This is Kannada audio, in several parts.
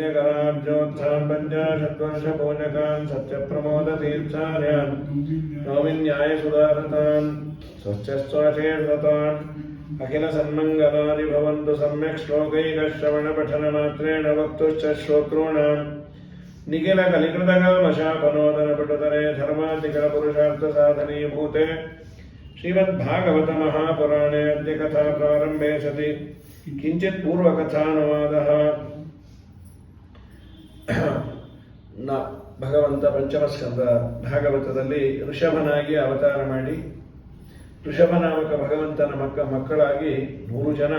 कराब्जोत्थान पंचाशत्वर्षपूजकान् सत्यप्रमोदतीर्थार्यान् नौमिन्यायसुधारतान् स्वच्छस्वाशेषतान् अखिलसन्मङ्गलानि भवन्तु सम्यक् श्लोकैकश्रवणपठनमात्रेण वक्तुश्च श्रोतॄणाम् निखिलकलिकृतकल्मषापनोदनपटुतरे धर्माधिकपुरुषार्थसाधनीभूते श्रीमद्भागवतमहापुराणे अद्य कथा प्रारम्भे सति किञ्चित् पूर्वकथानुवादः। ಭಗವಂತ ಪಂಚಮಸ್ಕಂದ ಭಾಗವತದಲ್ಲಿ ಋಷಭನಾಗಿ ಅವತಾರ ಮಾಡಿ ಋಷಭನಾಮಕ ಭಗವಂತನ ಮಕ್ಕಳಾಗಿ 100 ಜನ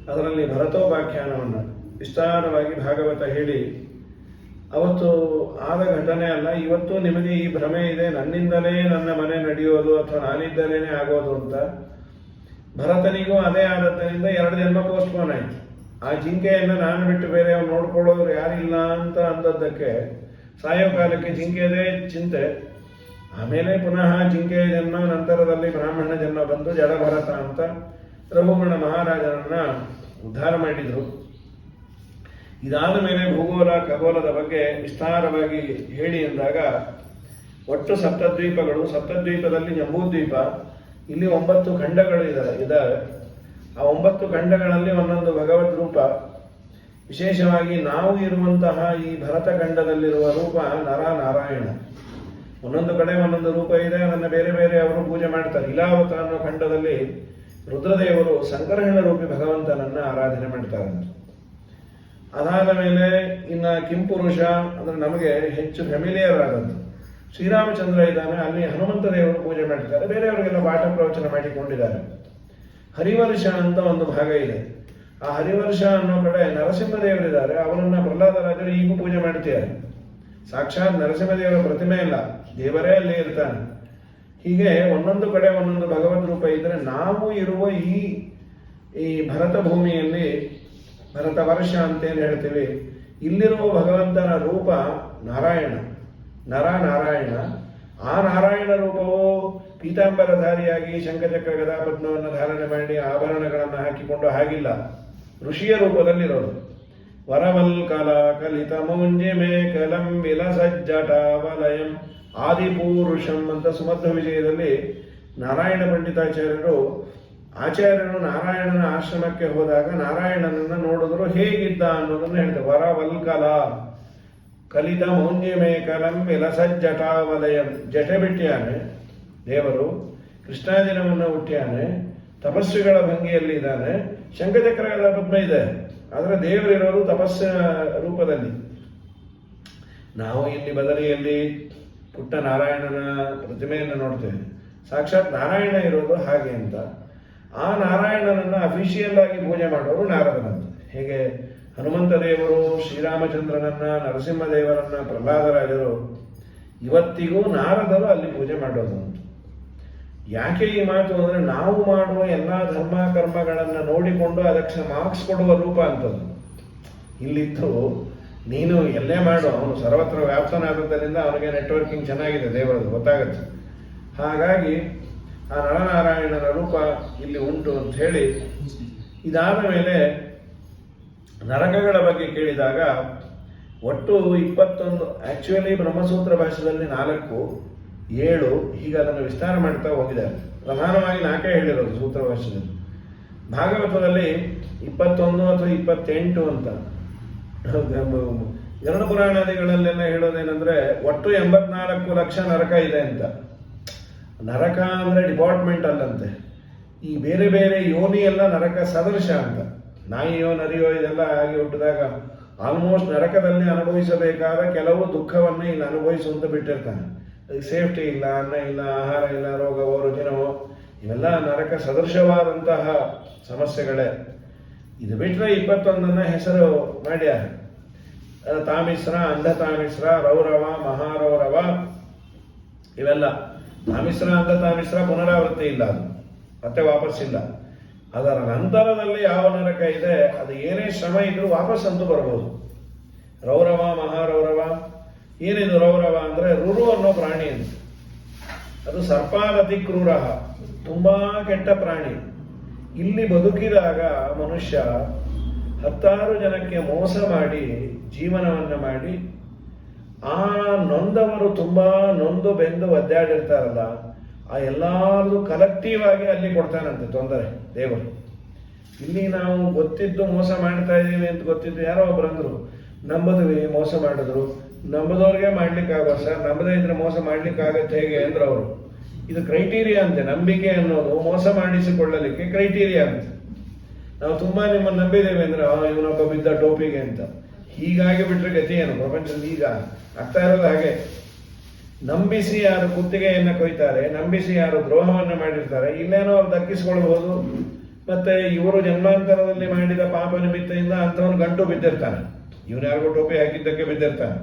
ಅದರಲ್ಲಿ ಭರತೋಪಾಖ್ಯಾನವನ್ನು ವಿಸ್ತಾರವಾಗಿ ಭಾಗವತ ಹೇಳಿ ಅವತ್ತು ಆದ ಘಟನೆ ಅಲ್ಲ, ಇವತ್ತು ನಿಮಗೆ ಈ ಭ್ರಮೆ ಇದೆ ನನ್ನಿಂದಲೇ ನನ್ನ ಮನೆ ನಡೆಯೋದು ಅಥವಾ ನಾನಿದ್ದಲೇನೆ ಆಗೋದು ಅಂತ. ಭರತನಿಗೂ ಅದೇ ಆದದ್ದರಿಂದ 2 ಜನ್ಮ ಪೋಸ್ಟ್ಪೋನ್ ಆಯ್ತು. ಆ ಜಿಂಕೆಯನ್ನು ನಾನು ಬಿಟ್ಟು ಬೇರೆ ನೋಡ್ಕೊಳ್ಳೋರು ಯಾರಿಲ್ಲ ಅಂತ ಅಂದದ್ದಕ್ಕೆ ಸಾಯೋ ಕಾಲಕ್ಕೆ ಜಿಂಕೆದೇ ಚಿಂತೆ. ಆಮೇಲೆ ಪುನಃ ಜಿಂಕೆಯ ಜನ್ಮ, ನಂತರದಲ್ಲಿ ಬ್ರಾಹ್ಮಣ ಜನ್ಮ ಬಂದು ಜಡಭರತ ಅಂತ ರಘುಗಣ ಮಹಾರಾಜರನ್ನ ಉದ್ಧಾರ ಮಾಡಿದರು. ಇದಾದ ಮೇಲೆ ಭೂಗೋಳ ಖಗೋಳದ ಬಗ್ಗೆ ವಿಸ್ತಾರವಾಗಿ ಹೇಳಿ ಎಂದಾಗ ಒಟ್ಟು ಸಪ್ತದ್ವೀಪಗಳು, ಸಪ್ತದ್ವೀಪದಲ್ಲಿ ಜಂಬೂದ್ವೀಪ, ಇಲ್ಲಿ 9 ಖಂಡಗಳು ಇದ್ದಾವೆ. ಆ 9 ಖಂಡಗಳಲ್ಲಿ ಒಂದೊಂದು ಭಗವದ್ ರೂಪ. ವಿಶೇಷವಾಗಿ ನಾವು ಇರುವಂತಹ ಈ ಭರತ ಖಂಡದಲ್ಲಿರುವ ರೂಪ ನಾರಾಯಣ. ಒಂದೊಂದು ಕಡೆ ಒಂದೊಂದು ರೂಪ ಇದೆ, ಅದನ್ನು ಬೇರೆ ಬೇರೆ ಅವರು ಪೂಜೆ ಮಾಡ್ತಾರೆ. ಇಲಾವತ ಅನ್ನೋ ಖಂಡದಲ್ಲಿ ರುದ್ರದೇವರು ಸಂಕರ್ಷಣ ರೂಪಿ ಭಗವಂತನನ್ನ ಆರಾಧನೆ ಮಾಡ್ತಾರೆ. ಅದಾದ ಮೇಲೆ ಇನ್ನ ಕಿಂಪುರುಷ ಅಂದ್ರೆ ನಮಗೆ ಹೆಚ್ಚು ಫೆಮಿಲಿಯರ್ ಆದದ್ದು ಶ್ರೀರಾಮಚಂದ್ರ ಇದ್ದಾನೆ, ಅಲ್ಲಿ ಹನುಮಂತ ದೇವರು ಪೂಜೆ ಮಾಡ್ತಾರೆ. ಬೇರೆಯವರಿಗೆಲ್ಲ ಪಾಠ ಪ್ರವಚನ ಮಾಡಿಕೊಂಡಿದ್ದಾರೆ. ಹರಿವರ್ಷ ಅಂತ ಒಂದು ಭಾಗ ಇದೆ. ಆ ಹರಿವರ್ಷ ಅನ್ನೋ ಕಡೆ ನರಸಿಂಹದೇವರಿದ್ದಾರೆ, ಅವರನ್ನ ಪ್ರಹ್ಲಾದರಾಜರು ಈಗೂ ಪೂಜೆ ಮಾಡ್ತಿದ್ದಾರೆ. ಸಾಕ್ಷಾತ್ ನರಸಿಂಹದೇವರ ಪ್ರತಿಮೆ ಇಲ್ಲ, ದೇವರೇ ಅಲ್ಲಿ ಇರ್ತಾನೆ. ಹೀಗೆ ಒಂದೊಂದು ಕಡೆ ಒಂದೊಂದು ಭಗವದ್ ರೂಪ ಇದ್ರೆ ನಾವು ಇರುವ ಈ ಭರತ ಭೂಮಿಯಲ್ಲಿ ಭರತ ವರ್ಷ ಅಂತೇನು ಹೇಳ್ತೀವಿ, ಇಲ್ಲಿರುವ ಭಗವಂತನ ರೂಪ ನಾರಾಯಣ, ನಾರಾಯಣ. ಆ ನಾರಾಯಣ ರೂಪವು ಪೀತಾಂಬರಧಾರಿಯಾಗಿ ಶಂಖಚಕ್ರ ಗದಾ ಪದ್ಮವನ್ನು ಧಾರಣೆ ಮಾಡಿ ಆಭರಣಗಳನ್ನು ಹಾಕಿಕೊಂಡು ಹಾಗಿಲ್ಲ, ಋಷಿಯ ರೂಪದಲ್ಲಿರೋದು. ವರವಲ್ಕಲ ಕಲಿತ ಮುಂಜಿಮೆ ಕಲಂ ವಿಲಸಜ್ಜಟಾವಲಯಂ ಆದಿಪೂರುಷಂ ಅಂತ ಸುಮಧ್ವ ವಿಜಯದಲ್ಲಿ ನಾರಾಯಣ ಪಂಡಿತಾಚಾರ್ಯರು ನಾರಾಯಣನ ಆಶ್ರಮಕ್ಕೆ ಹೋದಾಗ ನಾರಾಯಣನನ್ನ ನೋಡಿದ್ರು, ಹೇಗಿದ್ದ ಅನ್ನೋದನ್ನು ಹೇಳಿದ್ರು. ವರವಲ್ಕಲ ಕಲಿತ ಮೌಂಜಿಮೆ ಕಲಂ ವಿಲಸಜ್ಜಟಾವಲಯಂ, ಜಟೆ ಬಿಟ್ಟಿಯಾನೆ ದೇವರು, ಕೃಷ್ಣಾಜಿನವನ್ನು ಹುಟ್ಟಿಯಾನೆ, ತಪಸ್ಸುಗಳ ಭಂಗಿಯಲ್ಲಿ ಇದ್ದಾನೆ, ಶಂಖಚಕ್ರದ ಪದ್ಮ ಇದೆ. ಆದರೆ ದೇವರಿರೋದು ತಪಸ್ಸ ರೂಪದಲ್ಲಿ. ನಾವು ಇಲ್ಲಿ ಬದರಿಯಲ್ಲಿ ಪುಟ್ಟ ನಾರಾಯಣನ ಪ್ರತಿಮೆಯನ್ನು ನೋಡ್ತೇವೆ, ಸಾಕ್ಷಾತ್ ನಾರಾಯಣ ಇರೋದು ಹಾಗೆ ಅಂತ. ಆ ನಾರಾಯಣನನ್ನ ಅಫಿಷಿಯಲ್ ಆಗಿ ಪೂಜೆ ಮಾಡೋರು ನಾರದನಂತ. ಹೇಗೆ ಹನುಮಂತ ದೇವರು ಶ್ರೀರಾಮಚಂದ್ರನನ್ನ, ನರಸಿಂಹದೇವರನ್ನ, ಪ್ರಹ್ಲಾದರಾಜರು, ಇವತ್ತಿಗೂ ನಾರದರು ಅಲ್ಲಿ ಪೂಜೆ ಮಾಡೋದು ಅಂತ. ಯಾಕೆ ಈ ಮಾತು ಅಂದ್ರೆ ನಾವು ಮಾಡುವ ಎಲ್ಲಾ ಧರ್ಮ ಕರ್ಮಗಳನ್ನು ನೋಡಿಕೊಂಡು ಅದಕ್ಕೆ ಮಾರ್ಕ್ಸ್ ಕೊಡುವ ರೂಪ ಅಂತದ್ದು. ಇಲ್ಲಿದ್ದು ನೀನು ಎಲ್ಲೇ ಮಾಡು, ಅವನು ಸರ್ವತ್ರ ವ್ಯಾಪ್ತನಾದದ್ದರಿಂದ ಅವನಿಗೆ ನೆಟ್ವರ್ಕಿಂಗ್ ಚೆನ್ನಾಗಿದೆ, ದೇವರದು ಗೊತ್ತಾಗುತ್ತೆ. ಹಾಗಾಗಿ ಆ ನರನಾರಾಯಣನ ರೂಪ ಇಲ್ಲಿ ಉಂಟು ಅಂತ ಹೇಳಿ, ಇದಾದ ಮೇಲೆ ನರಕಗಳ ಬಗ್ಗೆ ಕೇಳಿದಾಗ ಒಟ್ಟು 21, ಆಕ್ಚುಲಿ ಬ್ರಹ್ಮಸೂತ್ರ ಭಾಷೆಯಲ್ಲಿ 4, 7 ಹೀಗೆ ಅದನ್ನು ವಿಸ್ತಾರ ಮಾಡ್ತಾ ಹೋಗಿದ್ದಾರೆ. ಪ್ರಧಾನವಾಗಿ 4 ಹೇಳಿರೋದು ಸೂತ್ರ ಭಾಷೆಯಲ್ಲಿ. ಭಾಗವತದಲ್ಲಿ 21 ಅಥವಾ 28 ಅಂತ. ಗರುಡ ಪುರಾಣಾದಿಗಳಲ್ಲೆಲ್ಲ ಹೇಳೋದೇನೆಂದ್ರೆ ಒಟ್ಟು 84 ಲಕ್ಷ ನರಕ ಇದೆ ಅಂತ. ನರಕ ಅಂದ್ರೆ ಡಿಪಾರ್ಟ್ಮೆಂಟ್ ಅಲ್ಲಂತೆ. ಈ ಬೇರೆ ಬೇರೆ ಯೋನಿ ಎಲ್ಲ ನರಕ ಸದೃಶ ಅಂತ. ನಾಯಿಯೋ ನರಿಯೋ ಇದೆಲ್ಲ ಆಗಿ ಹುಟ್ಟಿದಾಗ ಆಲ್ಮೋಸ್ಟ್ ನರಕದಲ್ಲಿ ಅನುಭವಿಸಬೇಕಾದ ಕೆಲವು ದುಃಖವನ್ನು ಇಲ್ಲಿ ಅನುಭವಿಸುವಂತ ಬಿಟ್ಟಿರ್ತಾನೆ. ಅದಕ್ಕೆ ಸೇಫ್ಟಿ ಇಲ್ಲ, ಅನ್ನ ಇಲ್ಲ, ಆಹಾರ ಇಲ್ಲ, ರೋಗವೋ ರುಜಿನವೋ, ಇವೆಲ್ಲ ನರಕ ಸದೃಶವಾದಂತಹ ಸಮಸ್ಯೆಗಳೇ. ಇದು ಬಿಟ್ಟರೆ 21 ಹೆಸರು ಮಾಡ್ಯಾರ. ತಾಮಿಸ್ರ, ಅಂಧತಾಮಿಸ್ರ, ರೌರವ, ಮಹಾರೌರವ, ಇವೆಲ್ಲ. ತಾಮಿಸ್ರ, ಅಂಧತಾಮಿಸ್ರ ಪುನರಾವೃತ್ತಿ ಇಲ್ಲ, ಅದು ಮತ್ತೆ ವಾಪಸ್ಸಿಲ್ಲ. ಅದರ ನಂತರದಲ್ಲಿ ಯಾವ ನರಕ ಇದೆ ಅದು ಏನೇ ಶ್ರಮ ಇದ್ರೂ ವಾಪಸ್ ಅಂತೂ ಬರ್ಬೋದು. ರೌರವ, ಮಹಾರೌರವ. ಏನಿದು ರೌರವ ಅಂದ್ರೆ ರುರು ಅನ್ನೋ ಪ್ರಾಣಿ ಅಂತ. ಅದು ಸರ್ಪಾದತಿ ಕ್ರೂರ, ತುಂಬಾ ಕೆಟ್ಟ ಪ್ರಾಣಿ. ಇಲ್ಲಿ ಬದುಕಿದಾಗ ಮನುಷ್ಯ 10 ಜನಕ್ಕೆ ಮೋಸ ಮಾಡಿ ಜೀವನವನ್ನು ಮಾಡಿ ಆ ನೊಂದವರು ತುಂಬಾ ನೊಂದು ಬೆಂದು ಒದ್ದಾಡಿರ್ತಾರಲ್ಲ, ಆ ಎಲ್ಲಾರದು ಕಲೆಕ್ಟಿವ್ ಆಗಿ ಅಲ್ಲಿ ಕೊಡ್ತಾನಂತೆ ತೊಂದರೆ ದೇವರು. ಇಲ್ಲಿ ನಾವು ಗೊತ್ತಿದ್ದು ಮೋಸ ಮಾಡ್ತಾ ಇದ್ದೀವಿ ಅಂತ ಗೊತ್ತಿದ್ದು ಯಾರೋ ಒಬ್ರು ಅಂದ್ರು, ನಂಬದ್ವಿ ಮೋಸ ಮಾಡಿದ್ರು, ನಂಬದವ್ರಿಗೆ ಮಾಡ್ಲಿಕ್ಕಾಗೋ ಸರ್, ನಂಬದೇ ಇದ್ರೆ ಮೋಸ ಮಾಡ್ಲಿಕ್ಕಾಗತ್ತೆ ಹೇಗೆ ಅಂದ್ರೆ ಅವರು. ಇದು ಕ್ರೈಟೀರಿಯಾ ಅಂತೆ. ನಂಬಿಕೆ ಅನ್ನೋದು ಮೋಸ ಮಾಡಿಸಿಕೊಳ್ಳಲಿಕ್ಕೆ ಕ್ರೈಟೀರಿಯಾ ಅಂತೆ. ನಾವು ತುಂಬಾ ನಿಮ್ಮನ್ನು ನಂಬಿದ್ದೇವೆ ಅಂದ್ರೆ ಇವನೊಬ್ಬ ಬಿದ್ದ ಟೋಪಿಗೆ ಅಂತ. ಹೀಗಾಗಿ ಬಿಟ್ರೆ ಗತಿ ಏನು ಪ್ರಪಂಚದಲ್ಲಿ ಈಗ ಆಗ್ತಾ ಇರೋದು ಹಾಗೆ. ನಂಬಿಸಿ ಯಾರು ಕುತ್ತಿಗೆಯನ್ನು ಕೊಯ್ತಾರೆ, ನಂಬಿಸಿ ಯಾರು ದ್ರೋಹವನ್ನು ಮಾಡಿರ್ತಾರೆ, ಇಲ್ಲೇನೋ ಅವ್ರು ದಕ್ಕಿಸ್ಕೊಳ್ಬಹುದು. ಮತ್ತೆ ಇವರು ಜನ್ಮಾಂತರದಲ್ಲಿ ಮಾಡಿದ ಪಾಪ ನಿಮಿತ್ತೆಯಿಂದ ಅಂಥವನು ಗಂಟು ಬಿದ್ದಿರ್ತಾನೆ, ಇವನು ಯಾರಿಗೂ ಟೋಪಿ ಹಾಕಿದ್ದಕ್ಕೆ ಬಿದ್ದಿರ್ತಾನೆ.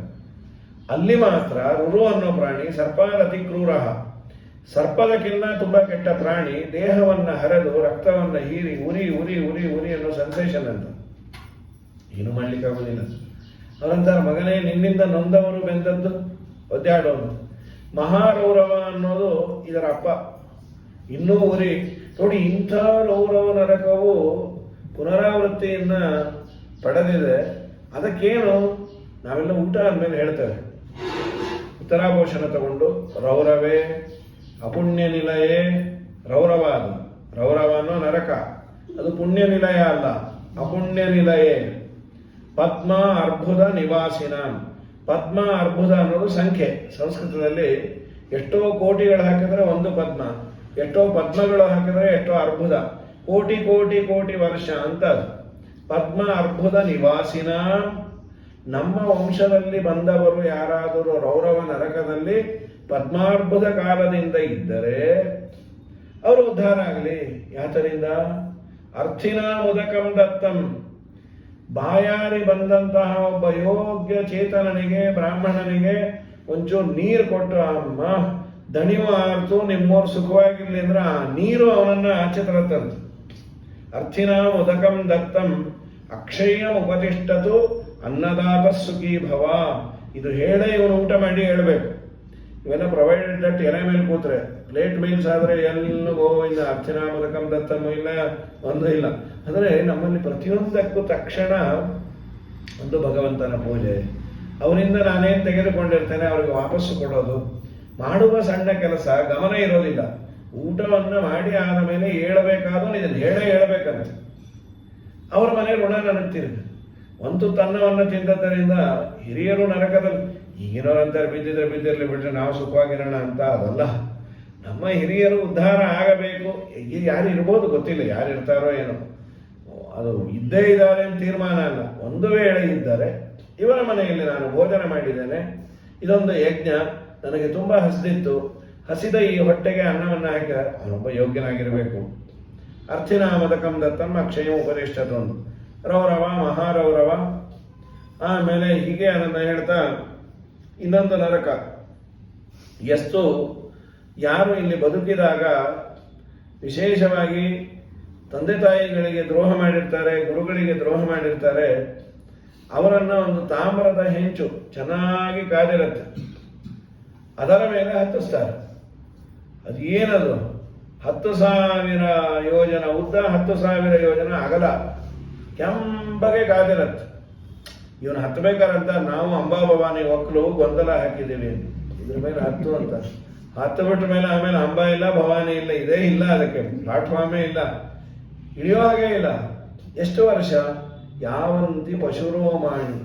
ಅಲ್ಲಿ ಮಾತ್ರ ರುರು ಅನ್ನೋ ಪ್ರಾಣಿ ಸರ್ಪಾರತಿ ಕ್ರೂರ, ಸರ್ಪದಕ್ಕಿಂತ ತುಂಬಾ ಕೆಟ್ಟ ಪ್ರಾಣಿ. ದೇಹವನ್ನ ಹರಿದು ರಕ್ತವನ್ನ ಹೀರಿ ಉರಿ ಉರಿ ಉರಿ ಉರಿ ಅನ್ನೋ ಸೆನ್ಸೇಷನ್ ಅಂತ ಏನು ಮಾಡ್ಲಿಕ್ಕಾಗೋದಿಲ್ಲ. ಅದಂತರ ಮಗನೇ ನಿನ್ನಿಂದ ನೊಂದವರು ಬೆಂದದ್ದು ಒದ್ದಾಡೋನು. ಮಹಾರೌರವ ಅನ್ನೋದು ಇದರ ಅಪ್ಪ. ಇನ್ನೂ ಉರಿ ನೋಡಿ. ಇಂಥ ರೌರವ ನರಕವು ಪುನರಾವೃತ್ತಿಯನ್ನ ಪಡೆದಿದೆ. ಅದಕ್ಕೇನು ನಾವೆಲ್ಲ ಊಟ ಅಂದಮೇಲೆ ಹೇಳ್ತೇವೆ, ಉತ್ತರಾಭೂಷಣ ತಗೊಂಡು ರೌರವೇ ಅಪುಣ್ಯ ನಿಲಯೇ. ರೌರವ ಅದು, ರೌರವ ಅನ್ನೋ ನರಕ, ಅದು ಪುಣ್ಯ ನಿಲಯ ಅಲ್ಲ, ಅಪುಣ್ಯ ನಿಲಯೇ. ಪದ್ಮ ಅರ್ಬುದ ನಿವಾಸಿನ. ಪದ್ಮ ಅರ್ಬುದ ಅನ್ನೋದು ಸಂಖ್ಯೆ. ಸಂಸ್ಕೃತದಲ್ಲಿ ಎಷ್ಟೋ ಕೋಟಿಗಳು ಹಾಕಿದ್ರೆ ಒಂದು ಪದ್ಮ, ಎಷ್ಟೋ ಪದ್ಮಗಳು ಹಾಕಿದ್ರೆ ಎಷ್ಟೋ ಅರ್ಬುದ. ಕೋಟಿ ಕೋಟಿ ಕೋಟಿ ವರ್ಷ ಅಂತ ಅದು. ಪದ್ಮ ಅರ್ಬುದ ನಿವಾಸಿನ. ನಮ್ಮ ವಂಶದಲ್ಲಿ ಬಂದವರು ಯಾರಾದರೂ ರೌರವ ನರಕದಲ್ಲಿ ಪದ್ಮಾರ್ಬುದ ಕಾಲದಿಂದ ಇದ್ದರೆ ಅವರು ಉದ್ಧಾರ ಆಗಲಿ. ಯಾತರಿಂದ? ಅರ್ಥಿನ ಮುದಕಂ ದತ್ತಂ. ಬಾಯಾರಿ ಬಂದಂತಹ ಒಬ್ಬ ಯೋಗ್ಯ ಚೇತನನಿಗೆ, ಬ್ರಾಹ್ಮಣನಿಗೆ ಒಂಚೂರು ನೀರು ಕೊಟ್ಟು, ಅಮ್ಮ ದಣಿವು ಆರ್ತು ನಿಮ್ಮವ್ರು ಸುಖವಾಗಿರ್ಲಿ ಅಂದ್ರೆ ಆ ನೀರು ಅವನನ್ನ ಆಚೆ ತರತ್ತಂತ. ಅರ್ಥಿನ ಮುದಕಂ ದತ್ತಂ ಅಕ್ಷಯ ಉಪತಿಷ್ಠತು ಅನ್ನದಾತ ಸುಖೀ ಭವ. ಇದು ಹೇಳೇ ಇವನು ಊಟ ಮಾಡಿ ಹೇಳ್ಬೇಕು. ಇವೆಲ್ಲ ಪ್ರೊವೈಡೆಡ್ ದಟ್ ಎಲೆ ಮೇಲೆ ಕೂತ್ರೆ, ಪ್ಲೇಟ್ ಮೀಲ್ಸ್ ಆದ್ರೆ ಎಲ್ಲೂ ಗೋವಿಂದ ಅರ್ಚನಾ ಮುದಕಂ ದತ್ತಂ ಇಲ್ಲ, ಒಂದು ಇಲ್ಲ. ಅಂದ್ರೆ ನಮ್ಮಲ್ಲಿ ಪ್ರತಿಯೊಂದಕ್ಕೂ ತಕ್ಷಣ ಒಂದು ಭಗವಂತನ ಪೂಜೆ, ಅವರಿಂದ ನಾನೇನು ತೆಗೆದುಕೊಂಡಿರ್ತೇನೆ ಅವ್ರಿಗೆ ವಾಪಸ್ಸು ಕೊಡೋದು, ಮಾಡುವ ಸಣ್ಣ ಕೆಲಸ ಗಮನ ಇರೋದಿಲ್ಲ. ಊಟವನ್ನ ಮಾಡಿ ಆದ ಮೇಲೆ ಹೇಳಬೇಕಾದ್ರೂ ಇದನ್ನು ಹೇಳಬೇಕಂತ. ಅವರ ಮನೆ ಋಣ ನನಗೆ ತಿರುಗಿ ಒಂದು ತನ್ನವನ್ನು ತಿಂದದ್ದರಿಂದ ಹಿರಿಯರು ನರಕದಲ್ಲಿ. ಈಗಿನವರಂತಾರೆ ಬಿದ್ದಿದ್ರೆ ಬಿದ್ದಿರಲಿ ಬಿಟ್ರೆ ನಾವು ಸುಖವಾಗಿರೋಣ ಅಂತ. ಅದಲ್ಲ, ನಮ್ಮ ಹಿರಿಯರು ಉದ್ಧಾರ ಆಗಬೇಕು. ಯಾರು ಇರ್ಬೋದು ಗೊತ್ತಿಲ್ಲ, ಯಾರು ಇರ್ತಾರೋ ಏನೋ, ಅದು ಇದ್ದೇ ಇದ್ದಾರೆ ಅಂತ ತೀರ್ಮಾನ ಅಲ್ಲ. ಒಂದು ವೇಳೆ ಇದ್ದರೆ ಇವರ ಮನೆಯಲ್ಲಿ ನಾನು ಭೋಜನ ಮಾಡಿದ್ದೇನೆ, ಇದೊಂದು ಯಜ್ಞ, ನನಗೆ ತುಂಬ ಹಸಿದಿತ್ತು, ಹಸಿದ ಈ ಹೊಟ್ಟೆಗೆ ಅನ್ನವನ್ನು ಹಾಕಿದ ಅವನೊಬ್ಬ ಯೋಗ್ಯನಾಗಿರಬೇಕು. ಅರ್ಥಿನ ಮದಕಂ ದತ್ತಂ ಅಕ್ಷಯ ಉಪದಿಷ್ಟದೊಂದು ರೌರವ ಮಹಾರೌರವ. ಆಮೇಲೆ ಹೀಗೆ ಅದನ್ನು ಹೇಳ್ತಾ ಇನ್ನೊಂದು ನರಕ. ಎಷ್ಟು ಯಾರು ಇಲ್ಲಿ ಬದುಕಿದಾಗ ವಿಶೇಷವಾಗಿ ತಂದೆ ತಾಯಿಗಳಿಗೆ ದ್ರೋಹ ಮಾಡಿರ್ತಾರೆ, ಗುರುಗಳಿಗೆ ದ್ರೋಹ ಮಾಡಿರ್ತಾರೆ, ಅವರನ್ನ ಒಂದು ತಾಮ್ರದ ಹೆಂಚು ಚೆನ್ನಾಗಿ ಕಾದಿರುತ್ತೆ, ಅದರ ಮೇಲೆ ಹತ್ತಿಸ್ತಾರೆ. ಅದು ಏನದು? 10,000 ಯೋಜನ ಉದ್ದ, 10,000 ಯೋಜನ ಅಗಲ, ಕೆಂಪಗೆ ಕಾದಿರತ್ತೆ. ಇವನು ಹತ್ತಬೇಕಾರಂತ ನಾವು ಅಂಬಾಭವಾನಿ ಒಕ್ಕಲು ಗೊಂದಲ ಹಾಕಿದ್ದೀವಿ, ಇದ್ರ ಮೇಲೆ ಹತ್ತು ಅಂತ. ಹತ್ತು ಬಿಟ್ಟ ಮೇಲೆ ಆಮೇಲೆ ಅಂಬಾ ಇಲ್ಲ, ಭವಾನಿ ಇಲ್ಲ, ಇದೇ ಇಲ್ಲ, ಅದಕ್ಕೆ ಪ್ಲಾಟ್ಫಾರ್ಮೇ ಇಲ್ಲ, ಇಳಿಯೋ ಹಾಗೆ ಇಲ್ಲ. ಎಷ್ಟು ವರ್ಷ? ಯಾವಂತಿ ಪಶುರೋಮಾಣಿ,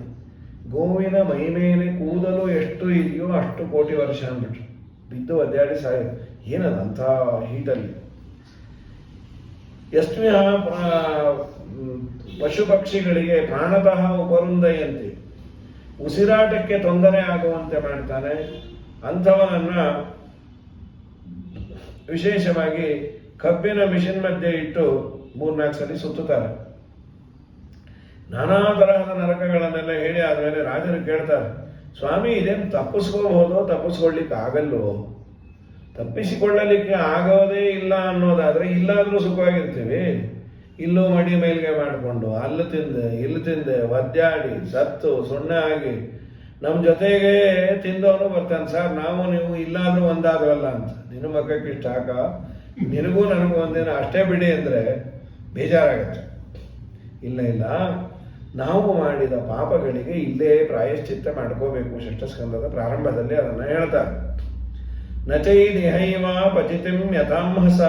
ಗೋವಿನ ಮೈ ಮೇಲೆ ಕೂದಲು ಎಷ್ಟು ಇದೆಯೋ ಅಷ್ಟು ಕೋಟಿ ವರ್ಷ ಅಂದ್ಬಿಟ್ರು. ಬಿದ್ದು ಒದ್ದಾಡಿ ಸಾಯ. ಏನದು ಅಂಥ ಹೀಟಲ್ಲಿ? ಯಸ್ಮಿಹ ಪಶು ಪಕ್ಷಿಗಳಿಗೆ ಪ್ರಾಣತಃ ಉಪರುಂದಯಂತೆ, ಉಸಿರಾಟಕ್ಕೆ ತೊಂದರೆ ಆಗುವಂತೆ ಮಾಡ್ತಾನೆ. ಅಂಥವನನ್ನ ವಿಶೇಷವಾಗಿ ಕಬ್ಬಿನ ಮಿಷಿನ್ ಮಧ್ಯೆ ಇಟ್ಟು 3-4 ಸಲ ಸುತ್ತುತ್ತಾರೆ. ನಾನಾ ತರಹದ ನರಕಗಳನ್ನೆಲ್ಲ ಹೇಳಿ ಆದ್ಮೇಲೆ ರಾಜರು ಕೇಳ್ತಾರೆ, ಸ್ವಾಮಿ ಇದೇನು ತಪ್ಪಿಸ್ಕೋಬಹುದೋ, ತಪ್ಪಿಸ್ಕೊಳ್ಳಿಕ್ಕೆ ಆಗಲ್ಲೋ? ತಪ್ಪಿಸಿಕೊಳ್ಳಲಿಕ್ಕೆ ಆಗೋದೇ ಇಲ್ಲ ಅನ್ನೋದಾದ್ರೆ ಇಲ್ಲಾದ್ರೂ ಸುಖವಾಗಿರ್ತೀವಿ. ಇಲ್ಲೂ ಮಡಿ ಮೇಲ್ಗೆ ಮಾಡಿಕೊಂಡು ಅಲ್ಲಿ ತಿಂದೆ ಇಲ್ಲಿ ತಿಂದೆ ಒದ್ದಾಡಿ ಸತ್ತು ಸುಣ್ಣೆ ಆಗಿ ನಮ್ಮ ಜೊತೆಗೆ ತಿಂದವನು ಬರ್ತಾನೆ, ಸರ್ ನಾವು ನೀವು ಇಲ್ಲಾದ್ರೂ ಒಂದಾದ್ವಲ್ಲ ಅಂತ. ನಿನ್ನ ಮಕ್ಕಕ್ಕೆ ಇಷ್ಟ ಹಾಕ, ನಿನಗೂ ನನಗೂ ಒಂದಿನ ಅಷ್ಟೇ ಬಿಡಿ ಅಂದ್ರೆ ಬೇಜಾರಾಗತ್ತೆ. ಇಲ್ಲ ಇಲ್ಲ, ನಾವು ಮಾಡಿದ ಪಾಪಗಳಿಗೆ ಇಲ್ಲೇ ಪ್ರಾಯಶ್ಚಿತ್ತ ಮಾಡ್ಕೋಬೇಕು. ಷಷ್ಠಸ್ಕಂದದ ಪ್ರಾರಂಭದಲ್ಲಿ ಅದನ್ನು ಹೇಳ್ತಾರೆ. ನಚೈದಿಹೈವ ಪಚಿತಿಂ ಯಥಾಂಹಸ.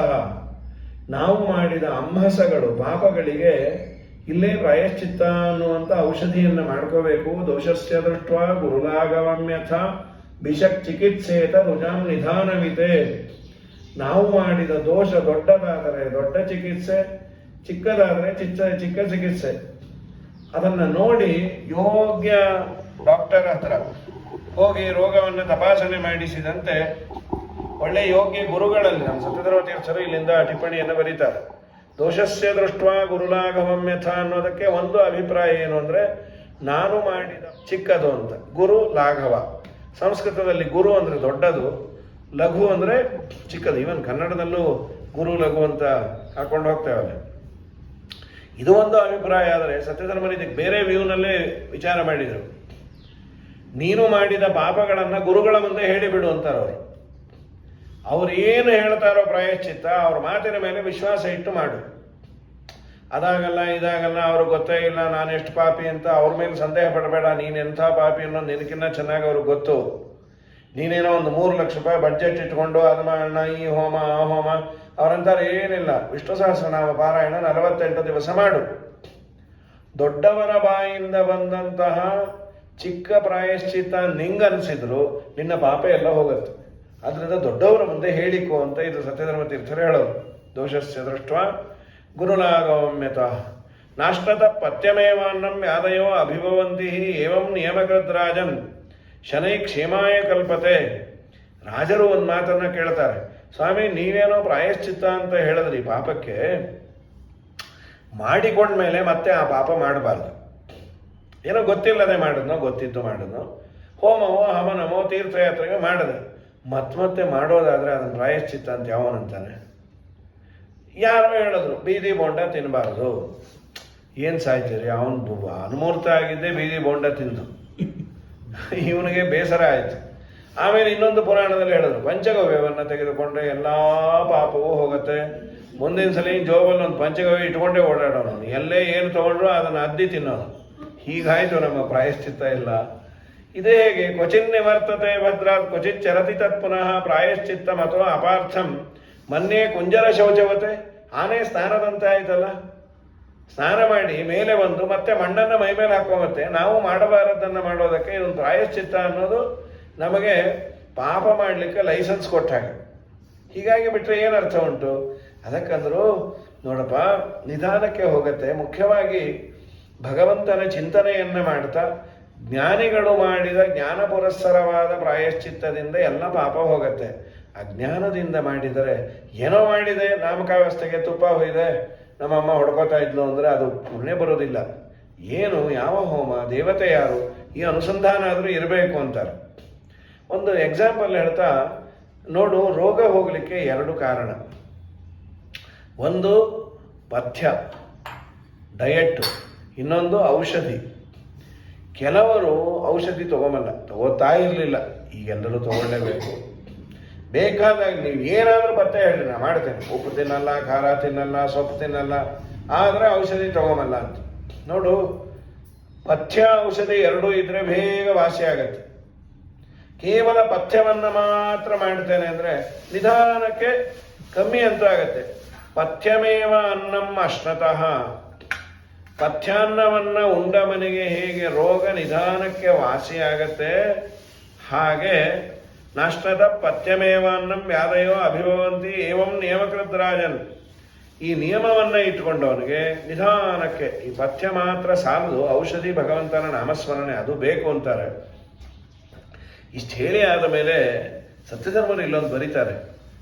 ನಾವು ಮಾಡಿದ ಅಂಹಸಗಳು ಪಾಪಗಳಿಗೆ ಇಲ್ಲೇ ಪ್ರಾಯಶ್ಚಿತ್ತ ಅನ್ನುವಂಥ ಔಷಧಿಯನ್ನು ಮಾಡ್ಕೋಬೇಕು. ದೋಷಸ್ಯ ದೃಷ್ಟ ಗುರುಲಾಗವಮ್ಯಥ ಬಿಷಕ್ ಚಿಕಿತ್ಸೇತ ರುಜಾಂ ನಿಧಾನವಿದೆ. ನಾವು ಮಾಡಿದ ದೋಷ ದೊಡ್ಡದಾದರೆ ದೊಡ್ಡ ಚಿಕಿತ್ಸೆ, ಚಿಕ್ಕದಾದರೆ ಚಿಕ್ಕ ಚಿಕಿತ್ಸೆ. ಅದನ್ನು ನೋಡಿ ಯೋಗ್ಯ ಡಾಕ್ಟರ್ ಹತ್ರ ಹೋಗಿ ರೋಗವನ್ನು ತಪಾಸಣೆ ಮಾಡಿಸಿದಂತೆ ಒಳ್ಳೆ ಯೋಗ್ಯ ಗುರುಗಳಲ್ಲಿ, ನಮ್ಮ ಸತ್ಯಧರ್ಮ ತೀರ್ಥರು ಇಲ್ಲಿಂದ ಟಿಪ್ಪಣಿಯನ್ನು ಬರೀತಾರೆ. ದೋಷಸ್ಯ ದೃಷ್ಟ ಗುರುಲಾಘವಮ್ಯಥ ಅನ್ನೋದಕ್ಕೆ ಒಂದು ಅಭಿಪ್ರಾಯ ಏನು ಅಂದರೆ, ನಾನು ಮಾಡಿದ ಚಿಕ್ಕದು ಅಂತ. ಗುರು ಲಾಘವ, ಸಂಸ್ಕೃತದಲ್ಲಿ ಗುರು ಅಂದರೆ ದೊಡ್ಡದು, ಲಘು ಅಂದರೆ ಚಿಕ್ಕದು. ಈವನ್ ಕನ್ನಡದಲ್ಲೂ ಗುರು ಲಘು ಅಂತ ಹಾಕೊಂಡು ಹೋಗ್ತೇವಲ್ಲ. ಇದು ಒಂದು ಅಭಿಪ್ರಾಯ. ಆದರೆ ಸತ್ಯಧರ್ಮರು ಇದಕ್ಕೆ ಬೇರೆ ವ್ಯೂನಲ್ಲೇ ವಿಚಾರ ಮಾಡಿದರು. ನೀನು ಮಾಡಿದ ಪಾಪಗಳನ್ನು ಗುರುಗಳ ಮುಂದೆ ಹೇಳಿಬಿಡು ಅಂತಾರೆ ಅವರು. ಅವ್ರು ಏನು ಹೇಳ್ತಾರೋ ಪ್ರಾಯಶ್ಚಿತ್ತ ಅವ್ರ ಮಾತಿನ ಮೇಲೆ ವಿಶ್ವಾಸ ಇಟ್ಟು ಮಾಡು. ಅದಾಗಲ್ಲ ಇದಾಗಲ್ಲ, ಅವ್ರಿಗೆ ಗೊತ್ತೇ ಇಲ್ಲ ನಾನು ಎಷ್ಟು ಪಾಪಿ ಅಂತ ಅವ್ರ ಮೇಲೆ ಸಂದೇಹ ಪಡಬೇಡ. ನೀನು ಎಂಥ ಪಾಪಿ ಅನ್ನೋದು ನಿನಗಿನ್ನ ಚೆನ್ನಾಗಿ ಅವ್ರಿಗೆ ಗೊತ್ತು. ನೀನೇನೋ ಒಂದು 3 ಲಕ್ಷ ರೂಪಾಯಿ ಬಡ್ಜೆಟ್ ಇಟ್ಕೊಂಡು ಅದು ಮಾಡೋಣ, ಈ ಹೋಮ ಆ ಹೋಮ, ಅವರಂತಾರೆ ಏನಿಲ್ಲ, ವಿಷ್ಣು ಸಹಸ್ರನಾಮ ಪಾರಾಯಣ 48 ದಿವಸ ಮಾಡು. ದೊಡ್ಡವರ ಬಾಯಿಂದ ಬಂದಂತಹ ಚಿಕ್ಕ ಪ್ರಾಯಶ್ಚಿತ್ತ ನಿಂಗನಿಸಿದ್ರು ನಿನ್ನ ಪಾಪ ಎಲ್ಲ ಹೋಗುತ್ತೆ. ಅದರಿಂದ ದೊಡ್ಡವರ ಮುಂದೆ ಹೇಳಿಕೋ ಅಂತ ಇದು ಸತ್ಯಧರ್ಮ ತೀರ್ಥರು ಹೇಳೋರು. ದೋಷಸ್ಯ ದೃಷ್ಟ ಗುರುಲಾಗಮ್ಯತ ನಾಷ್ಟತ ಪಥ್ಯಮೇವಾನ್ನಂ ಯಾದಯೋ ಅಭಿಭವಂತಿ ಏವಂ ನಿಯಮಕೃದ್ರಾಜನ್ ಶನೈ ಕ್ಷೇಮಾಯ ಕಲ್ಪತೆ. ರಾಜರು ಒಂದು ಮಾತನ್ನು ಕೇಳ್ತಾರೆ, ಸ್ವಾಮಿ ನೀವೇನೋ ಪ್ರಾಯಶ್ಚಿತ್ತ ಅಂತ ಹೇಳಿದ್ರಿ ಪಾಪಕ್ಕೆ, ಮಾಡಿಕೊಂಡ್ಮೇಲೆ ಮತ್ತೆ ಆ ಪಾಪ ಮಾಡಬಾರ್ದು. ಏನೋ ಗೊತ್ತಿಲ್ಲದೆ ಮಾಡಿದ್ನೋ ಗೊತ್ತಿದ್ದು ಮಾಡಿದ್ನೋ, ಹೋಮವೋ ಹವನಮೋ ತೀರ್ಥಯಾತ್ರೆಗೆ ಮಾಡಿದೆ, ಮತ್ತೆ ಮಾಡೋದಾದರೆ ಅದನ್ನು ಪ್ರಾಯಶ್ಚಿತ್ತ ಅಂತ ಯಾವನಂತಾನೆ? ಯಾರೋ ಹೇಳಿದ್ರು ಬೀದಿ ಬೋಂಡ ತಿನ್ನಬಾರ್ದು. ಏನು ಸಾಯ್ತೀರಿ, ಅವನು ಅನುಮೂರ್ತ ಆಗಿದ್ದೇ ಬೀದಿ ಬೋಂಡ ತಿಂದು ಇವನಿಗೆ ಬೇಸರ ಆಯಿತು. ಆಮೇಲೆ ಇನ್ನೊಂದು ಪುರಾಣದಲ್ಲಿ ಹೇಳಿದ್ರು ಪಂಚಗವ್ಯವನ್ನು ತೆಗೆದುಕೊಂಡ್ರೆ ಎಲ್ಲ ಪಾಪವೂ ಹೋಗುತ್ತೆ. ಮುಂದಿನ ಸಲ ಜೋಬಲ್ಲಿ ಒಂದು ಪಂಚಗವ್ಯ ಇಟ್ಕೊಂಡೇ ಓಡಾಡೋನು, ಎಲ್ಲೇ ಏನು ತೊಗೊಂಡ್ರು ಅದನ್ನು ಅದ್ದಿ ತಿನ್ನೋನು. ಹೀಗಾಯಿತು ನಮ್ಮ ಪ್ರಾಯಶ್ಚಿತ್ತ ಇಲ್ಲ. ಇದೇ ಹೇಗೆ ಕ್ವಚಿನ್ ನಿವರ್ತತೆ ಭದ್ರಾತ್ ಕ್ವಚಿತ್ ಚರತಿ ತತ್ ಪುನಃ ಪ್ರಾಯಶ್ಚಿತ್ತ ಅಥವಾ ಅಪಾರ್ಥಂ ಮೊನ್ನೆ ಕುಂಜರ ಶೌಚವತೆ. ಆನೆ ಸ್ನಾನದಂತೆ ಆಯ್ತಲ್ಲ, ಸ್ನಾನ ಮಾಡಿ ಮೇಲೆ ಬಂದು ಮತ್ತೆ ಮಣ್ಣನ್ನು ಮೈ ಮೇಲೆ ಹಾಕೋಮತ್ತೆ. ನಾವು ಮಾಡಬಾರದನ್ನು ಮಾಡೋದಕ್ಕೆ ಇದೊಂದು ಪ್ರಾಯಶ್ಚಿತ್ತ ಅನ್ನೋದು ನಮಗೆ ಪಾಪ ಮಾಡಲಿಕ್ಕೆ ಲೈಸೆನ್ಸ್ ಕೊಟ್ಟ ಹಾಗೆ. ಹೀಗಾಗಿ ಬಿಟ್ಟರೆ ಏನು ಅರ್ಥ ಉಂಟು? ಅದಕ್ಕಂದ್ರು ನೋಡಪ್ಪ, ನಿಧಾನಕ್ಕೆ ಹೋಗುತ್ತೆ. ಮುಖ್ಯವಾಗಿ ಭಗವಂತನ ಚಿಂತನೆಯನ್ನು ಮಾಡ್ತಾ ಜ್ಞಾನಿಗಳು ಮಾಡಿದ ಜ್ಞಾನ ಪುರಸ್ಸರವಾದ ಪ್ರಾಯಶ್ಚಿತ್ತದಿಂದ ಎಲ್ಲ ಪಾಪ ಹೋಗುತ್ತೆ. ಅಜ್ಞಾನದಿಂದ ಮಾಡಿದರೆ ಏನೋ ಮಾಡಿದೆ, ನಾಮಕಾವಸ್ಥೆಗೆ ತುಪ್ಪ ಹೊಯ್ದೆ, ನಮ್ಮಮ್ಮ ಹೊಡ್ಕೋತಾ ಇದ್ಲು ಅಂದರೆ ಅದು ಪುಣ್ಯ ಬರೋದಿಲ್ಲ. ಏನು, ಯಾವ ಹೋಮ, ದೇವತೆ ಯಾರು, ಈ ಅನುಸಂಧಾನ ಆದರೂ ಇರಬೇಕು ಅಂತಾರೆ. ಒಂದು ಎಕ್ಸಾಂಪಲ್ ಹೇಳ್ತಾ ನೋಡು, ರೋಗ ಹೋಗಲಿಕ್ಕೆ 2 ಕಾರಣ. ಒಂದು ಪಥ್ಯ ಡಯಟ್, ಇನ್ನೊಂದು ಔಷಧಿ. ಕೆಲವರು ಔಷಧಿ ತಗೊಂಬಲ್ಲ, ತಗೋತಾ ಇರಲಿಲ್ಲ, ಈಗೆಲ್ಲರೂ ತಗೊಳ್ಳೇಬೇಕು. ಬೇಕಾದಾಗ ನೀವು ಏನಾದರೂ ಪಥ್ಯ ಹೇಳಿ ನಾ ಮಾಡ್ತೇನೆ, ಉಪ್ಪು ತಿನ್ನಲ್ಲ, ಖಾರ ತಿನ್ನಲ್ಲ, ಸೊಪ್ಪು ತಿನ್ನಲ್ಲ, ಆದರೆ ಔಷಧಿ ತಗೊಂಬಲ್ಲ ಅಂತ. ನೋಡು, ಪಥ್ಯ ಔಷಧಿ 2 ಇದ್ರೆ ಬೇಗ ವಾಸಿ ಆಗತ್ತೆ. ಕೇವಲ ಪಥ್ಯವನ್ನು ಮಾತ್ರ ಮಾಡ್ತೇನೆ ಅಂದರೆ ನಿಧಾನಕ್ಕೆ ಕಮ್ಮಿ ಅಂತ ಆಗತ್ತೆ. ಪಥ್ಯಮೇವ ಅನ್ನಂ ಅಶ್ನತಃ. ಪಥ್ಯಾನ್ನವನ್ನು ಉಂಡ ಮನೆಗೆ ಹೇಗೆ ರೋಗ ನಿಧಾನಕ್ಕೆ ವಾಸಿಯಾಗತ್ತೆ, ಹಾಗೆ ನಾಷ್ಟದ ಪಥ್ಯಮೇವ ಅನ್ನಂ ವ್ಯಾಧಯೋ ಅಭಿಭವಂತಿ ಏವಂ ನಿಯಮಕೃದ್ರಾಜನ್. ಈ ನಿಯಮವನ್ನು ಇಟ್ಕೊಂಡವನಿಗೆ ನಿಧಾನಕ್ಕೆ ಈ ಪಥ್ಯ ಮಾತ್ರ ಸಾಲದು, ಔಷಧಿ ಭಗವಂತನ ನಾಮಸ್ಮರಣೆ ಅದು ಬೇಕು ಅಂತಾರೆ. ಇಷ್ಟು ಹೇಳಿ ಆದ ಮೇಲೆ ಸತ್ಯಧರ್ಮರು ಇಲ್ಲೊಂದು ಬರೀತಾರೆ,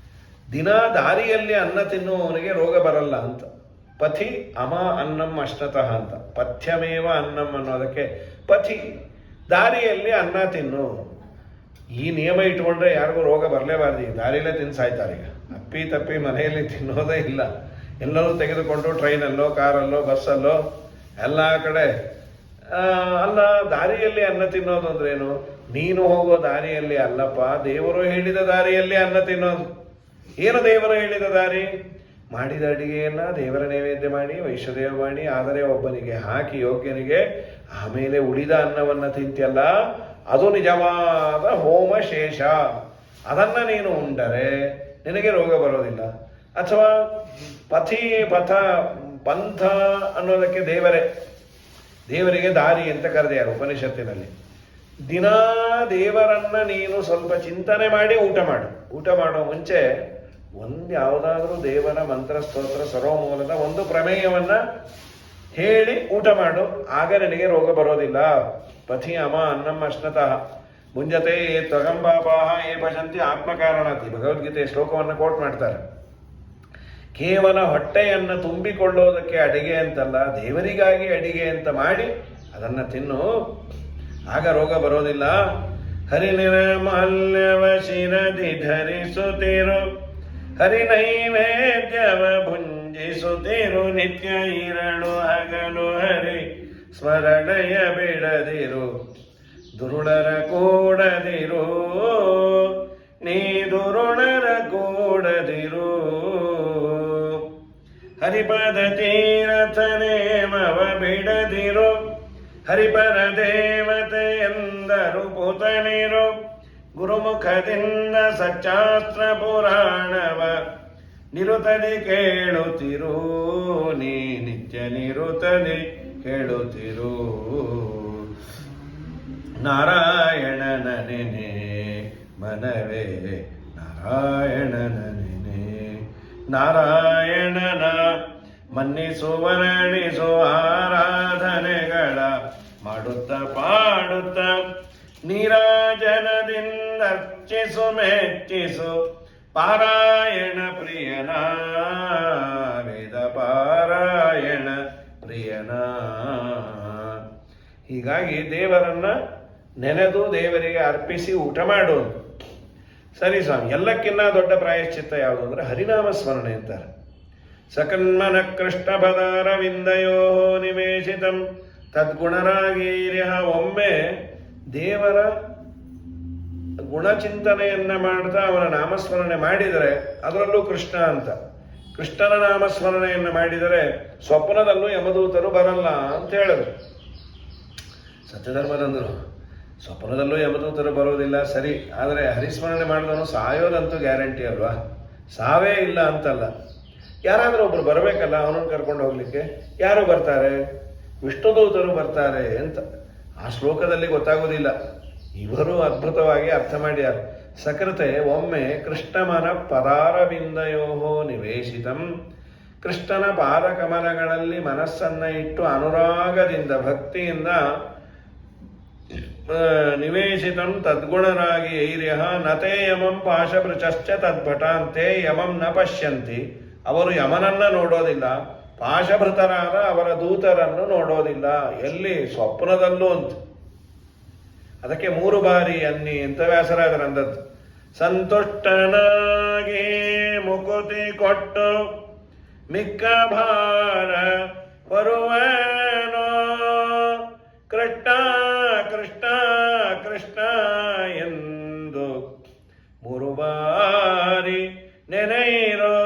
ದಿನ ದಾರಿಯಲ್ಲಿ ಅನ್ನ ತಿನ್ನುವವನಿಗೆ ರೋಗ ಬರಲ್ಲ ಅಂತ. ಪಥಿ ಅಮ ಅನ್ನಂ ಅಷ್ಟತಃ ಅಂತ. ಪಥ್ಯಮೇವ ಅನ್ನಂ ಅನ್ನೋದಕ್ಕೆ ಪಥಿ, ದಾರಿಯಲ್ಲಿ ಅನ್ನ ತಿನ್ನು. ಈ ನಿಯಮ ಇಟ್ಕೊಂಡ್ರೆ ಯಾರಿಗೂ ರೋಗ ಬರಲೇಬಾರ್ದು. ಈಗ ದಾರಿಯಲ್ಲೇ ತಿನ್ನು ಸಾಯ್ತಾರೆ. ಈಗ ಅಪ್ಪಿ ತಪ್ಪಿ ಮನೆಯಲ್ಲಿ ತಿನ್ನೋದೇ ಇಲ್ಲ, ಎಲ್ಲರೂ ತೆಗೆದುಕೊಂಡು ಟ್ರೈನಲ್ಲೋ ಕಾರಲ್ಲೋ ಬಸ್ಸಲ್ಲೋ ಎಲ್ಲ ಕಡೆ. ಅಲ್ಲ, ದಾರಿಯಲ್ಲಿ ಅನ್ನ ತಿನ್ನೋದು ಅಂದ್ರೇನು? ನೀನು ಹೋಗೋ ದಾರಿಯಲ್ಲಿ ಅಲ್ಲಪ್ಪ, ದೇವರು ಹೇಳಿದ ದಾರಿಯಲ್ಲಿ ಅನ್ನ ತಿನ್ನೋದು. ಏನು ದೇವರು ಹೇಳಿದ ದಾರಿ? ಮಾಡಿದ ಅಡಿಗೆಯನ್ನು ದೇವರ ನೈವೇದ್ಯ ಮಾಡಿ ವೈಶ್ವದೇವ ಮಾಡಿ ಆದರೆ ಒಬ್ಬನಿಗೆ ಹಾಕಿ ಯೋಗ್ಯನಿಗೆ ಆಮೇಲೆ ಉಳಿದ ಅನ್ನವನ್ನು ತಿಂತಿಯಲ್ಲ, ಅದು ನಿಜವಾದ ಹೋಮ ಶೇಷ. ಅದನ್ನು ನೀನು ಉಂಡರೆ ನಿನಗೆ ರೋಗ ಬರೋದಿಲ್ಲ. ಅಥವಾ ಪಂಥ ಅನ್ನೋದಕ್ಕೆ ದೇವರಿಗೆ ದಾರಿ ಅಂತ ಕರೆದಿದ್ದಾರೆ ಉಪನಿಷತ್ತಿನಲ್ಲಿ. ದಿನಾ ದೇವರನ್ನ ನೀನು ಸ್ವಲ್ಪ ಚಿಂತನೆ ಮಾಡಿ ಊಟ ಮಾಡೋ ಮುಂಚೆ ಯಾವುದಾದ್ರೂ ದೇವರ ಮಂತ್ರ ಸ್ತೋತ್ರ ಸರ್ವಮೂಲದ ಒಂದು ಪ್ರಮೇಯವನ್ನ ಹೇಳಿ ಊಟ ಮಾಡು, ಆಗ ನಿನಗೆ ರೋಗ ಬರೋದಿಲ್ಲ. ಪಥಿ ಅಮ ಅನ್ನಂ ಅಶ್ನತಃ ಮುಂಜತೆ ತ್ವಗಂಬಾಪಾಹ ಏ ಭಜಂತಿ ಆತ್ಮಕಾರಣಾತಿ ಭಗವದ್ಗೀತೆ ಶ್ಲೋಕವನ್ನು ಕೋಟ್ ಮಾಡ್ತಾರೆ. ಕೇವಲ ಹೊಟ್ಟೆಯನ್ನು ತುಂಬಿಕೊಳ್ಳೋದಕ್ಕೆ ಅಡಿಗೆ ಅಂತಲ್ಲ, ದೇವರಿಗಾಗಿ ಅಡಿಗೆ ಅಂತ ಮಾಡಿ ಅದನ್ನು ತಿನ್ನು, ಆಗ ರೋಗ ಬರೋದಿಲ್ಲ. ಹರಿನಿರ್ಮಾಲ್ಯವ ಶಿರದಿ ಧರಿಸುತ್ತಿರು, ಹರಿನೈವೇದ್ಯವ ಭುಂಜಿಸುತ್ತಿರು, ನಿತ್ಯ ಇರಳು ಹಗಲು ಹರಿ ಸ್ಮರಣೆಯ ಬಿಡದಿರು, ದುರುಳರ ಕೂಡದಿರು ನೀ ದುರುಳರ ಕೂಡದಿರು. ಹರಿಪದ ತೀರಥನೇಮವ ಬಿಡದಿರು, ಹರಿಪರ ದೇವತೆ ಎಂದರು ಪುತನಿರು, ಗುರುಮುಖದಿಂದ ಸಚ್ಚಾಸ್ತ್ರ ಪುರಾಣವ ನಿರುತದಿ ಕೇಳುತ್ತಿರು, ನೀ ನಿತ್ಯ ನಿರುತದಿ ಕೇಳುತ್ತಿರು. ನಾರಾಯಣನ ನೆನೆ ಮನವೇ ನಾರಾಯಣನ ನೆನೆ, ನಾರಾಯಣನ ಮನ್ನಿಸು ವರ್ಣಿಸು ಆರಾಧನೆಗಳ ಮಾಡುತ್ತ ಪಾಡುತ್ತ ನೀರಾಜನದಿಂದ ಅರ್ಚಿಸು ಮೆಚ್ಚಿಸು ಪಾರಾಯಣ ಪ್ರಿಯನ, ವೇದ ಪಾರಾಯಣ ಪ್ರಿಯನ. ಹೀಗಾಗಿ ದೇವರನ್ನ ನೆನೆದು ದೇವರಿಗೆ ಅರ್ಪಿಸಿ ಊಟ ಮಾಡೋದು. ಸರಿ ಸ್ವಾಮಿ, ಎಲ್ಲಕ್ಕಿನ್ನ ದೊಡ್ಡ ಪ್ರಾಯಶ್ಚಿತ್ತ ಯಾವುದು ಅಂದರೆ ಹರಿನಾಮ ಸ್ಮರಣೆ ಅಂತಾರೆ. ಸಕನ್ಮನ ಕೃಷ್ಣ ಪದಾರವಿಂದಯೋ ನಿವೇಶಿತಂ ತದ್ಗುಣರಾಗೀರ್ಯ. ಒಮ್ಮೆ ದೇವರ ಗುಣಚಿಂತನೆಯನ್ನ ಮಾಡ್ತಾ ಅವನ ನಾಮಸ್ಮರಣೆ ಮಾಡಿದರೆ, ಅದರಲ್ಲೂ ಕೃಷ್ಣ ಅಂತ ಕೃಷ್ಣನ ನಾಮಸ್ಮರಣೆಯನ್ನು ಮಾಡಿದರೆ ಸ್ವಪ್ನದಲ್ಲೂ ಯಮದೂತರು ಬರಲ್ಲ ಅಂತ ಹೇಳಿದ್ರು. ಸತ್ಯಧರ್ಮರಂದರು ಸ್ವಪ್ನದಲ್ಲೂ ಯಮದೂತರು ಬರೋದಿಲ್ಲ ಸರಿ, ಆದರೆ ಹರಿಸ್ಮರಣೆ ಮಾಡಿದವನು ಸಾಯೋದಂತೂ ಗ್ಯಾರಂಟಿ ಅಲ್ವಾ? ಸಾವೇ ಇಲ್ಲ ಅಂತಲ್ಲ, ಯಾರಾದರೂ ಒಬ್ರು ಬರಬೇಕಲ್ಲ ಅವನನ್ನು ಕರ್ಕೊಂಡು ಹೋಗ್ಲಿಕ್ಕೆ. ಯಾರು ಬರ್ತಾರೆ? ವಿಷ್ಣುದೂತರು ಬರ್ತಾರೆ ಅಂತ ಆ ಶ್ಲೋಕದಲ್ಲಿ ಗೊತ್ತಾಗೋದಿಲ್ಲ. ಇವರು ಅದ್ಭುತವಾಗಿ ಅರ್ಥ ಮಾಡ್ಯಾರ. ಸಕೃತೆ ಒಮ್ಮೆ ಕೃಷ್ಣಮನ ಪದಾರವಿಂದಯೋ ನಿವೇಶಿತಂ, ಕೃಷ್ಣನ ಪಾದಕಮಲಗಳಲ್ಲಿ ಮನಸ್ಸನ್ನ ಇಟ್ಟು ಅನುರಾಗದಿಂದ ಭಕ್ತಿಯಿಂದ ನಿವೇಶಿತಂ ತದ್ಗುಣರಾಗಿ ಐರ್ಯ ನತೇ ಯಮಂ ಪಾಶಭೃಚಶ್ಚ ತದ್ಭಟಾಂತೆ ಯಮಂ ನ ಪಶ್ಯಂತಿ. ಅವರು ಯಮನನ್ನ ನೋಡೋದಿಲ್ಲ, ಪಾಶಭೃತರಾದ ಅವರ ದೂತರನ್ನು ನೋಡೋದಿಲ್ಲ. ಎಲ್ಲಿ? ಸ್ವಪ್ನದಲ್ಲೂ ಅಂತ. ಅದಕ್ಕೆ 3 ಬಾರಿ ಅನ್ನಿ ಅಂತ ವ್ಯಾಸರಾಜರಂದದ್ದು. ಸಂತುಷ್ಟನಾಗಿ ಮುಕುತಿ ಕೊಟ್ಟು ಮಿಕ್ಕ ಭಾರ ಹೊರುವನೋ, ಕೃಷ್ಣ ಕೃಷ್ಣ ಕೃಷ್ಣ ಎಂದು 3 ಬಾರಿ ನೆನೆಯಿರೋ.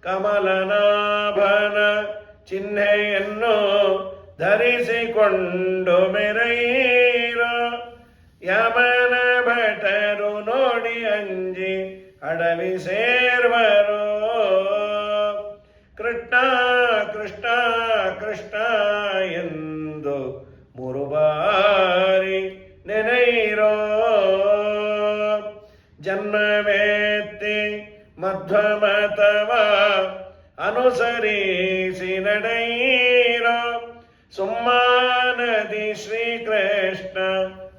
ಕಮಲನಾಭನ ಚಿಹ್ನೆಯನ್ನು ಧರಿಸಿಕೊಂಡು ಮೆರೆಯಿರೋ. ಯಮನ ಭಟರು ನೋಡಿ ಅಂಜಿ ಅಡವಿ ಸೇರ್ವರೋ. ಕೃಷ್ಣ ಕೃಷ್ಣ ಕೃಷ್ಣ ಎಂದು 3 ಬಾರಿ ನೆನೆಯಿರೋ. ಜನ್ಮವೇತ್ತಿ ಮಧ್ವಮತವ ಅನುಸರಿಸಿ ನಡೆಯಿರೋ. ಸುಮ್ಮಾನದಿ ಶ್ರೀಕೃಷ್ಣ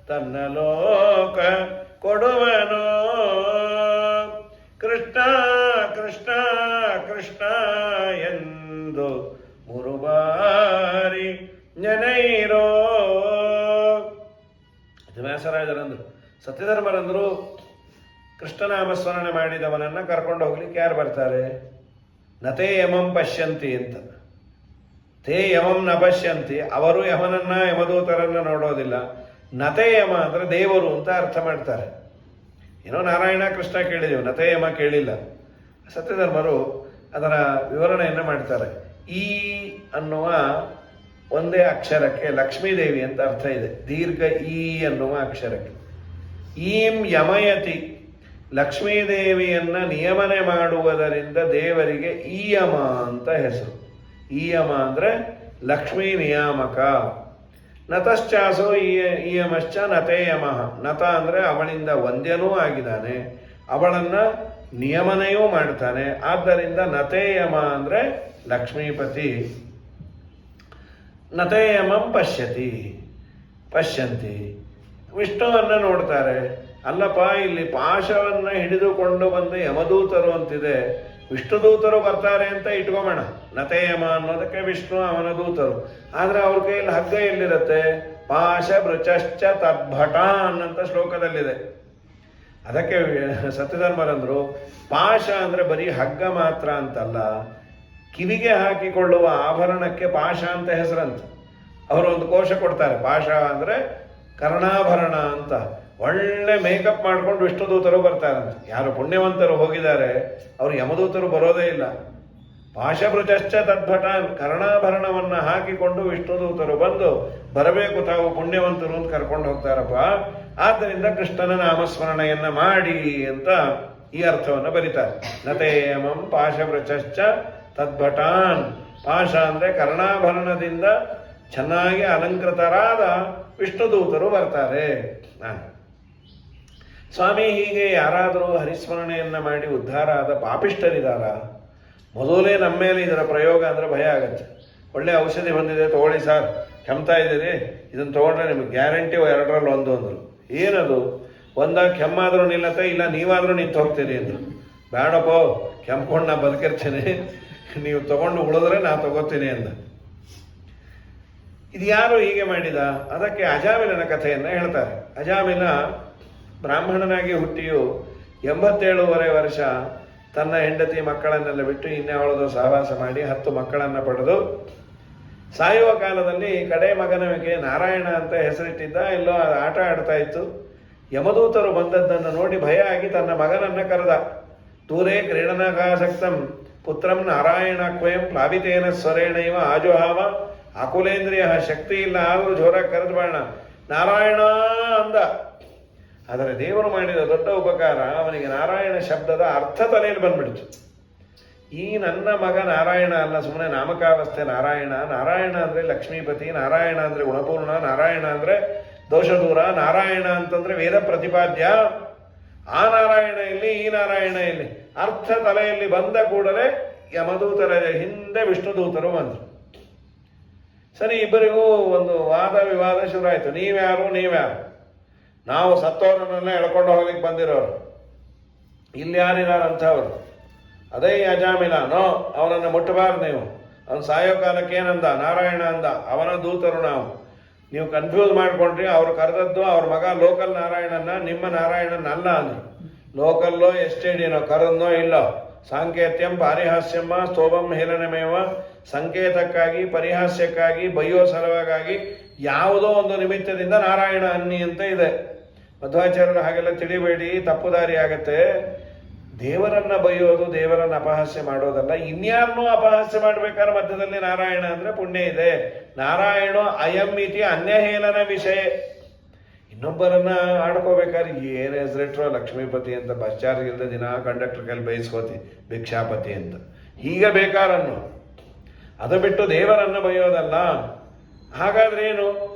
ತನ್ನ ಲೋಕ ಕೊಡುವನೋ. ಕೃಷ್ಣ ಕೃಷ್ಣ ಕೃಷ್ಣ ಎಂದು 3 ಬಾರಿ ನೆನೆಯಿರೋ. ವ್ಯಾಸರಾಜರಂದರು. ಸತ್ಯಧರ್ಮರಂದರು ಕೃಷ್ಣನಾಮಸ್ಮರಣೆ ಮಾಡಿದವನನ್ನ ಕರ್ಕೊಂಡು ಹೋಗ್ಲಿಕ್ಕೆ ಯಾರು ಬರ್ತಾರೆ? ನತೇ ಯಮಂ ಪಶ್ಯಂತಿ ಅಂತ. ತೇ ಯಮಂ ನ ಪಶ್ಯಂತಿ, ಅವರು ಯಮನನ್ನ ಯಮದೂತರನ್ನ ನೋಡೋದಿಲ್ಲ. ನತೇ ಯಮ ಅಂದ್ರೆ ದೇವರು ಅಂತ ಅರ್ಥ ಮಾಡ್ತಾರೆ. ಏನೋ ನಾರಾಯಣ ಕೃಷ್ಣ ಕೇಳಿದೆವು, ನತೇ ಯಮ ಕೇಳಿಲ್ಲ. ಸತ್ಯಧರ್ಮರು ಅದರ ವಿವರಣೆಯನ್ನು ಮಾಡ್ತಾರೆ. ಈ ಅನ್ನುವ ಒಂದೇ ಅಕ್ಷರಕ್ಕೆ ಲಕ್ಷ್ಮೀದೇವಿ ಅಂತ ಅರ್ಥ ಇದೆ. ದೀರ್ಘ ಈ ಅನ್ನುವ ಅಕ್ಷರಕ್ಕೆ ಈಂ ಯಮಯತಿ, ಲಕ್ಷ್ಮೀದೇವಿಯನ್ನ ನಿಯಮನೆ ಮಾಡುವುದರಿಂದ ದೇವರಿಗೆ ಈಯಮ ಅಂತ ಹೆಸರು. ಈಯಮ ಅಂದ್ರೆ ಲಕ್ಷ್ಮೀ ನಿಯಾಮಕ. ನತಶ್ಚಾಸೋ ಈಯಮಶ್ಚ ನತೇಯಮಃ. ನತ ಅಂದ್ರೆ ಅವಳಿಂದ ವಂದ್ಯನೂ ಆಗಿದ್ದಾನೆ, ಅವಳನ್ನ ನಿಯಮನೆಯೂ ಮಾಡ್ತಾನೆ. ಆದ್ದರಿಂದ ನತೇಯಮ ಅಂದ್ರೆ ಲಕ್ಷ್ಮೀಪತಿ. ನತೇಯಮಂ ಪಶ್ಯಂತಿ, ವಿಷ್ಣುವನ್ನ ನೋಡ್ತಾರೆ. ಅಲ್ಲಪ್ಪ, ಇಲ್ಲಿ ಪಾಶವನ್ನ ಹಿಡಿದುಕೊಂಡು ಬಂದ ಯಮದೂತರು ಅಂತಿದೆ, ವಿಷ್ಣುದೂತರು ಬರ್ತಾರೆ ಅಂತ ಇಟ್ಕೊಂಬೋಣ. ನತೇಯಮ ಅನ್ನೋದಕ್ಕೆ ವಿಷ್ಣು ಅವನ ದೂತರು. ಆದ್ರೆ ಅವ್ರ ಕೈಯಲ್ಲಿ ಹಗ್ಗ ಎಲ್ಲಿರುತ್ತೆ? ಪಾಶ ಬೃಚಶ್ಚ ತದ್ಭಟಾನ್ ಅಂತ ಶ್ಲೋಕದಲ್ಲಿದೆ. ಅದಕ್ಕೆ ಸತ್ಯಧರ್ಮರಂದ್ರು ಪಾಶ ಅಂದ್ರೆ ಬರೀ ಹಗ್ಗ ಮಾತ್ರ ಅಂತಲ್ಲ, ಕಿವಿಗೆ ಹಾಕಿಕೊಳ್ಳುವ ಆಭರಣಕ್ಕೆ ಪಾಶ ಅಂತ ಹೆಸರಂತ. ಅವರು ಒಂದು ಕೋಶ ಕೊಡ್ತಾರೆ. ಪಾಶ ಅಂದ್ರೆ ಕರ್ಣಾಭರಣ ಅಂತ. ಒಳ್ಳೆ ಮೇಕಪ್ ಮಾಡ್ಕೊಂಡು ವಿಷ್ಣುದೂತರು ಬರ್ತಾರಂತೆ. ಯಾರು ಪುಣ್ಯವಂತರು ಹೋಗಿದ್ದಾರೆ ಅವರು ಯಮದೂತರು ಬರೋದೇ ಇಲ್ಲ. ಪಾಶಭೃಚಶ್ಚ ತದ್ಭಟಾನ್, ಕರ್ಣಾಭರಣವನ್ನ ಹಾಕಿಕೊಂಡು ವಿಷ್ಣುದೂತರು ಬಂದು ಬರಬೇಕು, ತಾವು ಪುಣ್ಯವಂತರು ಅಂತ ಕರ್ಕೊಂಡು ಹೋಗ್ತಾರಪ್ಪ. ಆದ್ದರಿಂದ ಕೃಷ್ಣನ ನಾಮಸ್ಮರಣೆಯನ್ನ ಮಾಡಿ ಅಂತ ಈ ಅರ್ಥವನ್ನು ಬರೀತಾರೆ. ನತೇಯಮಂ ಪಾಶಭೃಚಶ್ಚ ತದ್ಭಟಾನ್. ಪಾಶ ಅಂದ್ರೆ ಕರ್ಣಾಭರಣದಿಂದ ಚೆನ್ನಾಗಿ ಅಲಂಕೃತರಾದ ವಿಷ್ಣುದೂತರು ಬರ್ತಾರೆ. ಸ್ವಾಮಿ, ಹೀಗೆ ಯಾರಾದರೂ ಹರಿಸ್ಮರಣೆಯನ್ನ ಮಾಡಿ ಉದ್ಧಾರ ಆದ ಪಾಪಿಷ್ಠರಿದಾರ? ಮೊದಲೇ ನಮ್ಮ ಮೇಲೆ ಇದರ ಪ್ರಯೋಗ ಅಂದ್ರೆ ಭಯ ಆಗತ್ತೆ. ಒಳ್ಳೆ ಔಷಧಿ ಬಂದಿದೆ ತಗೊಳ್ಳಿ ಸರ್, ಕೆಮ್ತಾ ಇದ್ದೀರಿ, ಇದನ್ನು ತಗೊಂಡ್ರೆ ನಿಮ್ಗೆ ಗ್ಯಾರಂಟಿ 2ರಲ್ಲಿ 1 ಅಂದರು. ಏನದು? ಒಂದಾಗ ಕೆಮ್ಮಾದ್ರೂ ನಿಲ್ಲತ್ತೆ, ಇಲ್ಲ ನೀವಾದ್ರೂ ನಿಂತು ಹೋಗ್ತೀರಿ ಅಂದ್ರು. ಬೇಡಪ್ಪೋ, ಕೆಮ್ಕೊಂಡು ನಾ ಬದುಕಿರ್ತೀನಿ, ನೀವು ತಗೊಂಡು ಉಳಿದ್ರೆ ನಾ ತಗೋತೀನಿ ಅಂದ. ಇದು ಯಾರು ಹೀಗೆ ಮಾಡಿದ? ಅದಕ್ಕೆ ಅಜಾಮಿಲನ ಕಥೆಯನ್ನ ಹೇಳ್ತಾರೆ. ಅಜಾಮಿಲ ಬ್ರಾಹ್ಮಣನಾಗಿ ಹುಟ್ಟಿಯು 87 ವರ್ಷ ತನ್ನ ಹೆಂಡತಿ ಮಕ್ಕಳನ್ನೆಲ್ಲ ಬಿಟ್ಟು ಇನ್ಯಾವಳದು ಸಹವಾಸ ಮಾಡಿ 10 ಮಕ್ಕಳನ್ನ ಪಡೆದು ಸಾಯುವ ಕಾಲದಲ್ಲಿ ಕಡೆ ಮಗನಿಗೆ ನಾರಾಯಣ ಅಂತ ಹೆಸರಿಟ್ಟಿದ್ದ. ಎಲ್ಲೋ ಆಟ ಆಡ್ತಾ ಇತ್ತು. ಯಮದೂತರು ಬಂದದ್ದನ್ನು ನೋಡಿ ಭಯ ಆಗಿ ತನ್ನ ಮಗನನ್ನ ಕರೆದ. ದೂರೇ ಕ್ರೀಡನಾಗಾಸಕ್ತಂ ಪುತ್ರಂ ನಾರಾಯಣ ಕ್ವಯಂ ಪ್ಲಾವಿತೇನ ಸ್ವರೇಣೈವ ಆಜುಹಾವ ಆಕುಲೇಂದ್ರಿಯ. ಶಕ್ತಿ ಇಲ್ಲ ಆದರೂ ಜೋರಾಗಿ ಕರೆದು ಬಾಣ ನಾರಾಯಣ ಅಂದ. ಆದರೆ ದೇವರು ಮಾಡಿದ ದೊಡ್ಡ ಉಪಕಾರ, ಅವನಿಗೆ ನಾರಾಯಣ ಶಬ್ದದ ಅರ್ಥ ತಲೆಯಲ್ಲಿ ಬಂದ್ಬಿಡ್ತು. ಈ ನನ್ನ ಮಗ ನಾರಾಯಣ ಅಲ್ಲ, ಸುಮ್ಮನೆ ನಾಮಕಾವಸ್ಥೆ ನಾರಾಯಣ. ನಾರಾಯಣ ಅಂದ್ರೆ ಲಕ್ಷ್ಮೀಪತಿ, ನಾರಾಯಣ ಅಂದ್ರೆ ಗುಣಪೂರ್ಣ, ನಾರಾಯಣ ಅಂದ್ರೆ ದೋಷ ದೂರ, ನಾರಾಯಣ ಅಂತಂದ್ರೆ ವೇದ ಪ್ರತಿಪಾದ್ಯ. ಆ ನಾರಾಯಣ ಇಲ್ಲಿ, ಈ ನಾರಾಯಣ ಇಲ್ಲಿ. ಅರ್ಥ ತಲೆಯಲ್ಲಿ ಬಂದ ಕೂಡಲೇ ಯಮದೂತರ ಹಿಂದೆ ವಿಷ್ಣುದೂತರು ಬಂದರು. ಸರಿ, ಇಬ್ಬರಿಗೂ ಒಂದು ವಾದ ವಿವಾದ ಶುರುವಾಯಿತು. ನೀವ್ಯಾರು? ನಾವು ಸತ್ತವರನ್ನೆಲ್ಲ ಎಳ್ಕೊಂಡು ಹೋಗ್ಲಿಕ್ಕೆ ಬಂದಿರೋರು, ಇಲ್ಲಿ ಯಾರಿದಾರಂತ ಅವರು. ಅದೇ ಅಜಾಮಿಲ. ನೋ, ಅವನನ್ನು ಮುಟ್ಟಬಾರ್ದು ನೀವು. ಅವನು ಸಾಯೋ ಕಾಲಕ್ಕೆ ಏನಂದ? ನಾರಾಯಣ ಅಂದ. ಅವನ ದೂತರು ನಾವು. ನೀವು ಕನ್ಫ್ಯೂಸ್ ಮಾಡ್ಕೊಂಡ್ರಿ. ಅವ್ರು ಕರೆದದ್ದು ಅವ್ರ ಮಗ ಲೋಕಲ್ ನಾರಾಯಣನ, ನಿಮ್ಮ ನಾರಾಯಣನಲ್ಲ ಅಂದ್ರು. ಲೋಕಲ್ಲೋ ಎಸ್ಟೇಡಿನೋ ಕರೆದ್ನೋ ಇಲ್ಲೋ, ಸಾಂಕೇತ್ಯಂ ಪಾರಿಹಾಸ್ಯಮ್ಮ ಸ್ತೋಭಂ ಹೇಳನಮೇವ. ಸಂಕೇತಕ್ಕಾಗಿ, ಪರಿಹಾಸ್ಯಕ್ಕಾಗಿ, ಬಯ್ಯೋ ಸಲುವಾಗಿ ಯಾವುದೋ ಒಂದು ನಿಮಿತ್ತದಿಂದ ನಾರಾಯಣ ಅನ್ನಿ ಅಂತ ಇದೆ. ಮಧ್ವಾಚಾರ್ಯರು ಹಾಗೆಲ್ಲ ತಿಳಿಬೇಡಿ, ತಪ್ಪುದಾರಿ ಆಗತ್ತೆ. ದೇವರನ್ನ ಬೈಯೋದು, ದೇವರನ್ನ ಅಪಹಾಸ್ಯ ಮಾಡೋದಲ್ಲ. ಇನ್ಯಾರನ್ನೂ ಅಪಹಾಸ್ಯ ಮಾಡ್ಬೇಕಾದ್ರೆ ಮಧ್ಯದಲ್ಲಿ ನಾರಾಯಣ ಅಂದ್ರೆ ಪುಣ್ಯ ಇದೆ. ನಾರಾಯಣ ಅಯಂ ಇತಿ ಅನ್ಯಹೇಳನ ವಿಷಯ. ಇನ್ನೊಬ್ಬರನ್ನ ಆಡ್ಕೋಬೇಕಾದ್ರೆ ಏನ್ ಹೆಸರಿಟ್ರೋ ಲಕ್ಷ್ಮೀಪತಿ ಅಂತ, ಬಸ್ ಚಾರ್ಜ್ ಇಲ್ಲದೆ ದಿನ ಕಂಡಕ್ಟರ್ ಕೈಲಿ ಬಯಸ್ಕೋತಿ ಭಿಕ್ಷಾಪತಿ ಅಂತ. ಹೀಗೆ ಬೇಕಾರನ್ನು. ಅದು ಬಿಟ್ಟು ದೇವರನ್ನ ಬೈಯೋದಲ್ಲ. ಹಾಗಾದ್ರೆ ಏನು?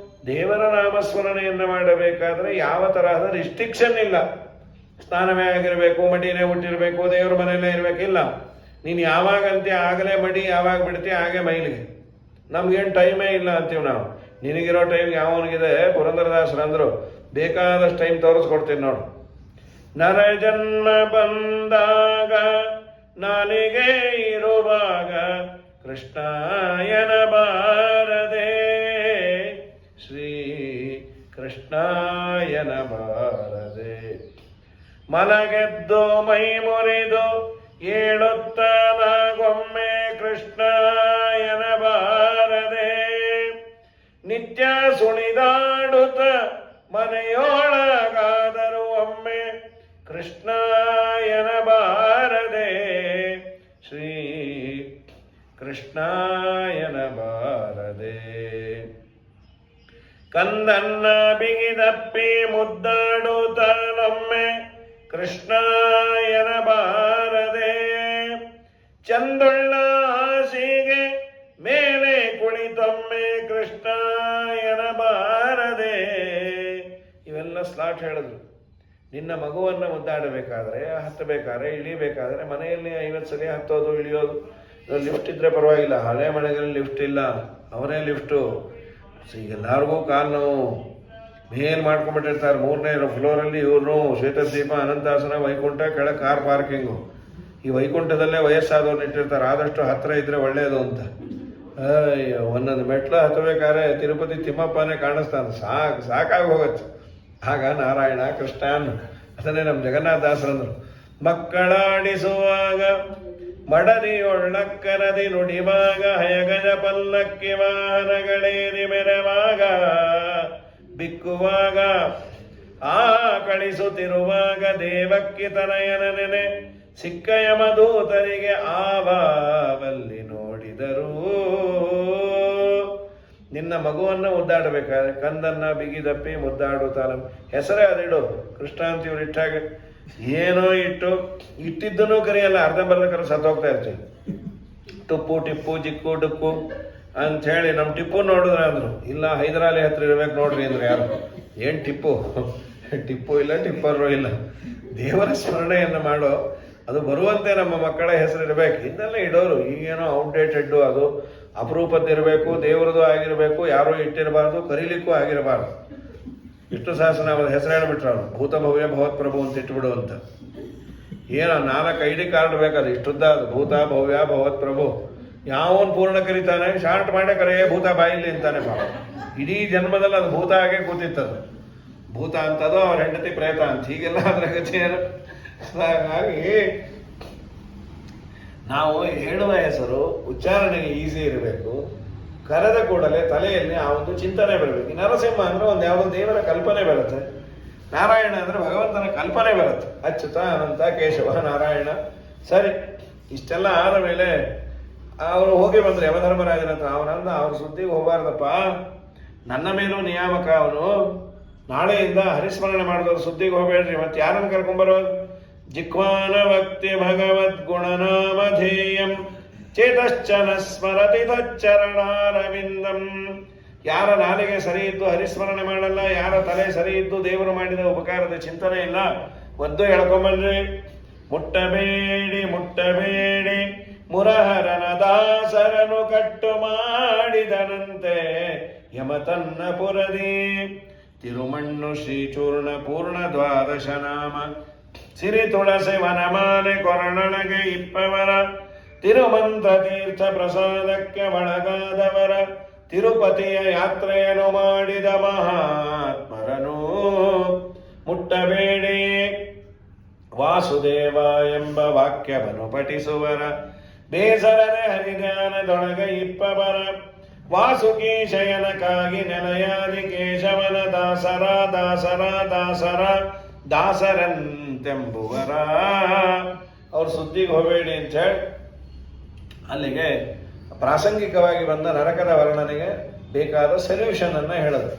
ದೇವರ ನಾಮಸ್ಮರಣೆಯನ್ನ ಮಾಡಬೇಕಾದ್ರೆ ಯಾವ ತರಹದ ರಿಸ್ಟ್ರಿಕ್ಷನ್ ಇಲ್ಲ. ಸ್ನಾನವೇ ಆಗಿರ್ಬೇಕು, ಮಡಿನೇ ಹುಟ್ಟಿರ್ಬೇಕು, ದೇವ್ರ ಮನೆಯಲ್ಲೇ ಇರ್ಬೇಕಿಲ್ಲ. ನೀನು ಯಾವಾಗಂತೆ ಆಗಲೇ ಮಡಿ, ಯಾವಾಗ ಬಿಡ್ತೀಯ ಹಾಗೆ ಮೈಲಿಗೆ. ನಮ್ಗೇನು ಟೈಮೇ ಇಲ್ಲ ಅಂತೀವಿ ನಾವು. ನಿನಗಿರೋ ಟೈಮ್ ಯಾವನಿಗಿದೆ? ಪುರಂದರದಾಸರಂದ್ರು ಬೇಕಾದಷ್ಟು ಟೈಮ್ ತೋರಿಸ್ಕೊಡ್ತೀನಿ ನೋಡು. ನರ ಜನ್ಮ ಬಂದಾಗ ನನಗೆ ಇರುವಾಗ ಕೃಷ್ಣಾಯನ ಬಾರದೆ, ಶ್ರೀ ಕೃಷ್ಣಾಯನ ಬಾರದೆ. ಮಲಗೆದ್ದು ಮೈ ಮುರಿದು ಏಳುತ್ತಲಾಗೊಮ್ಮೆ ಕೃಷ್ಣಾಯನ ಬಾರದೆ. ನಿತ್ಯ ಸುಣಿದಾಡುತ್ತ ಮನೆಯೊಳಗಾದರೂ ಒಮ್ಮೆ ಕೃಷ್ಣಾಯನ ಬಾರದೆ. ಕಂದನ್ನ ಬಿಗಿದಪ್ಪಿ ಮುದ್ದಾಡುತ್ತಾನೊಮ್ಮೆ ಕೃಷ್ಣ ಎನಬಾರದೆ. ಚಂದುಳ್ಳ ಹಾಸಿಗೆ ಮೇಲೆ ಕುಳಿತೊಮ್ಮೆ ಕೃಷ್ಣ ಎನಬಾರದೆ. ಇವೆಲ್ಲ ಸ್ಲಾಟ್ ಹೇಳಿದ್ರು. ನಿನ್ನ ಮಗುವನ್ನು ಮುದ್ದಾಡಬೇಕಾದ್ರೆ, ಹತ್ತಬೇಕಾದ್ರೆ, ಇಳಿಬೇಕಾದ್ರೆ ಮನೆಯಲ್ಲಿ 50 ಸಲ ಹತ್ತೋದು ಇಳಿಯೋದು. ಲಿಫ್ಟ್ ಇದ್ರೆ ಪರವಾಗಿಲ್ಲ, ಹಳೆ ಮನೆಗಳಲ್ಲಿ ಲಿಫ್ಟ್ ಇಲ್ಲ, ಅವರೇ ಲಿಫ್ಟು. ಈಗ ಎಲ್ಲರಿಗೂ ಕಾಲು ನೋವು, ಮೇಲ್ ಮಾಡ್ಕೊಂಡ್ಬಿಟ್ಟಿರ್ತಾರೆ. 3ನೇ ಫ್ಲೋರಲ್ಲಿ ಇವ್ರು ಶ್ವೇತದ್ವೀಪ, ಅನಂತಾಸನ, ವೈಕುಂಠ, ಕೆಳಗೆ ಕಾರ್ ಪಾರ್ಕಿಂಗು. ಈ ವೈಕುಂಠದಲ್ಲೇ ವಯಸ್ಸಾದವ್ರನ್ನ ಇಟ್ಟಿರ್ತಾರೆ, ಆದಷ್ಟು ಹತ್ತಿರ ಇದ್ರೆ ಒಳ್ಳೆಯದು ಅಂತ. ಅಯ್ಯೋ, ಒಂದೊಂದು ಮೆಟ್ಲು ಹತ್ತಬೇಕಾದ್ರೆ ತಿರುಪತಿ ತಿಮ್ಮಪ್ಪನೇ ಕಾಣಿಸ್ತಾನೆ, ಸಾಕಾಗಿ ಹೋಗತ್ತೆ. ಆಗ ನಾರಾಯಣ ಕೃಷ್ಣ ಅದನ್ನೇ ನಮ್ಮ ಜಗನ್ನಾಥದಾಸರಂದ್ರು. ಮಕ್ಕಳಾಡಿಸುವಾಗ ಮಡದಿಯೊಳ್ಳಕ್ಕರದಿ ನುಡಿವಾಗ ಹಯಗಜ ಪಲ್ಲಕ್ಕಿ ವಾಹನಗಳೇರಿ ಮೆರವಾಗ ಬಿಕ್ಕುವಾಗ ಆ ಕಳಿಸುತ್ತಿರುವಾಗ ದೇವಕ್ಕಿ ತನಯನ ನೆನೆ ಸಿಕ್ಕ ಯಮದೂತರಿಗೆ ಆವಾವಲ್ಲಿ ನೋಡಿದರು. ನಿನ್ನ ಮಗುವನ್ನು ಮುದ್ದಾಡಬೇಕಾದ್ರೆ ಕಂದನ್ನ ಬಿಗಿದಪ್ಪಿ ಮುದ್ದಾಡುತ್ತಾನ. ಹೆಸರೇ ಅದಿಡು, ಕೃಷ್ಣ ಅಂತ ಇವ್ರು ಇಟ್ಟಾಗ ಏನೋ ಇಟ್ಟಿದ್ದನೂ ಕರಿಯಲ್ಲ, ಅರ್ಧಂಬರ್ಧ ಸತ್ತೋಗ್ತಾ ಇರ್ತೀವಿ. ಟುಪ್ಪು ಟಿಪ್ಪು ಜಿಕ್ಕು ಡುಕ್ಕು ಅಂತ ಹೇಳಿ ನಮ್ಮ ಟಿಪ್ಪು ನೋಡಿದ್ರೆ ಅಂದ್ರು. ಇಲ್ಲ, ಹೈದರಾಲಿ ಹತ್ರ ಇರ್ಬೇಕು ನೋಡ್ರಿ ಅಂದ್ರು. ಯಾರು ಏನು ಟಿಪ್ಪು ಇಲ್ಲ, ಟಿಪ್ಪರು ಇಲ್ಲ. ದೇವರ ಸ್ಮರಣೆಯನ್ನು ಮಾಡೋ, ಅದು ಬರುವಂತೆ ನಮ್ಮ ಮಕ್ಕಳ ಹೆಸರು ಇರಬೇಕು. ಇದನ್ನೆಲ್ಲ ಇಡೋರು ಈಗೇನೋ ಔಟ್ಡೇಟೆಡ್ಡು, ಅದು ಅಪರೂಪದ್ದಿರಬೇಕು, ದೇವರದು ಆಗಿರಬೇಕು, ಯಾರೋ ಇಟ್ಟಿರಬಾರ್ದು, ಕರೀಲಿಕ್ಕೂ ಆಗಿರಬಾರ್ದು. ವಿಷ್ಣು ಸಹಸ್ರನಾಮದ ಹೆಸರು ಹೇಳ್ಬಿಟ್ರು ಅವರು, ಭೂತ ಭವ್ಯ ಭಗವತ್ ಪ್ರಭು ಅಂತ ಇಟ್ಬಿಡು ಅಂತ. ಏನೋ 4 ID ಕಾರ್ಡ್ ಬೇಕದು, ಇಷ್ಟುದ್ದ ಅದು, ಭೂತ ಭವ್ಯ ಭಗವತ್ ಪ್ರಭು. ಯಾವನ್ ಪೂರ್ಣ ಕರೀತಾನೆ, ಶಾರ್ಟ್ ಮಾಡೇ ಕರೆಯೇ ಭೂತ ಬಾಯಿಲಿ ಅಂತಾನೆ ಪಾಪ. ಇಡೀ ಜನ್ಮದಲ್ಲಿ ಅದು ಭೂತ ಆಗೇ ಕೂತಿತ್ತದು. ಭೂತ ಅಂತದೋ ಅವ್ರ ಹೆಂಡತಿ ಪ್ರೇತ ಅಂತ, ಹೀಗೆಲ್ಲ ಅದ್ರ ಗತಿ ಏನು. ಹಾಗಾಗಿ ನಾವು ಹೇಳುವ ಹೆಸರು ಉಚ್ಚಾರಣೆಗೆ ಈಸಿ ಇರಬೇಕು. ಕರೆದ ಕೂಡಲೇ ತಲೆಯಲ್ಲಿ ಆ ಒಂದು ಚಿಂತನೆ ಬರಬೇಕು. ನರಸಿಂಹ ಅಂದ್ರೆ ಒಂದು ಯಾವುದೋ ದೇವರ ಕಲ್ಪನೆ ಬರುತ್ತೆ, ನಾರಾಯಣ ಅಂದ್ರೆ ಭಗವಂತನ ಕಲ್ಪನೆ ಬರುತ್ತೆ. ಅಚ್ಯುತ, ಅನಂತ, ಕೇಶವ, ನಾರಾಯಣ. ಸರಿ, ಇಷ್ಟೆಲ್ಲ ಆದ ಮೇಲೆ ಅವರು ಹೋಗಿ ಬಂದ್ರೆ ಯಮಧರ್ಮರಾಜನ ಹತ್ರ. ಅವನಂದ, ಅವ್ರ ಸುದ್ದಿಗೆ ಹೋಗಬಾರ್ದಪ್ಪ, ನನ್ನ ಮೇಲೂ ನಿಯಾಮಕ ಅವನು. ನಾಳೆಯಿಂದ ಹರಿಸ್ಮರಣೆ ಮಾಡಿದವ್ರು ಸುದ್ದಿಗೆ ಹೋಗ್ಬೇಡ್ರಿ. ಮತ್ತೆ ಯಾರನ್ನು ಕರ್ಕೊಂಡ್ಬರೋದು? ಜಿಕ್ವಾನ ಭಕ್ತಿ ಭಗವದ್ ಗುಣನಾಮಧೇಯಂ ಚೇತಶ್ಚನ ಸ್ಮರತಿ ತಚ್ಚರಣಾರವಿಂದಂ. ಯಾರ ನಾಲಿಗೆ ಸರಿ ಇದ್ದು ಹರಿಸ್ಮರಣೆ ಮಾಡಲ್ಲ, ಯಾರ ತಲೆ ಸರಿ ಇದ್ದು ದೇವರು ಮಾಡಿದ ಉಪಕಾರದ ಚಿಂತನೆ ಇಲ್ಲ, ಒದ್ದು ಎಳ್ಕೊಂಬನ್ರಿ. ಮುಟ್ಟಬೇಡಿ ಮುಟ್ಟಬೇಡಿ ಮುರಹರನ ದಾಸರನು ಕಟ್ಟು ಮಾಡಿದನಂತೆ ಯಮ ತನ್ನ ಪುರದಿ. ತಿರುಮಣ್ಣು ಶ್ರೀಚೂರ್ಣ ಪೂರ್ಣ ದ್ವಾದಶ ನಾಮ ಸಿರಿ ತುಳಸಿ ವನಮಾಲೆ ಕೊರಣಳಗೆ ಇಪ್ಪವರ ತಿರುಮಂತ್ರ ತೀರ್ಥ ಪ್ರಸಾದಕ್ಕೆ ಒಳಗಾದವರ ತಿರುಪತಿಯ ಯಾತ್ರೆಯನ್ನು ಮಾಡಿದ ಮಹಾತ್ಮರನು. ಮುಟ್ಟಬೇಡಿ ವಾಸುದೇವ ಎಂಬ ವಾಕ್ಯವನ್ನು ಪಠಿಸುವರ ಬೇಸರದೆ ಹರಿಧ್ಯಾನದೊಳಗೆ ಇಪ್ಪವರ. ವಾಸುಕೀಶಯನಕ್ಕಾಗಿ ನೆಲೆಯಾದಿ ಕೇಶವನ ದಾಸರ ದಾಸರ ದಾಸರ ದಾಸರಂತೆಂಬುವರ. ಅವ್ರ ಸುದ್ದಿಗೆ ಹೋಗಬೇಡಿ ಅಂತ ಹೇಳಿ ಅಲ್ಲಿಗೆ ಪ್ರಾಸಂಗಿಕವಾಗಿ ಬಂದ ನರಕದ ವರ್ಣನೆಗೆ ಬೇಕಾದ ಸೊಲ್ಯೂಷನ್ ಅನ್ನ ಹೇಳೋದು.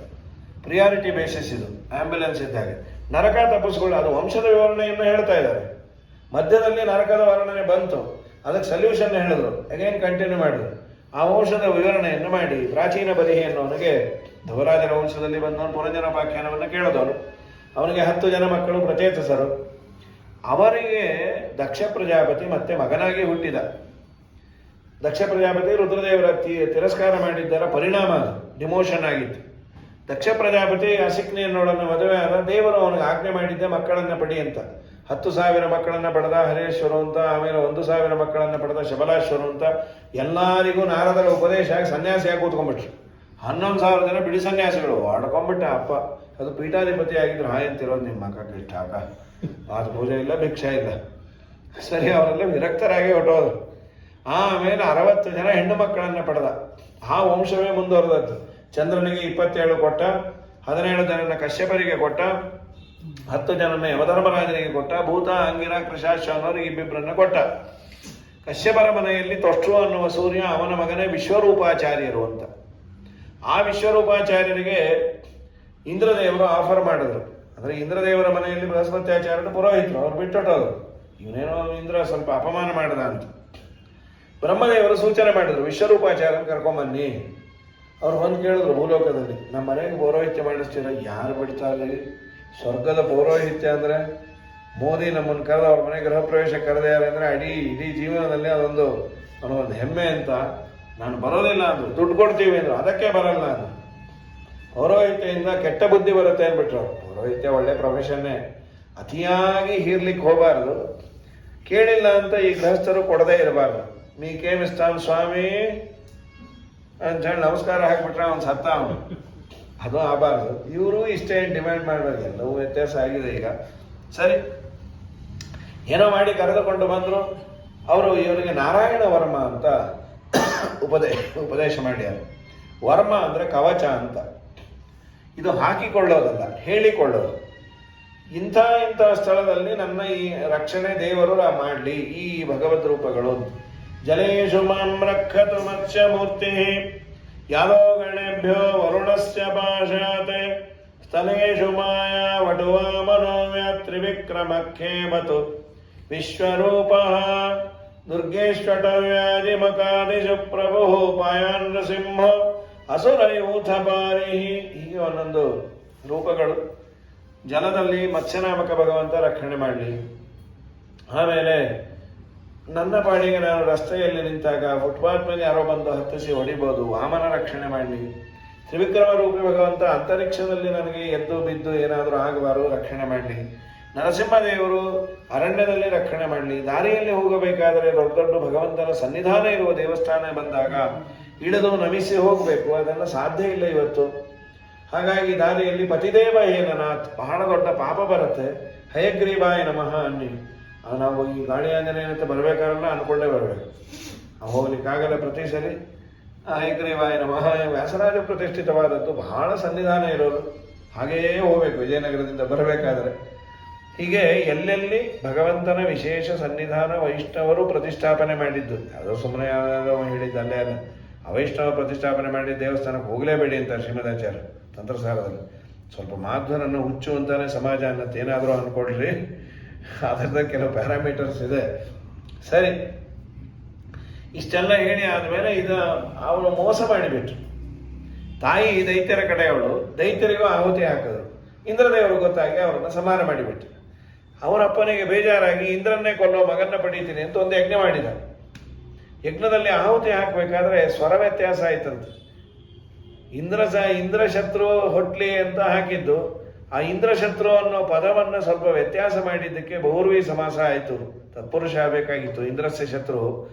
ಪ್ರಿಯಾರಿಟಿ ಬೇಸಿಸ್ ಇದು. ಆಂಬ್ಯುಲೆನ್ಸ್ ಇದ್ದಾಗ ನರಕ ತಪ್ಪಿಸ್ಕೊಳ್ಳಿ, ಅದು ವಂಶದ ವಿವರಣೆಯನ್ನು ಹೇಳ್ತಾ ಇದ್ದಾರೆ. ಮಧ್ಯದಲ್ಲಿ ನರಕದ ವರ್ಣನೆ ಬಂತು, ಅದಕ್ಕೆ ಸೊಲ್ಯೂಷನ್ ಹೇಳಿದ್ರು. ಅಗೇನ್ ಕಂಟಿನ್ಯೂ ಮಾಡಿದ್ರು. ಆ ವಂಶದ ವಿವರಣೆಯನ್ನು ಮಾಡಿ ಪ್ರಾಚೀನ ಬರಿಹಿ ಅನ್ನೋನಿಗೆ ಧ್ರುವರಾಜರ ವಂಶದಲ್ಲಿ ಬಂದವನು ಪುರಂಜನೋಪಾಖ್ಯಾನವನ್ನು ಕೇಳಿದವನು. ಅವನಿಗೆ 10 ಜನ ಮಕ್ಕಳು ಪ್ರಚೇತಸರು. ಅವರಿಗೆ ದಕ್ಷ ಪ್ರಜಾಪತಿ ಮತ್ತೆ ಮಗನಾಗಿ ಹುಟ್ಟಿದ. ದಕ್ಷ ಪ್ರಜಾಪತಿ ರುದ್ರದೇವರ ತಿರಸ್ಕಾರ ಮಾಡಿದ್ದರ ಪರಿಣಾಮ ಡಿಮೋಷನ್ ಆಗಿತ್ತು. ದಕ್ಷ ಪ್ರಜಾಪತಿ ಅಸಿಕ್ನಿ ಅನ್ನೋಳನ್ನು ಮದುವೆ ಆದ. ದೇವರು ಅವನಿಗೆ ಆಜ್ಞೆ ಮಾಡಿದ್ದೆ ಮಕ್ಕಳನ್ನ ಪಡಿ ಅಂತ. 10,000 ಮಕ್ಕಳನ್ನ ಪಡೆದ ಹರೇಶ್ವರು ಅಂತ, ಆಮೇಲೆ 1,000 ಮಕ್ಕಳನ್ನ ಪಡೆದ ಶಬಲಾಶ್ವರು ಅಂತ. ಎಲ್ಲರಿಗೂ ನಾರದರ ಉಪದೇಶ ಆಗಿ ಸನ್ಯಾಸಿಯಾಗಿ ಕೂತ್ಕೊಂಡ್ಬಿಟ್ರು. 11,000 ಜನ ಬಿಡಿ ಸನ್ಯಾಸಿಗಳು ಆಡ್ಕೊಂಡ್ಬಿಟ್ಟ ಅಪ್ಪ. ಅದು ಪೀಠಾಧಿಪತಿ ಆಗಿದ್ರು. ಹಾಯಂತಿರೋದು ನಿಮ್ಮ ಮಕ್ಕ ಇಷ್ಟ ಆಗ ಅದು ಪೂಜೆ ಇಲ್ಲ, ಭಿಕ್ಷೆ ಇಲ್ಲ. ಸರಿ, ಅವರೆಲ್ಲ ವಿರಕ್ತರಾಗಿ ಹೊಟ್ಟೋದ್ರು. ಆಮೇಲೆ 60 ಜನ ಹೆಣ್ಣು ಮಕ್ಕಳನ್ನ ಪಡೆದ. ಆ ವಂಶವೇ ಮುಂದುವರೆದದ್ದು. ಚಂದ್ರನಿಗೆ 27 ಕೊಟ್ಟ, 17 ಜನನ ಕಶ್ಯಪರಿಗೆ ಕೊಟ್ಟ, 10 ಜನನ ಯಮಧರ್ಮರಾಜನಿಗೆ ಕೊಟ್ಟ, ಭೂತ ಅಂಗಿರ ಕೃಷಾಶ್ವ ಅನ್ನೋರಿಗೆ ಇಬ್ಬಿಬ್ಬರನ್ನ ಕೊಟ್ಟ. ಕಶ್ಯಪರ ಮನೆಯಲ್ಲಿ ತೊಷ್ಟ್ರು ಅನ್ನುವ ಸೂರ್ಯ, ಅವನ ಮಗನೇ ವಿಶ್ವರೂಪಾಚಾರ್ಯರು ಅಂತ. ಆ ವಿಶ್ವರೂಪಾಚಾರ್ಯರಿಗೆ ಇಂದ್ರದೇವರು ಆಫರ್ ಮಾಡಿದ್ರು. ಅಂದರೆ ಇಂದ್ರದೇವರ ಮನೆಯಲ್ಲಿ ಬೃಹಸ್ಪತ್ಯಾಚಾರ್ಯರು ಪುರೋಹಿತರು, ಅವ್ರು ಬಿಟ್ಟೊಟ್ಟೋರು. ಇವನೇನೋ ಇಂದ್ರ ಸ್ವಲ್ಪ ಅಪಮಾನ ಮಾಡಿದ ಅಂತ ಬ್ರಹ್ಮದೇವರು ಸೂಚನೆ ಮಾಡಿದ್ರು, ವಿಶ್ವರೂಪಾಚಾರ್ಯನ ಕರ್ಕೊಂಬನ್ನಿ. ಅವ್ರು ಬಂದು ಕೇಳಿದ್ರು ಭೂಲೋಕದಲ್ಲಿ, ನಮ್ಮ ಮನೆಗೆ ಪೌರೋಹಿತ್ಯ ಮಾಡಿಸ್ತೀರ? ಯಾರು ಬಿಡ್ತಾರೆ? ಸ್ವರ್ಗದ ಪೌರೋಹಿತ್ಯ ಅಂದರೆ ಮೋದಿ ನಮ್ಮನ್ನು ಕರೆದು ಅವ್ರ ಮನೆ ಗೃಹ ಪ್ರವೇಶ ಕರೆದಾರೆ ಅಂದರೆ ಇಡೀ ಜೀವನದಲ್ಲಿ ಅದೊಂದು ಅನ್ನೋದೊಂದು ಹೆಮ್ಮೆ ಅಂತ. ನಾನು ಬರೋದಿಲ್ಲ ಅಂದರು. ದುಡ್ಡು ಕೊಡ್ತೀವಿ ಅಂದರು, ಅದಕ್ಕೆ ಬರಲ್ಲ ಅಂದರು. ಪೌರೋಹಿತ್ಯದಿಂದ ಕೆಟ್ಟ ಬುದ್ಧಿ ಬರುತ್ತೆ ಅಂದ್ಬಿಟ್ರು. ಪೌರೋಹಿತ್ಯ ಒಳ್ಳೆ ಪ್ರೊಫೆಷನ್ನೇ, ಅತಿಯಾಗಿ ಹೀರ್ಲಿಕ್ಕೆ ಹೋಗಬಾರ್ದು. ಕೇಳಿಲ್ಲ ಅಂತ ಈ ಗೃಹಸ್ಥರು ಕೊಡದೇ ಇರಬಾರ್ದು. ಮೀಕೇಮಿಸ್ತಾನ್ ಸ್ವಾಮಿ ಅಂತ ಹೇಳಿ ನಮಸ್ಕಾರ ಹಾಕ್ಬಿಟ್ರೆ ಅವ್ನು ಸತ್ತ ಅವನು, ಅದು ಆಗಬಾರ್ದು. ಇವರು ಇಷ್ಟೇ ಡಿಮ್ಯಾಂಡ್ ಮಾಡಬಾರ್ದು. ಎಲ್ಲವೂ ವ್ಯತ್ಯಾಸ ಆಗಿದೆ ಈಗ. ಸರಿ, ಏನೋ ಮಾಡಿ ಕರೆದುಕೊಂಡು ಬಂದರು. ಅವರು ಇವರಿಗೆ ನಾರಾಯಣ ವರ್ಮ ಅಂತ ಉಪದೇಶ ಮಾಡ್ಯಾರ. ವರ್ಮ ಅಂದರೆ ಕವಚ ಅಂತ. ಇದು ಹಾಕಿಕೊಳ್ಳೋದಲ್ಲ, ಹೇಳಿಕೊಳ್ಳೋದು. ಇಂಥ ಸ್ಥಳದಲ್ಲಿ ನನ್ನ ಈ ರಕ್ಷಣೆ ದೇವರು ಮಾಡಲಿ, ಈ ಭಗವದ್ ರೂಪಗಳು. ಜಲೇಶು ಮಾಂ ರಕ್ಷತು ಮತ್ಸ್ಯಮೂರ್ತಿ ಯಾದೋ ಗಣೇಭ್ಯೋ ವರುಣಸ್ಯ ಪಾಶಾತ್ ಸ್ಥಳೇಶು ಮಾಯಾ ವಟುವಾ ಮನೋವ್ಯಾತ್ರಿವಿಕ್ರಮಖೇಮತು ವಿಶ್ವರೂಪಃ ದುರ್ಗೇಶ್ವಟವ್ಯಾಧಿಮಕಾದಿಶು ಪ್ರಭು ಪಾಯಾನ್ ನೃಸಿಂಹ ಅಸುರಯೂಥ ಪಾರಿಹಿ. ಹೀಗೆ ಒಂದೊಂದು ರೂಪಗಳು. ಜಲದಲ್ಲಿ ಮತ್ಸ್ಯನಾಮಕ ಭಗವಂತ ರಕ್ಷಣೆ ಮಾಡಲಿ. ಆಮೇಲೆ ನನ್ನ ಪಾಡಿಗೆ ನಾನು ರಸ್ತೆಯಲ್ಲಿ ನಿಂತಾಗ ಫುಟ್ಪಾತ್ ಮೇಲೆ ಯಾರೋ ಬಂದು ಹತ್ತಿಸಿ ಹೊಡಿಬೋದು, ವಾಮನ ರಕ್ಷಣೆ ಮಾಡಲಿ. ತ್ರಿವಿಕ್ರಮ ರೂಪಿ ಭಗವಂತ ಅಂತರಿಕ್ಷದಲ್ಲಿ ನನಗೆ ಎದ್ದು ಬಿದ್ದು ಏನಾದರೂ ಆಗಬಾರದು, ರಕ್ಷಣೆ ಮಾಡಲಿ. ನರಸಿಂಹದೇವರು ಅರಣ್ಯದಲ್ಲಿ ರಕ್ಷಣೆ ಮಾಡಲಿ. ದಾರಿಯಲ್ಲಿ ಹೋಗಬೇಕಾದರೆ ದೊಡ್ಡ ದೊಡ್ಡ ಭಗವಂತನ ಸನ್ನಿಧಾನ ಇರುವ ದೇವಸ್ಥಾನ ಬಂದಾಗ ಇಳಿದು ನಮಿಸಿ ಹೋಗಬೇಕು, ಅದನ್ನು ಸಾಧ್ಯ ಇಲ್ಲ ಇವತ್ತು. ಹಾಗಾಗಿ ದಾರಿಯಲ್ಲಿ ಪತಿದೇವ ಏನನಾಥ್, ಬಹಳ ದೊಡ್ಡ ಪಾಪ ಬರುತ್ತೆ. ಹಯಗ್ರೀವಾಯ ನಮಃ ಅನ್ನಿ. ನಾವು ಈ ಗಾಳಿ ಆಂಜನೇಯನಂತ ಬರಬೇಕಾರಲ್ಲ ಅನ್ಕೊಂಡೇ ಬರಬೇಕು. ಹೋಗ್ಲಿಕ್ಕಾಗಲ್ಲ ಪ್ರತಿ ಸರಿ. ಹಯಗ್ರೀವಾಯ ನಮಃ ವ್ಯಾಸರಾಜ ಪ್ರತಿಷ್ಠಿತವಾದದ್ದು, ಬಹಳ ಸನ್ನಿಧಾನ ಇರೋದು. ಹಾಗೆಯೇ ಹೋಗ್ಬೇಕು ವಿಜಯನಗರದಿಂದ ಬರಬೇಕಾದ್ರೆ. ಹೀಗೆ ಎಲ್ಲೆಲ್ಲಿ ಭಗವಂತನ ವಿಶೇಷ ಸನ್ನಿಧಾನ ವೈಷ್ಣವರು ಪ್ರತಿಷ್ಠಾಪನೆ ಮಾಡಿದ್ದು, ಯಾವುದೋ ಸುಮ್ಮನೆ ಯಾವುದಾದ್ರೂ ಹೇಳಿದ್ದು ಅಲ್ಲೇ ಅಲ್ಲ. ಅವೈಷ್ಣವ ಪ್ರತಿಷ್ಠಾಪನೆ ಮಾಡಿದ ದೇವಸ್ಥಾನಕ್ಕೆ ಹೋಗಲೇಬೇಡಿ ಅಂತ ಶ್ರೀಮದಾಚಾರ್ಯ ತಂತ್ರಸಾರದಲ್ಲಿ. ಸ್ವಲ್ಪ ಮಾಧ್ವರನ್ನು ಹುಚ್ಚು ಅಂತಾನೆ ಸಮಾಜ ಅನ್ನತ್ತೆ, ಏನಾದರೂ ಅಂದ್ಕೊಡ್ರಿ, ಅದರದ ಕೆಲವು ಪ್ಯಾರಾಮೀಟರ್ಸ್ ಇದೆ. ಸರಿ, ಇಷ್ಟೆಲ್ಲ ಹೇಳಿ ಆದಮೇಲೆ ಅವನು ಮೋಸ ಮಾಡಿಬಿಟ್ರು. ತಾಯಿ ದೈತ್ಯರ ಕಡೆಯವಳು, ದೈತ್ಯರಿಗೂ ಆಹುತಿ ಹಾಕಿದ್ರು. ಇಂದ್ರದೇವರು ಗೊತ್ತಾಗಿ ಅವರನ್ನು ಸಮಾನ ಮಾಡಿಬಿಟ್ರು. ಅವನಪ್ಪನಿಗೆ ಬೇಜಾರಾಗಿ ಇಂದ್ರನ್ನೇ ಕೊಲ್ಲೋ ಮಗನ್ನ ಪಡೀತೀನಿ ಅಂತ ಒಂದು ಯಜ್ಞ ಮಾಡಿದ. ಯಜ್ಞದಲ್ಲಿ ಆಹುತಿ ಹಾಕಬೇಕಾದ್ರೆ ಸ್ವರ ವ್ಯತ್ಯಾಸ ಆಯ್ತಂತೆ. ಇಂದ್ರಶತ್ರು ಹೊಟ್ಲಿ ಅಂತ ಹಾಕಿದ್ದು, ಆ ಇಂದ್ರಶತ್ರು ಅನ್ನೋ ಪದವನ್ನು ಸ್ವಲ್ಪ ವ್ಯತ್ಯಾಸ ಮಾಡಿದ್ದಕ್ಕೆ ಬಹುರ್ವಿ ಸಮಾಸ ಆಯಿತು. ತತ್ಪುರುಷ ಆಗಬೇಕಾಗಿತ್ತು. ಇಂದ್ರಸ್ಯ ಶತ್ರು,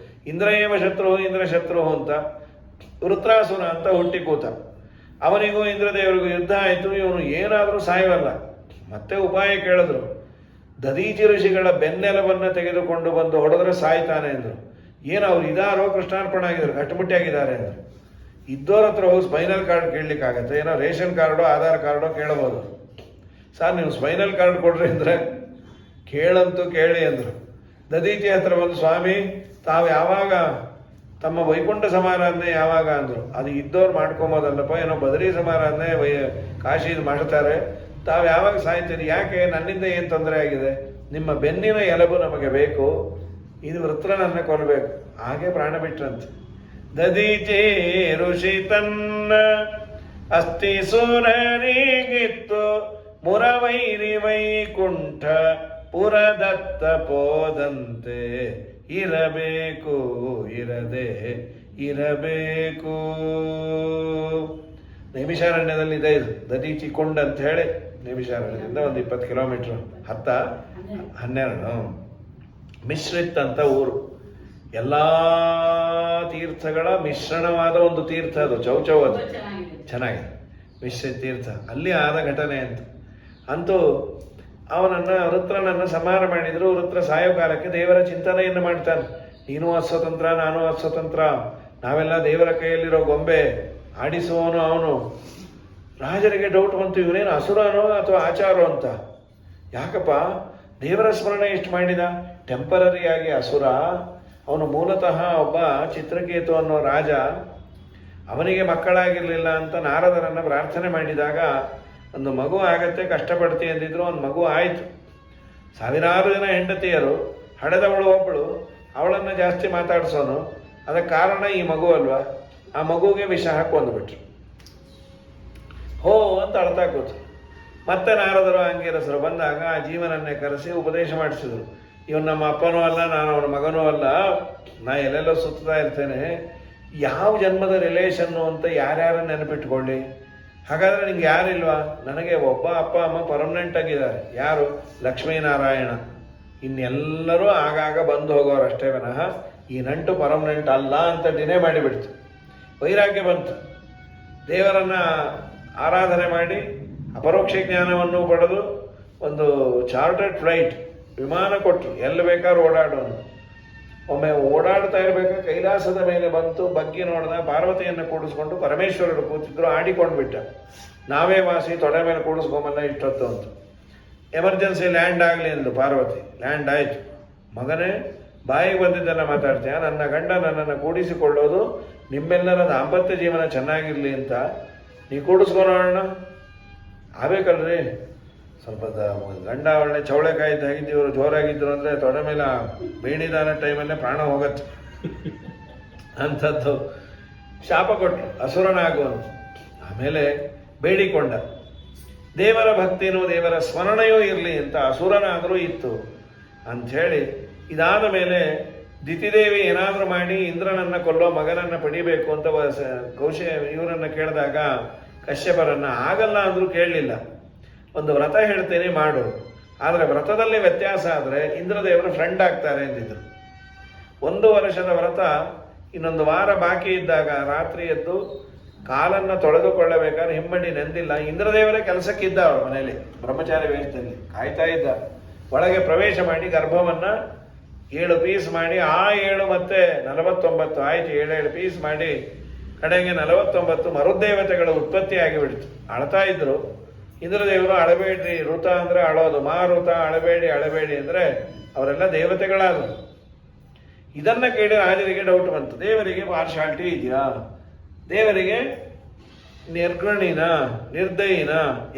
ಇಂದ್ರಯೇವ ಶತ್ರು, ಇಂದ್ರಶತ್ರು ಅಂತ. ವೃತ್ರಾಸುರ ಅಂತ ಹುಟ್ಟಿ ಕೂತ. ಅವನಿಗೂ ಇಂದ್ರದೇವರಿಗೂ ಯುದ್ಧ ಆಯಿತು. ಇವನು ಏನಾದರೂ ಸಾಯವಲ್ಲ. ಮತ್ತೆ ಉಪಾಯ ಕೇಳಿದ್ರು. ದದೀಚಿ ಋಷಿಗಳ ಬೆನ್ನೆಲವನ್ನು ತೆಗೆದುಕೊಂಡು ಬಂದು ಹೊಡೆದ್ರೆ ಸಾಯ್ತಾನೆ ಅಂದರು. ಏನು ಅವ್ರು ಇದಾರೋ ಕೃಷ್ಣಾರ್ಪಣ ಆಗಿದ್ದಾರೆ, ಗಟ್ಟಿಮುಟ್ಟಿಯಾಗಿದ್ದಾರೆ ಅಂದರು. ಇದ್ದೋರ ಹತ್ರ ಹೋಗಿ ಸ್ಪೈನಲ್ ಕಾರ್ಡ್ ಕೇಳಲಿಕ್ಕಾಗತ್ತೆ? ಏನೋ ರೇಷನ್ ಕಾರ್ಡೋ ಆಧಾರ್ ಕಾರ್ಡೋ ಕೇಳಬಹುದು. ಸರ್ ನೀವು ಸ್ಪೈನಲ್ ಕಾರ್ಡ್ ಕೊಡ್ರಿ ಅಂದರೆ ಕೇಳಂತೂ ಕೇಳಿ ಅಂದರು. ದದೀಚಿ ಹತ್ರ ಬಂದು, ಸ್ವಾಮಿ ತಾವು ಯಾವಾಗ ತಮ್ಮ ವೈಕುಂಠ ಸಮಾರಾಧನೆ ಯಾವಾಗ ಅಂದರು. ಅದು ಇದ್ದವ್ರು ಮಾಡ್ಕೊಬೋದಲ್ಲಪ್ಪ, ಏನೋ ಬದರಿ ಸಮಾರಾಧನೆ ಕಾಶಿದು ಮಾಡ್ತಾರೆ, ತಾವು ಯಾವಾಗ ಸಾಯ್ತೀರಿ? ಯಾಕೆ? ನನ್ನಿಂದ ಏನು ತೊಂದರೆ ಆಗಿದೆ? ನಿಮ್ಮ ಬೆನ್ನಿನ ಎಲಬು ನಮಗೆ ಬೇಕು, ಇದು ವೃತ್ರನನ್ನ ಕೊಲ್ಲಬೇಕು. ಹಾಗೆ ಪ್ರಾಣ ಬಿಟ್ರಂತೆ. ದದೀಚಿ ಋಷಿ ತನ್ನ ಅಸ್ಥಿ ಸುರರಿಗಿತ್ತು ಮುರವೈರಿ ವೈಕುಂಠ ಪುರದತ್ತ ಪೋದಂತೆ ಇರಬೇಕು ಇರದೆ ಇರಬೇಕು. ನೈಮಿಷಾರಣ್ಯದಲ್ಲಿ ಇದೆ ಇದು, ದದೀಚಿ ಕೊಂಡ ಅಂತ ಹೇಳಿ. ನೈಮಿಷಾರಣ್ಯದಿಂದ ಒಂದು 20 ಕಿಲೋಮೀಟ್ರ್ 12 ಮಿಶ್ರಿತ್ ಅಂತ ಊರು. ಎಲ್ಲ ತೀರ್ಥಗಳ ಮಿಶ್ರಣವಾದ ಒಂದು ತೀರ್ಥ ಅದು. ಚೌಚೌ ಅದು ಚೆನ್ನಾಗಿದೆ, ಮಿಶ್ರಿತ್ ತೀರ್ಥ. ಅಲ್ಲಿ ಆದ ಘಟನೆ ಅಂತೂ ವೃತ್ರನನ್ನು ಸಂಹಾರ ಮಾಡಿದ್ರು. ವೃತ್ರ ಸಾಯೋ ಕಾಲಕ್ಕೆ ದೇವರ ಚಿಂತನೆಯನ್ನು ಮಾಡ್ತಾನೆ. ನೀನು ಅಸ್ವತಂತ್ರ, ನಾನು ಅಸ್ವತಂತ್ರ, ನಾವೆಲ್ಲ ದೇವರ ಕೈಯಲ್ಲಿರೋ ಗೊಂಬೆ, ಆಡಿಸುವವನು ಅವನು. ರಾಜರಿಗೆ ಡೌಟ್ ಬಂತು, ಇವನೇನು ಅಸುರನೋ ಅಥವಾ ಆಚಾರೋ ಅಂತ. ಯಾಕಪ್ಪ ದೇವರ ಸ್ಮರಣೆ ಎಷ್ಟು ಮಾಡಿದ? ಟೆಂಪರರಿಯಾಗಿ ಅಸುರ. ಅವನು ಮೂಲತಃ ಒಬ್ಬ ಚಿತ್ರಕೇತು ಅನ್ನೋ ರಾಜ. ಅವನಿಗೆ ಮಕ್ಕಳಾಗಿರಲಿಲ್ಲ ಅಂತ ನಾರದರನ್ನು ಪ್ರಾರ್ಥನೆ ಮಾಡಿದಾಗ ಒಂದು ಮಗು ಆಗತ್ತೆ ಕಷ್ಟಪಡ್ತಿ ಅಂದಿದ್ರು, ಒಂದು ಮಗು ಆಯಿತು. ಸಾವಿರಾರು ಜನ ಹೆಂಡತಿಯರು, ಹಡೆದವಳು ಒಬ್ಬಳು, ಅವಳನ್ನು ಜಾಸ್ತಿ ಮಾತಾಡಿಸೋನು. ಅದಕ್ಕೆ ಕಾರಣ ಈ ಮಗು ಅಲ್ವಾ? ಆ ಮಗುವಿಗೆ ವಿಷ ಹಾಕೊಂಡ್ಬಿಟ್ರು. ಹೋ ಅಂತ ಅಳ್ತಾ ಕೂತು. ಮತ್ತೆ ನಾರದರು ಅಂಗಿರಸರು ಬಂದಾಗ ಆ ಜೀವನನ್ನೇ ಕರೆಸಿ ಉಪದೇಶ ಮಾಡಿಸಿದ್ರು. ಇವನು ನಮ್ಮ ಅಪ್ಪನೂ ಅಲ್ಲ, ನಾನು ಅವನ ಮಗನೂ ಅಲ್ಲ, ನಾ ಎಲ್ಲೆಲ್ಲೋ ಸುತ್ತಾ ಇರ್ತೇನೆ. ಯಾವ ಜನ್ಮದ ರಿಲೇಷನ್ನು ಅಂತ ಯಾರ್ಯಾರು ನೆನಪಿಟ್ಕೊಳ್ಳಿ. ಹಾಗಾದರೆ ನಿಂಗೆ ಯಾರಿಲ್ವಾ? ನನಗೆ ಒಬ್ಬ ಅಪ್ಪ ಅಮ್ಮ ಪರ್ಮನೆಂಟ್ ಆಗಿದ್ದಾರೆ. ಯಾರು? ಲಕ್ಷ್ಮೀನಾರಾಯಣ. ಇನ್ನೆಲ್ಲರೂ ಆಗಾಗ ಬಂದು ಹೋಗೋರಷ್ಟೇ ವಿನಃ ಈ ನಂಟು ಪರ್ಮನೆಂಟ್ ಅಲ್ಲ ಅಂತ ಡಿನೇ ಮಾಡಿಬಿಡ್ತು. ವೈರಾಗ್ಯ ಬಂತು. ದೇವರನ್ನು ಆರಾಧನೆ ಮಾಡಿ ಅಪರೋಕ್ಷ ಜ್ಞಾನವನ್ನು ಪಡೆದು ಒಂದು ಚಾರ್ಟರ್ಡ್ ಫ್ಲೈಟ್ ವಿಮಾನ ಕೊಟ್ಟರು, ಎಲ್ಲಿ ಬೇಕಾದ್ರೂ ಓಡಾಡೋನು. ಒಮ್ಮೆ ಓಡಾಡ್ತಾ ಇರಬೇಕು, ಕೈಲಾಸದ ಮೇಲೆ ಬಂತು, ಬಗ್ಗಿ ನೋಡಿದ, ಪಾರ್ವತಿಯನ್ನು ಕೂಡಿಸ್ಕೊಂಡು ಪರಮೇಶ್ವರರು ಕೂತಿದ್ರು, ಆಡಿಕೊಂಡು ಬಿಟ್ಟ. ನಾವೇ ವಾಸಿ, ತೊಡೆ ಮೇಲೆ ಕೂಡಿಸ್ಕೊಂಬಲ್ಲ ಇಷ್ಟೊತ್ತು ಅಂತ. ಎಮರ್ಜೆನ್ಸಿ ಲ್ಯಾಂಡ್ ಆಗಲಿ ಎಂದು ಪಾರ್ವತಿ. ಲ್ಯಾಂಡ್ ಆಯಿತು. ಮಗನೇ, ಬಾಯಿಗೆ ಬಂದಿದ್ದೆಲ್ಲ ಮಾತಾಡ್ತೀಯ, ನನ್ನ ಗಂಡ ನನ್ನನ್ನು ಕೂಡಿಸಿಕೊಳ್ಳೋದು ನಿಮ್ಮೆಲ್ಲರ ದಾಂಪತ್ಯ ಜೀವನ ಚೆನ್ನಾಗಿರಲಿ ಅಂತ. ನೀ ಕೂಡಿಸ್ಕೊಳೋಣ ಆಗಬೇಕಲ್ರಿ. ಸ್ವಲ್ಪ ಗಂಡ ಒಳ್ಳೆ ಚೌಳೆಕಾಯಿ ತೆಗಿದ್ದು, ಇವರು ಜೋರಾಗಿದ್ದರು ಅಂದರೆ ತೊಡೆ ಮೇಲೆ ಬೇಣಿದಾನ ಟೈಮಲ್ಲೇ ಪ್ರಾಣ ಹೋಗತ್ತೆ ಅಂಥದ್ದು ಶಾಪ ಕೊಟ್ಟರು, ಅಸುರನಾಗುವನು. ಆಮೇಲೆ ಬೇಡಿಕೊಂಡ, ದೇವರ ಭಕ್ತಿನೂ ದೇವರ ಸ್ಮರಣೆಯೂ ಇರಲಿ ಅಂತ. ಅಸುರನಾದರೂ ಇತ್ತು ಅಂಥೇಳಿ ಇದಾದ ಮೇಲೆ ದಿತಿದೇವಿ ಏನಾದರೂ ಮಾಡಿ ಇಂದ್ರನನ್ನು ಕೊಲ್ಲೋ ಮಗನನ್ನು ಪಡಿಬೇಕು ಅಂತ ಇವರನ್ನು ಕೇಳಿದಾಗ ಕಶ್ಯಪರನ್ನು ಆಗಲ್ಲ ಅಂದರೂ ಕೇಳಲಿಲ್ಲ. ಒಂದು ವ್ರತ ಹೇಳ್ತೇನೆ ಮಾಡು, ಆದರೆ ವ್ರತದಲ್ಲಿ ವ್ಯತ್ಯಾಸ ಆದರೆ ಇಂದ್ರದೇವರು ಫ್ರೆಂಡ್ ಆಗ್ತಾರೆ ಅಂದಿದ್ರು. 1 ವರ್ಷದ ವ್ರತ ಇನ್ನೊಂದು ವಾರ ಬಾಕಿ ಇದ್ದಾಗ ರಾತ್ರಿ ಎದ್ದು ಕಾಲನ್ನು ತೊಳೆದುಕೊಳ್ಳಬೇಕಾದ್ರೆ ಹಿಮ್ಮಡಿ ನೆಂದಿಲ್ಲ. ಇಂದ್ರದೇವರೇ ಕೆಲಸಕ್ಕಿದ್ದ ಅವಳ ಮನೆಯಲ್ಲಿ, ಬ್ರಹ್ಮಚಾರಿ ವೇಷದಲ್ಲಿ ಕಾಯ್ತಾ ಇದ್ದ. ಒಳಗೆ ಪ್ರವೇಶ ಮಾಡಿ ಗರ್ಭವನ್ನು 7 ಪೀಸ್ ಮಾಡಿ, ಆ 7 ಮತ್ತೆ 49 ಆಯಿತು. 7 ಪೀಸ್ ಮಾಡಿ ಕಡೆಗೆ 49 ಮರುದೇವತೆಗಳು ಉತ್ಪತ್ತಿ ಆಗಿಬಿಡ್ತು. ಅಳ್ತಾ ಇದ್ರು. ಇಂದ್ರದೇವರು ಅಳಬೇಡ್ರಿ, ಋತ ಅಂದರೆ ಅಳೋದು, ಮಾರುತ ಅಳಬೇಡಿ ಅಳಬೇಡಿ ಅಂದರೆ ಅವರೆಲ್ಲ ದೇವತೆಗಳಾದರು. ಇದನ್ನು ಕೇಳಿ ರಾಜರಿಗೆ ಡೌಟ್ ಬಂತು, ದೇವರಿಗೆ ಪಾರ್ಶಾಲಿಟಿ ಇದೆಯಾ? ದೇವರಿಗೆ ನಿರ್ಗುಣಿನ ನಿರ್ದಯಿನ?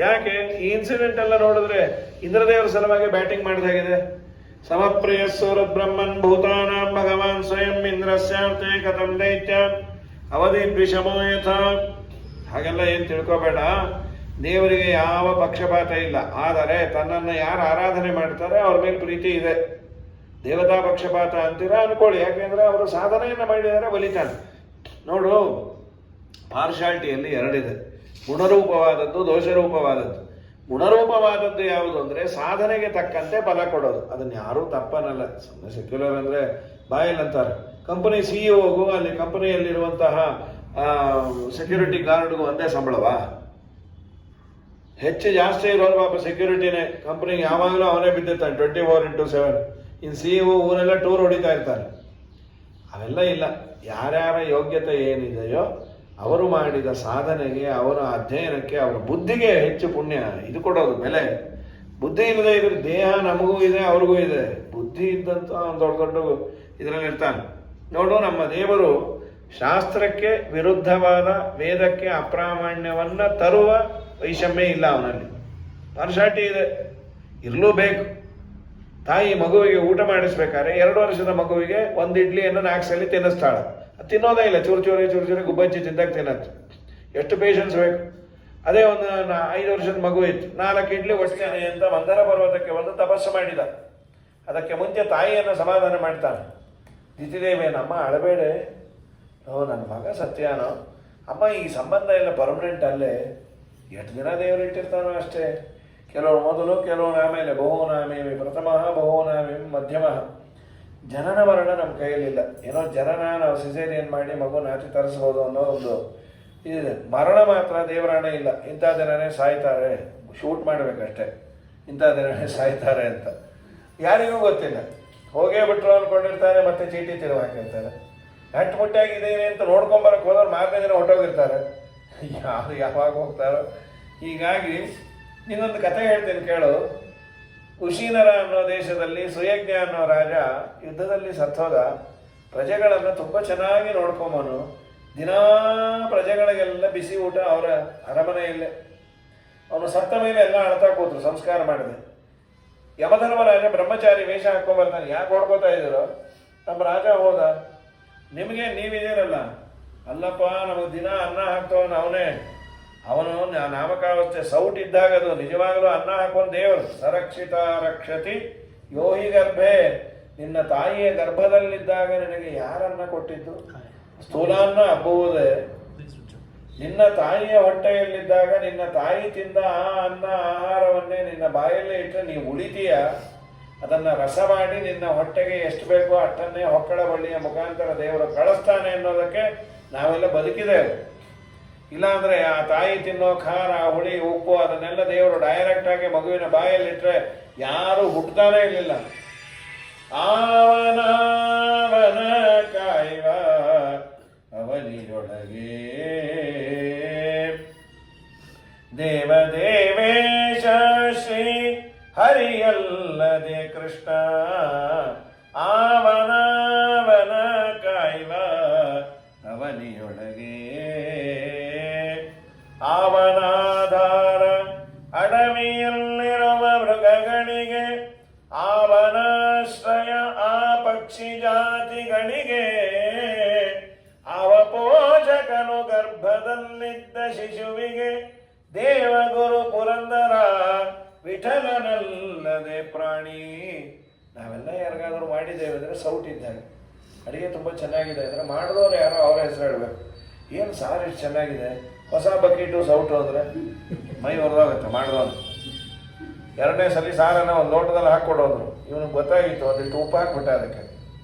ಯಾಕೆ ಈ ಇನ್ಸಿಡೆಂಟ್ ಎಲ್ಲ ನೋಡಿದ್ರೆ ಇಂದ್ರದೇವರ ಸಲುವಾಗಿ ಬ್ಯಾಟಿಂಗ್ ಮಾಡಿದಾಗಿದೆ. ಸಮಪ್ರಿಯ ಸೂರತ್ ಬ್ರಹ್ಮನ್ ಭೂತಾನಾಂ ಭಗವಾನ್ ಸ್ವಯಂ ಇಂದ್ರಸ್ಯಾರ್ತೆ ಕಥಂ ದೈತ್ಯ ಅವಧಿ ದ್ವಿಷಮೋ ಯಥ. ಹಾಗೆಲ್ಲ ಏನು ತಿಳ್ಕೋಬೇಡ. ದೇವರಿಗೆ ಯಾವ ಪಕ್ಷಪಾತ ಇಲ್ಲ. ಆದರೆ ತನ್ನನ್ನು ಯಾರು ಆರಾಧನೆ ಮಾಡ್ತಾರೆ ಅವ್ರ ಮೇಲೆ ಪ್ರೀತಿ ಇದೆ. ದೇವತಾ ಪಕ್ಷಪಾತ ಅಂತೀರಾ ಅನ್ಕೊಳ್ಳಿ, ಯಾಕೆಂದ್ರೆ ಅವರು ಸಾಧನೆಯನ್ನು ಮಾಡಿದರೆ ಬಲಿತಾನೆ. ನೋಡು, ಪಾರ್ಶಾಲಿಟಿಯಲ್ಲಿ 2 ಇದೆ, ಗುಣರೂಪವಾದದ್ದು, ದೋಷರೂಪವಾದದ್ದು. ಗುಣರೂಪವಾದದ್ದು ಯಾವುದು ಅಂದರೆ ಸಾಧನೆಗೆ ತಕ್ಕಂತೆ ಫಲ ಕೊಡೋದು. ಅದನ್ನು ಯಾರೂ ತಪ್ಪನಲ್ಲ. ಸುಮ್ಮನೆ ಸೆಕ್ಯುಲರ್ ಅಂದರೆ ಬಾಯಲ್ಲಿ ಅಂತಾರೆ. ಕಂಪನಿ CEO ಅಲ್ಲಿ ಕಂಪನಿಯಲ್ಲಿರುವಂತಹ ಸೆಕ್ಯೂರಿಟಿ ಗಾರ್ಡ್ಗೂ ಒಂದೇ ಸಂಬಳವಾ? ಹೆಚ್ಚು ಜಾಸ್ತಿ ಇರೋರು ಪಾಪ ಸೆಕ್ಯೂರಿಟಿನೇ. ಕಂಪನಿಗೆ ಯಾವಾಗಲೂ ಅವನೇ ಬಿದ್ದಿರ್ತಾನೆ 24/7. ಇನ್ನು CEO ಊರೆಲ್ಲ ಟೂರ್ ಹೊಡಿತಾ ಇರ್ತಾರೆ. ಅವೆಲ್ಲ ಇಲ್ಲ. ಯಾರ್ಯಾರ ಯೋಗ್ಯತೆ ಏನಿದೆಯೋ ಅವರು ಮಾಡಿದ ಸಾಧನೆಗೆ, ಅವರ ಅಧ್ಯಯನಕ್ಕೆ, ಅವರ ಬುದ್ಧಿಗೆ ಹೆಚ್ಚು ಪುಣ್ಯ ಇದು ಕೊಡೋದು ಬೆಲೆ. ಬುದ್ಧಿ ಇಲ್ಲದೆ ಇದ್ರೆ ದೇಹ ನಮಗೂ ಇದೆ ಅವ್ರಿಗೂ ಇದೆ. ಬುದ್ಧಿ ಇದ್ದಂತ ದೊಡ್ಡ ದೊಡ್ಡ ಇದರಲ್ಲಿ ಇರ್ತಾನೆ. ನೋಡು, ನಮ್ಮ ದೇವರು ಶಾಸ್ತ್ರಕ್ಕೆ ವಿರುದ್ಧವಾದ ವೇದಕ್ಕೆ ಅಪ್ರಾಮಾಣ್ಯವನ್ನು ತರುವ ವೈಷಮ್ಯ ಇಲ್ಲ ಅವನಲ್ಲಿ. ಪಾರ್ಶಾಲಿಟಿ ಇದೆ, ಇರಲೂ ಬೇಕು. ತಾಯಿ ಮಗುವಿಗೆ ಊಟ ಮಾಡಿಸ್ಬೇಕಾದ್ರೆ 2 ವರ್ಷದ ಮಗುವಿಗೆ 1 ಇಡ್ಲಿಯನ್ನು 4 ಸಲ ತಿನ್ನಿಸ್ತಾಳೆ. ಅದು ತಿನ್ನೋದೇ ಇಲ್ಲ, ಚೂರು ಚೂರು ಗುಬ್ಬಚ್ಚಿ ತಿಂದಾಗ ತಿನ್ನತ್ತು. ಎಷ್ಟು ಪೇಷನ್ಸ್ ಬೇಕು. ಅದೇ ಒಂದು 5 ವರ್ಷದ ಮಗು ಇತ್ತು, 4 ಇಡ್ಲಿ ಒಡ್ತೇನೆ ಅಂತ ಮಂದರ ಪರ್ವತಕ್ಕೆ ಒಂದು ತಪಸ್ಸು ಮಾಡಿದ. ಅದಕ್ಕೆ ಮುಂಚೆ ತಾಯಿಯನ್ನು ಸಮಾಧಾನ ಮಾಡ್ತಾನೆ. ದಿತಿದೇವಿಯನ್ನಮ್ಮ ಅಳಬೇಡೆ, ನನ್ನ ಮಗ ಸತ್ಯಾನೋ ಅಮ್ಮ, ಈ ಸಂಬಂಧ ಎಲ್ಲ ಪರ್ಮನೆಂಟ್ ಅಲ್ಲೇ, ಎಷ್ಟು ದಿನ ದೇವರು ಇಟ್ಟಿರ್ತಾನೋ ಅಷ್ಟೇ. ಕೆಲವರು ಮೊದಲು, ಕೆಲವರು ಆಮೇಲೆ. ಬಹುನಾಮೇವಿ ಪ್ರಥಮಃ, ಬಹುನಾಮೇವಿ ಮಧ್ಯಮಃ. ಜನನ ಮರಣ ನಮ್ಮ ಕೈಯಲ್ಲಿಲ್ಲ. ಏನೋ ಜನನ ನಾವು ಸಿಸೇರಿಯನ್ ಮಾಡಿ ಮಗು ನಾಚಿ ತರಿಸ್ಬೋದು ಅನ್ನೋ ಒಂದು ಇದಿದೆ. ಮರಣ ಮಾತ್ರ ದೇವರಾಣ ಇಲ್ಲ. ಇಂಥ ದಿನನೇ ಸಾಯ್ತಾರೆ, ಶೂಟ್ ಮಾಡಬೇಕಷ್ಟೆ, ಇಂಥ ದಿನನೇ ಸಾಯ್ತಾರೆ ಅಂತ ಯಾರಿಗೂ ಗೊತ್ತಿಲ್ಲ. ಹೋಗೇ ಬಿಟ್ರು ಅಂದ್ಕೊಂಡಿರ್ತಾರೆ, ಮತ್ತೆ ಚೀಟಿ ತಿರುವು ಹಾಕಿರ್ತಾರೆ. ಗಟ್ಟಿಮುಟ್ಟಾಗಿದ್ದೀನಿ ಅಂತ ನೋಡ್ಕೊಂಬರಕ್ಕೆ ಹೋದವ್ರು ಮಾರನೇ ದಿನ ಹೊಟ್ಟೋಗಿರ್ತಾರೆ. ಯಾವಾಗ ಹೋಗ್ತಾರೋ. ಹೀಗಾಗಿ ಇನ್ನೊಂದು ಕಥೆ ಹೇಳ್ತೀನಿ ಕೇಳು. ಕುಶೀನರ ಅನ್ನೋ ದೇಶದಲ್ಲಿ ಸುಯಜ್ಞ ಅನ್ನೋ ರಾಜ ಯುದ್ಧದಲ್ಲಿ ಸತ್ತೋದ. ಪ್ರಜೆಗಳನ್ನು ತುಂಬ ಚೆನ್ನಾಗಿ ನೋಡ್ಕೊಂಬನು. ದಿನಾ ಪ್ರಜೆಗಳಿಗೆಲ್ಲ ಬಿಸಿ ಊಟ ಅವರ ಅರಮನೆಯಲ್ಲೇ. ಅವನು ಸತ್ತ ಮೇಲೆ ಎಲ್ಲ ಅಳ್ತಾ ಕೂತ್ರು ಸಂಸ್ಕಾರ ಮಾಡಿದೆ. ಯಮಧರ್ಮರಾಜ ಬ್ರಹ್ಮಚಾರಿ ವೇಷ ಹಾಕೊಂಡ್ಬರ್ತಾನೆ. ಯಾಕೆ ಹೊಡ್ಕೋತಾ ಇದ್ದೀರೋ? ನಮ್ಮ ರಾಜ ಹೋದ. ನಿಮಗೆ ನೀವಿದ್ದೀರಲ್ಲ, ಅಲ್ಲಪ್ಪ ನಮಗೆ ದಿನ ಅನ್ನ ಹಾಕ್ತವನು ಅವನೇ. ಅವನು ನಾಮಕಾವಸ್ಥೆ ಸೌಟ್ ಇದ್ದಾಗ ಅದು ನಿಜವಾಗಲೂ ಅನ್ನ ಹಾಕೊಂಡು ದೇವರು. ಸರಕ್ಷಿತ ರಕ್ಷತಿ ಯೋಹಿ ಗರ್ಭೆ, ನಿನ್ನ ತಾಯಿಯ ಗರ್ಭದಲ್ಲಿದ್ದಾಗ ನಿನಗೆ ಯಾರನ್ನ ಕೊಟ್ಟಿದ್ದು? ಸ್ಥೂಲಾನ್ನ ಹಬ್ಬುವುದೇ. ನಿನ್ನ ತಾಯಿಯ ಹೊಟ್ಟೆಯಲ್ಲಿದ್ದಾಗ ನಿನ್ನ ತಾಯಿ ತಿಂದ ಆ ಅನ್ನ ಆಹಾರವನ್ನೇ ನಿನ್ನ ಬಾಯಲ್ಲೇ ಇಟ್ಟರೆ ನೀವು ಉಳಿತೀಯ. ಅದನ್ನು ರಸ ಮಾಡಿ ನಿನ್ನ ಹೊಟ್ಟೆಗೆ ಎಷ್ಟು ಬೇಕೋ ಅಷ್ಟನ್ನೇ ಹೊಕ್ಕಳ ಬಳ್ಳಿಯ ಮುಖಾಂತರ ದೇವರು ಕಳಿಸ್ತಾನೆ ಅನ್ನೋದಕ್ಕೆ ನಾವೆಲ್ಲ ಬದುಕಿದ್ದೇವೆ. ಇಲ್ಲಾಂದ್ರೆ ಆ ತಾಯಿ ತಿನ್ನೋ ಖಾರ, ಹುಳಿ, ಉಪ್ಪು ಅದನ್ನೆಲ್ಲ ದೇವರು ಡೈರೆಕ್ಟ್ ಆಗಿ ಮಗುವಿನ ಬಾಯಲ್ಲಿಟ್ಟರೆ ಯಾರು ಹುಟ್ಟತಾನೇ ಇರಲಿಲ್ಲ. ಆವನ ಕಾಯುವ ಅವನಿಯೊಳಗೆ ದೇವದೇವೇಶ ಶ್ರೀ ಹರಿಯಲ್ಲದೆ ಕೃಷ್ಣ. ಆವನ ಕಾಯುವ ಅವನಿಯೊಳಗೆ ಅವನಾಧಾರ ಅಡವಿಯಲ್ಲಿರುವ ಮೃಗಗಳಿಗೆ, ಅವನಾಶ್ರಯ ಆ ಪಕ್ಷಿ ಜಾತಿಗಳಿಗೆ, ಅವಪೋಷಕನು ಗರ್ಭದಲ್ಲಿದ್ದ ಶಿಶುವಿಗೆ, ದೇವಗುರು ಪುರಂದರ ವಿಠಲನಲ್ಲದೆ ಪ್ರಾಣಿ. ನಾವೆಲ್ಲ ಯಾರಿಗಾದ್ರೂ ಮಾಡಿದ್ದೇವೆ ಅಂದರೆ ಸೌಟ್ ಇದ್ದಾಗ. ಅಡುಗೆ ತುಂಬ ಚೆನ್ನಾಗಿದೆ ಅಂದರೆ ಮಾಡಿದವರು ಯಾರೋ ಅವರ ಹೆಸರು ಹೇಳಬೇಕು. ಏನು ಸಾರು ಇಷ್ಟು ಚೆನ್ನಾಗಿದೆ, ಹೊಸ ಬಕೀಟು ಸೌಟು ಅಂದರೆ ಮೈ ಹೊರದೋಗುತ್ತೆ ಮಾಡಿದವನು. ಎರಡನೇ ಸಲ ಸಾರನ್ನು ಒಂದು ಲೋಟದಲ್ಲಿ ಹಾಕ್ಕೊಡೋದ್ರು. ಇವನಿಗೆ ಗೊತ್ತಾಗಿತ್ತು, ಒಂದಿಟ್ಟು ಉಪ್ಪು ಹಾಕ್ಬಿಟ್ಟೆ ಅದಕ್ಕೆ,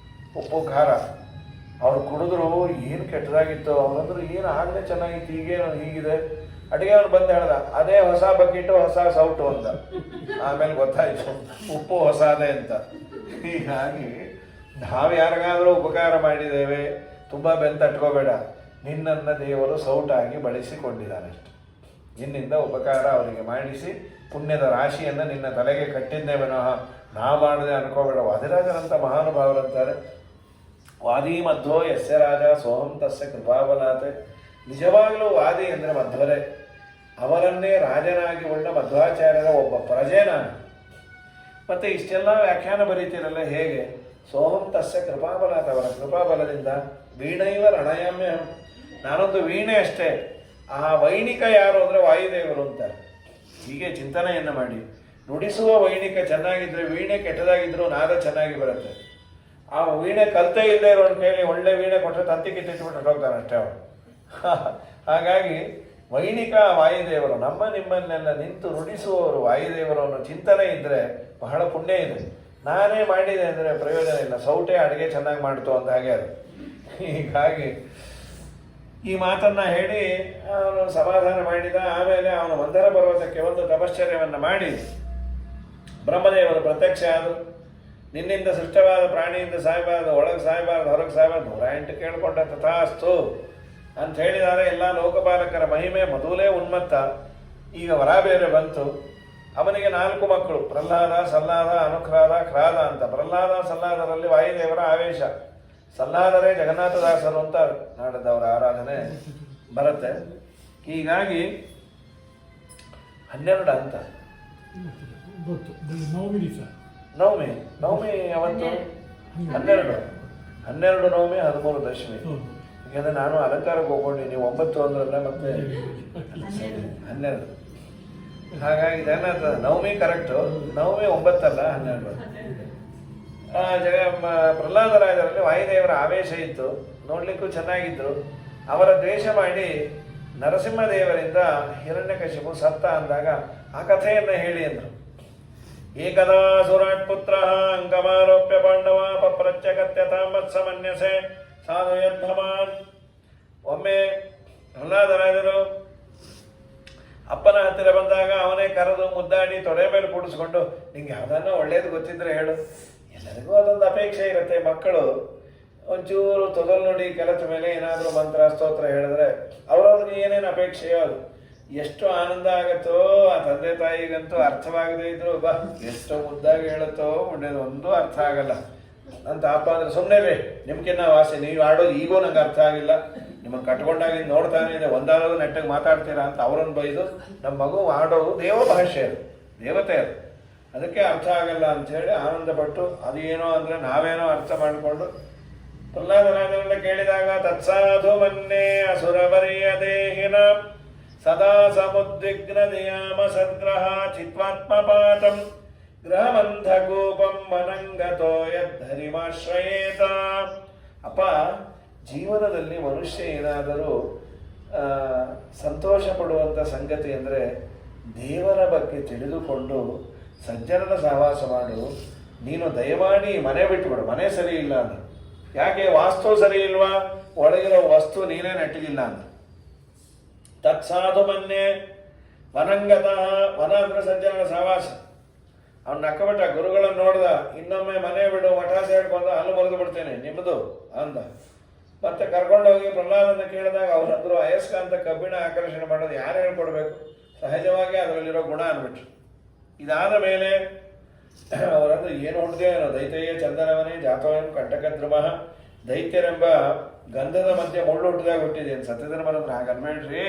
ಉಪ್ಪು ಖಾರ. ಅವ್ರು ಕುಡಿದ್ರು ಏನು ಕೆಟ್ಟದಾಗಿತ್ತು. ಅವನಂದ್ರು ಏನು ಆಗಲೇ ಚೆನ್ನಾಗಿತ್ತು, ಈಗೇನು ಹೀಗಿದೆ. ಅಡುಗೆ ಅವ್ನು ಬಂದು ಹೇಳ್ದ, ಅದೇ ಹೊಸ ಬಕೀಟು ಹೊಸ ಸೌಟು ಅಂತ. ಆಮೇಲೆ ಗೊತ್ತಾಯ್ತು ಉಪ್ಪು ಹೊಸದೇ ಅಂತ. ಹೀಗಾಗಿ ನಾವು ಯಾರಿಗಾದರೂ ಉಪಕಾರ ಮಾಡಿದ್ದೇವೆ, ತುಂಬ ಬೆಂತಟ್ಕೋಬೇಡ. ನಿನ್ನನ್ನು ದೇವರು ಸೌಟಾಗಿ ಬಳಸಿಕೊಂಡಿದ್ದಾನಷ್ಟು. ನಿನ್ನಿಂದ ಉಪಕಾರ ಅವರಿಗೆ ಮಾಡಿಸಿ ಪುಣ್ಯದ ರಾಶಿಯನ್ನು ನಿನ್ನ ತಲೆಗೆ ಕಟ್ಟಿದ್ದೇ ವಿನಃ ನಾ ಮಾಡದೆ ಅನ್ಕೋಬೇಡ. ವಾದಿರಾಜರಂಥ ಮಹಾನುಭಾವರಂತಾರೆ, ವಾದಿ ಮಧ್ವೋ ಯಸ್ಯ ರಾಜ ಸೋಹಂ ತಸ್ಯ ಕೃಪಾಬಲಾತೆ. ನಿಜವಾಗಲೂ ವಾದಿ ಅಂದರೆ ಮಧ್ವರೇ. ಅವರನ್ನೇ ರಾಜನಾಗಿ ಉಳ್ಳ ಮಧ್ವಾಚಾರ್ಯರ ಒಬ್ಬ ಪ್ರಜೆ ನಾನು. ಮತ್ತು ಇಷ್ಟೆಲ್ಲ ವ್ಯಾಖ್ಯಾನ ಬರೀತೀರಲ್ಲ ಹೇಗೆ? ಸೋಹಂ ತಸ್ಯ ಕೃಪಾಬಲಾತ್, ಅವರ ಕೃಪಾಬಲದಿಂದ. ವೀಣೈವ ರಣಯಾಮ್ಯ, ನಾನೊಂದು ವೀಣೆ ಅಷ್ಟೇ. ಆ ವೈಣಿಕ ಯಾರು ಅಂದರೆ ವಾಯುದೇವರು ಅಂತಾರೆ. ಹೀಗೆ ಚಿಂತನೆಯನ್ನು ಮಾಡಿ. ನುಡಿಸುವ ವೈಣಿಕ ಚೆನ್ನಾಗಿದ್ದರೆ ವೀಣೆ ಕೆಟ್ಟದಾಗಿದ್ದರೂ ನಾದ ಚೆನ್ನಾಗಿ ಬರುತ್ತೆ. ಆ ವೀಣೆ ಕಲ್ತೇ ಇಲ್ಲದೆ ಇರೋನ ಕೈಲಿ ಒಳ್ಳೆ ವೀಣೆ ಕೊಟ್ಟರೆ ತಂತಿ ಕಿತ್ತಿಟ್ಬಿಟ್ಟು ಹೋಗ್ತಾನೆ ಅಷ್ಟೇ ಅವನು. ಹಾಗಾಗಿ ವೈಣಿಕ ವಾಯುದೇವರು, ನಮ್ಮ ನಿಮ್ಮನ್ನೆಲ್ಲ ನಿಂತು ನುಡಿಸುವವರು ವಾಯುದೇವರು ಅನ್ನೋ ಚಿಂತನೆ ಇದ್ದರೆ ಬಹಳ ಪುಣ್ಯ ಇದೆ. ನಾನೇ ಮಾಡಿದೆ ಅಂದರೆ ಪ್ರಯೋಜನ ಇಲ್ಲ. ಸೌಟೆ ಅಡುಗೆ ಚೆನ್ನಾಗಿ ಮಾಡ್ತು ಅಂತ ಹಾಗೆ ಅದು. ಹೀಗಾಗಿ ಈ ಮಾತನ್ನು ಹೇಳಿ ಅವನು ಸಮಾಧಾನ ಮಾಡಿದ. ಆಮೇಲೆ ಅವನು ಮಂದರ ಪರ್ವತಕ್ಕೆ ಒಂದು ತಪಶ್ಚರ್ಯವನ್ನು ಮಾಡಿ ಬ್ರಹ್ಮದೇವರು ಪ್ರತ್ಯಕ್ಷ ಆದರು. ನಿನ್ನಿಂದ ಸೃಷ್ಟವಾದ ಪ್ರಾಣಿಯಿಂದ ಸಾಯಬಾರದು, ಒಳಗೆ ಸಾಯಬಾರದು, ಹೊರಗೆ ಸಾಯಬಾರದು. 108 ಕೇಳಿಕೊಂಡ ತಥಾಸ್ತು ಅಂತ ಹೇಳಿದ್ದಾರೆ. ಎಲ್ಲ ಲೋಕಪಾಲಕರ ಮಹಿಮೆ ಮೊದಲೇ ಉನ್ಮತ್ತ. ಈಗ ವರ ಬೇರೆ ಬಂತು. ಅವನಿಗೆ 4 ಮಕ್ಕಳು, ಪ್ರಹ್ಲಾದ, ಸಲ್ಲಾದ, ಅನುಕ್ರಾದ, ಕ್ರಾದ ಅಂತ. ಪ್ರಹ್ಲಾದ ಸಲ್ಲಾದರಲ್ಲಿ ವಾಯುದೇವರ ಆವೇಶ. ಸಲ್ಲಾದರೇ ಜಗನ್ನಾಥದಾಸರು ಅಂತ ನಾಡದವರ ಆರಾಧನೆ ಬರುತ್ತೆ. ಹೀಗಾಗಿ 12 ಅಂತ ನವಮಿ ಅವತ್ತು 12 ನವಮಿ, 13 ದಶಮಿ. ಯಾಕಂದರೆ ನಾನು ಅಲಂಕಾರಕ್ಕೆ ಹೋಗ್ಕೊಂಡು ನೀವು 9 ಅಂದ್ರಲ್ಲ, ಮತ್ತೆ 12. ಹಾಗಾಗಿ ನವಮಿ ಕರೆಕ್ಟು. ನವಮಿ 9 ಅಲ್ಲ, 12. ಪ್ರಹ್ಲಾದರಾಜರಲ್ಲಿ ವಾಯುದೇವರ ಆವೇಶ ಇತ್ತು. ನೋಡ್ಲಿಕ್ಕೂ ಚೆನ್ನಾಗಿದ್ರು. ಅವರ ದ್ವೇಷ ಮಾಡಿ ನರಸಿಂಹದೇವರಿಂದ ಹಿರಣ್ಯಕಶಿಪು ಸತ್ತ ಅಂದಾಗ ಆ ಕಥೆಯನ್ನು ಹೇಳಿ ಅಂದರು. ಏಕದಾ ಸುರಾಟ್ ಪುತ್ರ ಅಂಕಮಾರೋಪ್ಯ ಪಾಂಡವ ಪಪ್ರತ್ಯಗತ್ಯತಾಮತ್ಸಮನ್ಯಸೆ ಸಾಧು ಯದ್ಭಮಾನ್. ಒಮ್ಮೆ ಪ್ರಹ್ಲಾದರಾಜರು ಅಪ್ಪನ ಹತ್ತಿರ ಬಂದಾಗ ಅವನೇ ಕರೆದು ಮುದ್ದಾಡಿ ತೊಡೆ ಮೇಲೆ ಕೂಡಿಸ್ಕೊಂಡು, ನಿಂಗೆ ಯಾವುದನ್ನ ಒಳ್ಳೇದು ಗೊತ್ತಿದ್ರೆ ಹೇಳು. ಎಲ್ಲರಿಗೂ ಅದೊಂದು ಅಪೇಕ್ಷೆ ಇರುತ್ತೆ. ಮಕ್ಕಳು ಒಂಚೂರು ತೊದಲು ನುಡಿ ಕೆಲಸ ಮೇಲೆ ಏನಾದರೂ ಮಂತ್ರ ಸ್ತೋತ್ರ ಹೇಳಿದ್ರೆ ಅವ್ರವ್ರಿಗೆ ಏನೇನು ಅಪೇಕ್ಷೆಯೋ ಅದು. ಎಷ್ಟು ಆನಂದ ಆಗತ್ತೋ ಆ ತಂದೆ ತಾಯಿಗಂತೂ ಅರ್ಥವಾಗದೇ ಇದ್ರು ಬಾ ಎಷ್ಟೋ ಮುದ್ದಾಗಿ ಹೇಳುತ್ತೋ ಒಳ್ಳೇದು ಒಂದು ಅರ್ಥ ಆಗಲ್ಲ. ಅಂತ ಅಪ್ಪ ಅಂದರೆ ಸುಮ್ಮನೆ ನಿಮ್ಗಿನ್ನ ವಾಸಿ, ನೀವು ಆಡೋದು ಈಗೋ ನಂಗೆ ಅರ್ಥ ಆಗಿಲ್ಲ, ನಿಮ್ಮನ್ನು ಕಟ್ಕೊಂಡಾಗ ನೋಡ್ತಾನೆ ಇದೆ, ಒಂದಾದರೂ ನೆಟ್ಟಾಗಿ ಮಾತಾಡ್ತೀರಾ ಅಂತ ಅವರನ್ನು ಬೈದು ನಮ್ಮ ಮಗು ಆಡೋದು ದೇವ ಭಾಷೆ, ಅದು ದೇವತೆ ಅದು, ಅದಕ್ಕೆ ಅರ್ಥ ಆಗಲ್ಲ ಅಂಥೇಳಿ ಆನಂದಪಟ್ಟು ಅದೇನೋ ಅಂದರೆ ನಾವೇನೋ ಅರ್ಥ ಮಾಡಿಕೊಂಡು ಪ್ರಹ್ಲಾದರಾಜರನ್ನ ಕೇಳಿದಾಗ ತತ್ಸಾಧು ಮನ್ನೇ ಅಸುರವರಿಯ ದೇಹಿನ ಸದಾ ಸಮುದ್ವಿಗ್ನ ನಿಯಾಮ ಸದ್ಗ್ರಹ ಚಿತ್ವಾತ್ಮಪಾತಂ ಗೃಹಮಂಧಗೋಪಂ ಮನಂಗತೋ ಯದ್ಧರಿಮಾಶ್ರಯೇತ. ಅಪ್ಪ, ಜೀವನದಲ್ಲಿ ಮನುಷ್ಯ ಏನಾದರೂ ಸಂತೋಷ ಪಡುವಂಥ ಸಂಗತಿ ಅಂದರೆ ದೇವರ ಬಗ್ಗೆ ತಿಳಿದುಕೊಂಡು ಸಜ್ಜನರ ಸಹವಾಸ ಮಾಡು. ನೀನು ದಯಮಾಡಿ ಮನೆ ಬಿಟ್ಟುಬಿಡು, ಮನೆ ಸರಿ ಇಲ್ಲ ಅಂದ. ಯಾಕೆ? ವಾಸ್ತು ಸರಿ ಇಲ್ವಾ? ಒಳಗಿರೋ ವಸ್ತು ನೀನೇ ನೆಟ್ಟಿಗಿಲ್ಲ ಅಂದ. ತತ್ಸಾಧು ಮನ್ನೆ ವನಂಗತಃ, ವನ ಅಂದ್ರೆ ಸಜ್ಜನರ ಸಹವಾಸ. ಅವ್ನ ಅಕ್ಕಬಿಟ್ಟ, ಗುರುಗಳನ್ನು ನೋಡ್ದ, ಇನ್ನೊಮ್ಮೆ ಮನೆ ಬಿಡು, ಮಠ ಸೇಡ್ಕೊಂಡ, ಅಲ್ಲಿ ಬರೆದು ಬಿಡ್ತೇನೆ ನಿಮ್ಮದು ಅಂದ. ಮತ್ತೆ ಕರ್ಕೊಂಡೋಗಿ ಪ್ರಹ್ಲಾದನ ಕೇಳಿದಾಗ ಅವರಂದ್ರು ಅಯಸ್ಕಾಂತ ಕಬ್ಬಿಣ ಆಕರ್ಷಣೆ ಮಾಡೋದು ಯಾರು ಹೇಳ್ಕೊಡ್ಬೇಕು? ಸಹಜವಾಗಿ ಅದರಲ್ಲಿರೋ ಗುಣ ಅಂದ್ಬಿಟ್ರು. ಇದಾದ ಮೇಲೆ ಅವರಂದ್ರೆ ಏನು ಹೊಡೆದೇನೋ, ದೈತ್ಯ ಚಂದನವನೇ ಜಾತವನ್ ಕಂಟಕ ಧ್ರುವ, ದೈತ್ಯರೆಂಬ ಗಂಧದ ಮಧ್ಯೆ ಮುಳ್ಳು ಹುಟ್ಟಿದಾಗ ಹುಟ್ಟಿದೆ. ಸತ್ಯಧರ್ಮರಂದ್ರೆ ಹಾಗೆ ಅನ್ಬೇಡ್ರಿ,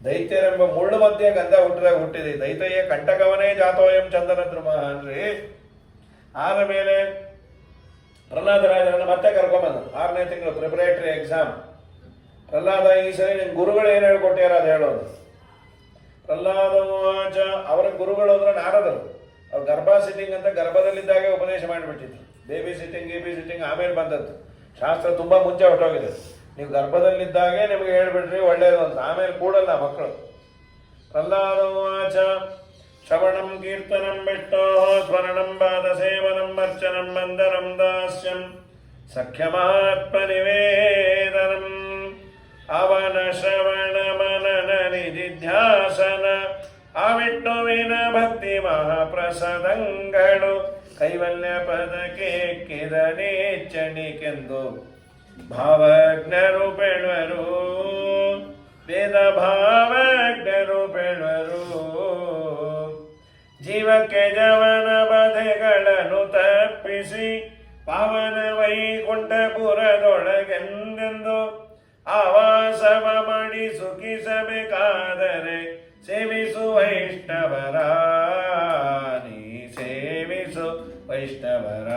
ದೈತ್ಯರೆಂಬ ಮುಳ್ಳು ಮಧ್ಯೆ ಗಂಧ ಹುಟ್ಟಿದಾಗ ಹುಟ್ಟಿದೆ. ದೈತ್ಯ ಕಂಟಕವನೇ ಜಾತೋಯಂ ಚಂದನ ಧ್ರುವ ಅನ್ರಿ. ಆದ ಮೇಲೆ ಪ್ರಹ್ಲಾದರಾಜರನ್ನು ಮತ್ತೆ ಕರ್ಕೊಂಬಂದು 6ನೇ ತಿಂಗಳು ಪ್ರಿಪರೇಟರಿ ಎಕ್ಸಾಮ್. ಪ್ರಹ್ಲಾದ, ಈ ಸರಿ ನಿನ್ನ ಗುರುಗಳು ಏನು ಹೇಳ್ಕೊಟ್ಟಾರ ಅದು ಹೇಳೋದು. ಪ್ರಹ್ಲಾದವಾಚ, ಅವರ ಗುರುಗಳು ಅಂದ್ರೆ ನಾರದರು. ಅವ್ರು ಗರ್ಭ ಸಿಟ್ಟಿಂಗ್ ಅಂತ ಗರ್ಭದಲ್ಲಿದ್ದಾಗೆ ಉಪದೇಶ ಮಾಡಿಬಿಟ್ಟಿದ್ರು. ಬೇಬಿ ಸಿಟ್ಟಿಂಗ್ ಗೀಬಿ ಸಿಟ್ಟಿಂಗ್ ಆಮೇಲೆ ಬಂದದ್ದು. ಶಾಸ್ತ್ರ ತುಂಬ ಮುಂಚೆ ಹೊರಟೋಗಿದೆ. ನೀವು ಗರ್ಭದಲ್ಲಿದ್ದಾಗೆ ನಿಮಗೆ ಹೇಳ್ಬಿಟ್ರಿ ಒಳ್ಳೇದು ಅಂತ, ಆಮೇಲೆ ಕೂಡಲ್ಲ ಮಕ್ಕಳು. ಪ್ರಹ್ಲಾದವಾಚ ಶ್ರವಣಂ ಕೀರ್ತನಂ ವಿಷ್ಣೋ ಸ್ಮರಣಂ ಪಾದ ಸೇವನಂ ಅರ್ಚನಂ ವಂದನಂ ದಾಸ್ಯಂ ಸಖ್ಯಮಾತ್ಮ ನಿವೇದನಂ ಅವನ ಶ್ರವಣ ಮನನ ನಿಧಿಧ್ಯಾಸನ ಆ ವಿಷ್ಣುವಿನ ಭಕ್ತಿ ಮಹಾಪ್ರಸಾದಂಗಳು ಕೈವಲ್ಯ ಪದಕ್ಕೆ ಕಿದನೇಚ್ಚಣಿಕೆಂದು ಭಾವಜ್ಞರು ಬೆಳರು, ವೇದ ಭಾವಜ್ಞರು ಬೆಳರು. ಜೀವಕ್ಕೆ ಜವನ ಬಧೆಗಳನ್ನು ತಪ್ಪಿಸಿ ಪಾವನ ವೈಕುಂಠಪುರದೊಳಗೆಂದೆಂದು ಆವಾಸವ ಮಾಡಿ ಸುಖಿಸಬೇಕಾದರೆ ಸೇವಿಸು ವೈಷ್ಣವರ, ನೀ ಸೇವಿಸು ವೈಷ್ಣವರ.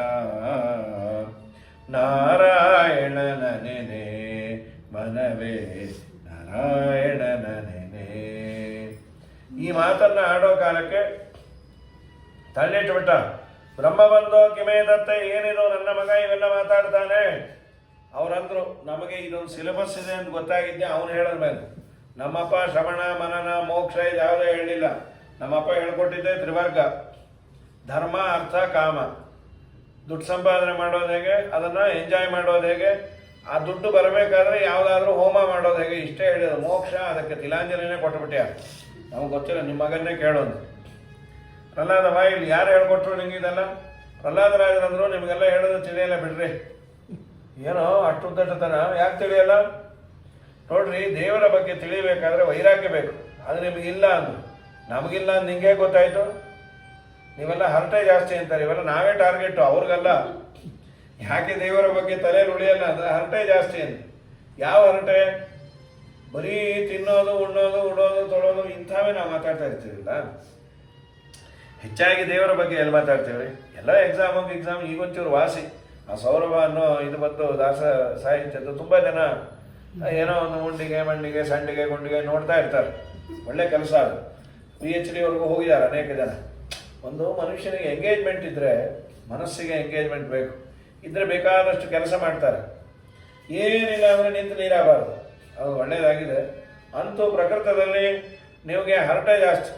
ನಾರಾಯಣನ ನೆನೆ ಮನವೇ ನಾರಾಯಣನ ನೆನೆ. ಈ ಮಾತನ್ನ ಆಡೋ ಕಾಲಕ್ಕೆ ತಳ್ಳಿಟ್ಬಿಟ್ಟ. ಬ್ರಹ್ಮ ಬಂದೋ ಕಿಮೇ ದತ್ತ, ಏನಿದು ನನ್ನ ಮಗ ಇವೆಲ್ಲ ಮಾತಾಡ್ತಾನೆ. ಅವರಂದ್ರು ನಮಗೆ ಇದೊಂದು ಸಿಲೆಬಸ್ ಇದೆ ಅಂತ ಗೊತ್ತಾಗಿದ್ದೆ ಅವನು ಹೇಳದ ಮೇಲೆ. ನಮ್ಮಪ್ಪ ಶ್ರವಣ ಮನನ ಮೋಕ್ಷ ಇದು ಯಾವುದೇ ಹೇಳಲಿಲ್ಲ. ನಮ್ಮಪ್ಪ ಹೇಳ್ಕೊಟ್ಟಿದ್ದೆ ತ್ರಿವರ್ಗ: ಧರ್ಮ, ಅರ್ಥ, ಕಾಮ. ದುಡ್ಡು ಸಂಪಾದನೆ ಮಾಡೋದು ಹೇಗೆ, ಅದನ್ನು ಎಂಜಾಯ್ ಮಾಡೋದು ಹೇಗೆ, ಆ ದುಡ್ಡು ಬರಬೇಕಾದ್ರೆ ಯಾವುದಾದ್ರೂ ಹೋಮ ಮಾಡೋದು ಹೇಗೆ, ಇಷ್ಟೇ ಹೇಳಿದ್ರು. ಮೋಕ್ಷ ಅದಕ್ಕೆ ತಿಲಾಂಜಲಿನೇ ಕೊಟ್ಟುಬಿಟ್ಟ್ಯಾ. ನಮಗೆ ಗೊತ್ತಿಲ್ಲ, ನಿಮ್ಮ ಮಗನ್ನೇ ಕೇಳೋದು. ಪ್ರಹ್ಲಾದ ಇಲ್ಲಿ ಯಾರು ಹೇಳ್ಕೊಟ್ರು ನಿಂಗೆ ಇದೆಲ್ಲ? ಪ್ರಹ್ಲಾದರಾಜರಂದ್ರು ನಿಮಗೆಲ್ಲ ಹೇಳೋದು ತಿಳಿಯಲ್ಲ ಬಿಡ್ರಿ. ಏನೋ ಅಷ್ಟು ಉದ್ದಟತನ ಯಾಕೆ ತಿಳಿಯಲ್ಲ? ನೋಡ್ರಿ, ದೇವರ ಬಗ್ಗೆ ತಿಳಿಬೇಕಾದ್ರೆ ವೈರಾಗ್ಯ ಬೇಕು. ಅದು ನಿಮಗಿಲ್ಲ ಅಂದ್ರು. ನಮಗಿಲ್ಲ ಅಂತ ನಿಂಗೆ ಗೊತ್ತಾಯ್ತು? ನೀವೆಲ್ಲ ಹರಟೆ ಜಾಸ್ತಿ ಅಂತಾರೆ. ಇವೆಲ್ಲ ನಾವೇ ಟಾರ್ಗೆಟು, ಅವ್ರಿಗಲ್ಲ. ಯಾಕೆ ದೇವರ ಬಗ್ಗೆ ತಲೆಯಲ್ಲಿ ಉಳಿಯಲ್ಲ ಅಂದ್ರೆ ಹರಟೆ ಜಾಸ್ತಿ ಅಂತ. ಯಾವ ಹರಟೆ? ಬರೀ ತಿನ್ನೋದು, ಉಣ್ಣೋದು, ಉಡೋದು, ತೊಳೋದು ಇಂಥವೇ ನಾವು ಮಾತಾಡ್ತಾ ಇರ್ತೀವಿಲ್ಲ. ಹೆಚ್ಚಾಗಿ ದೇವರ ಬಗ್ಗೆ ಎಲ್ಲಿ ಮಾತಾಡ್ತೀವಿ? ಎಲ್ಲ ಎಕ್ಸಾಮ್ ಈಗೊಂಚೂರು ವಾಸಿ. ಆ ಸೌರಭ ಅನ್ನೋ ಇದು ಬಂದು ದಾಸ ಸಾಹಿತ್ಯದ್ದು ತುಂಬ ಜನ ಏನೋ ಒಂದು ಉಂಡಿಗೆ ಮಣ್ಣಿಗೆ ಸಂಡಿಗೆ ಗುಂಡಿಗೆ ನೋಡ್ತಾ ಇರ್ತಾರೆ. ಒಳ್ಳೆ ಕೆಲಸ ಅದು. PhD ವರೆಗೂ ಹೋಗಿದ್ದಾರೆ ಅನೇಕ ಜನ. ಒಂದು ಮನುಷ್ಯನಿಗೆ ಎಂಗೇಜ್ಮೆಂಟ್ ಇದ್ದರೆ, ಮನಸ್ಸಿಗೆ ಎಂಗೇಜ್ಮೆಂಟ್ ಬೇಕು ಇದ್ರೆ ಬೇಕಾದಷ್ಟು ಕೆಲಸ ಮಾಡ್ತಾರೆ. ಏನಿಲ್ಲ ಅಂದರೆ ನಿಂತು ನೀರಾಗಬಾರ್ದು. ಅದು ಒಳ್ಳೆಯದಾಗಿದೆ. ಅಂತೂ ಪ್ರಕೃತದಲ್ಲಿ ನಿಮಗೆ ಹರಟೆ ಜಾಸ್ತಿ.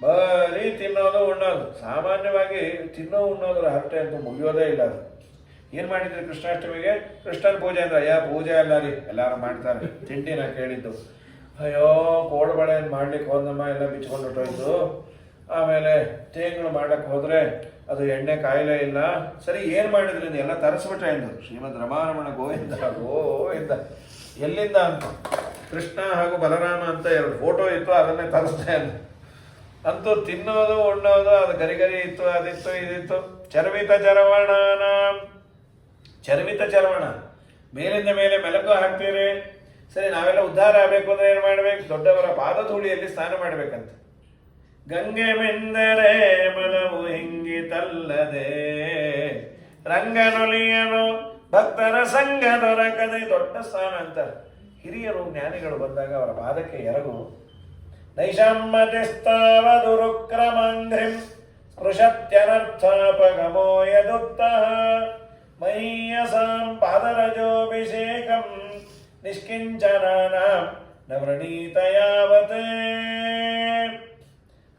ಬರೀ ತಿನ್ನೋದು ಉಣ್ಣೋದು. ಸಾಮಾನ್ಯವಾಗಿ ತಿನ್ನೋ ಉಣ್ಣೋದ್ರ ಹರಟೆ ಅಂತೂ ಮುಗಿಯೋದೇ ಇಲ್ಲ. ಅದು ಏನು ಮಾಡಿದ್ರಿ ಕೃಷ್ಣಾಷ್ಟಮಿಗೆ? ಕೃಷ್ಣನ ಪೂಜೆ ಅಂದ್ರೆ ಅಯ್ಯ ಪೂಜೆ ಅಲ್ಲ ರೀ, ಎಲ್ಲರೂ ಮಾಡ್ತಾರೆ. ತಿಂಡಿನ ಕೇಳಿದ್ದು, ಅಯ್ಯೋ ಕೋಡ್ಬಳೆಯನ್ನು ಮಾಡ್ಲಿಕ್ಕೆ ಹೋದಮ್ಮ, ಎಲ್ಲ ಬಿಚ್ಕೊಂಡು ಹೊಟ್ಟೋಯ್ತು. ಆಮೇಲೆ ತೇಂಗಳು ಮಾಡಕ್ಕೆ ಹೋದರೆ ಅದು ಎಣ್ಣೆ ಕಾಯಿಲೆ ಇಲ್ಲ. ಸರಿ, ಏನು ಮಾಡಿದ್ರಿ? ಎಲ್ಲ ತರಿಸ್ಬಿಟ್ರೆ ಎಂದು ಶ್ರೀಮದ್ ರಮಾರಮಣ ಗೋವಿಂದ ಗೋವಿಂದ. ಎಲ್ಲಿಂದ ಅಂತ ಕೃಷ್ಣ ಹಾಗೂ ಬಲರಾಮ ಅಂತ 2 ಫೋಟೋ ಇತ್ತು, ಅದನ್ನೇ ತರಿಸ್ದೆ ಅಂತ. ಅಂತೂ ತಿನ್ನೋದು ಉಣ್ಣೋದು ಅದು ಗರಿ ಇತ್ತು, ಅದಿತ್ತು ಇದಿತ್ತು. ಚರ್ವಿತ ಚರವಣ, ಮೇಲಿಂದ ಮೇಲೆ ಮೆಲುಕು ಹಾಕ್ತೀರಿ. ಸರಿ, ನಾವೆಲ್ಲ ಉದ್ಧಾರ ಆಗಬೇಕು ಅಂದ್ರೆ ಏನು ಮಾಡ್ಬೇಕು? ದೊಡ್ಡವರ ಪಾದ ಧೂಳಿಯಲ್ಲಿ ಸ್ನಾನ ಮಾಡ್ಬೇಕಂತ. ಗಂಗೆ ಮೆಂದರೆ ಮನವು ಹಿಂಗಿತಲ್ಲದೆ ರಂಗನೊಲಿಯನು ಭಕ್ತರ ಸಂಘ ದೊರಕದೆ. ದೊಡ್ಡ ಸ್ನಾನ ಅಂತ. ಹಿರಿಯರು ಜ್ಞಾನಿಗಳು ಬಂದಾಗ ಅವರ ಪಾದಕ್ಕೆ ಎರಗು. ನೈಷಾಮತಿಸ್ತಾವದುರುಕ್ರಮಂಘ್ರಿಂ ಸ್ಪೃಶತ್ಯನರ್ಥಾಪಗಮೋ ಯದುಕ್ತಃ ಮಹೀಯಸಾಂ ಪಾದರಜೋಭಿಷೇಕಂ ನಿಷ್ಕಿಂಚನಾನಾಂ ನ ವೃಣೀತ ಯಾವತ್.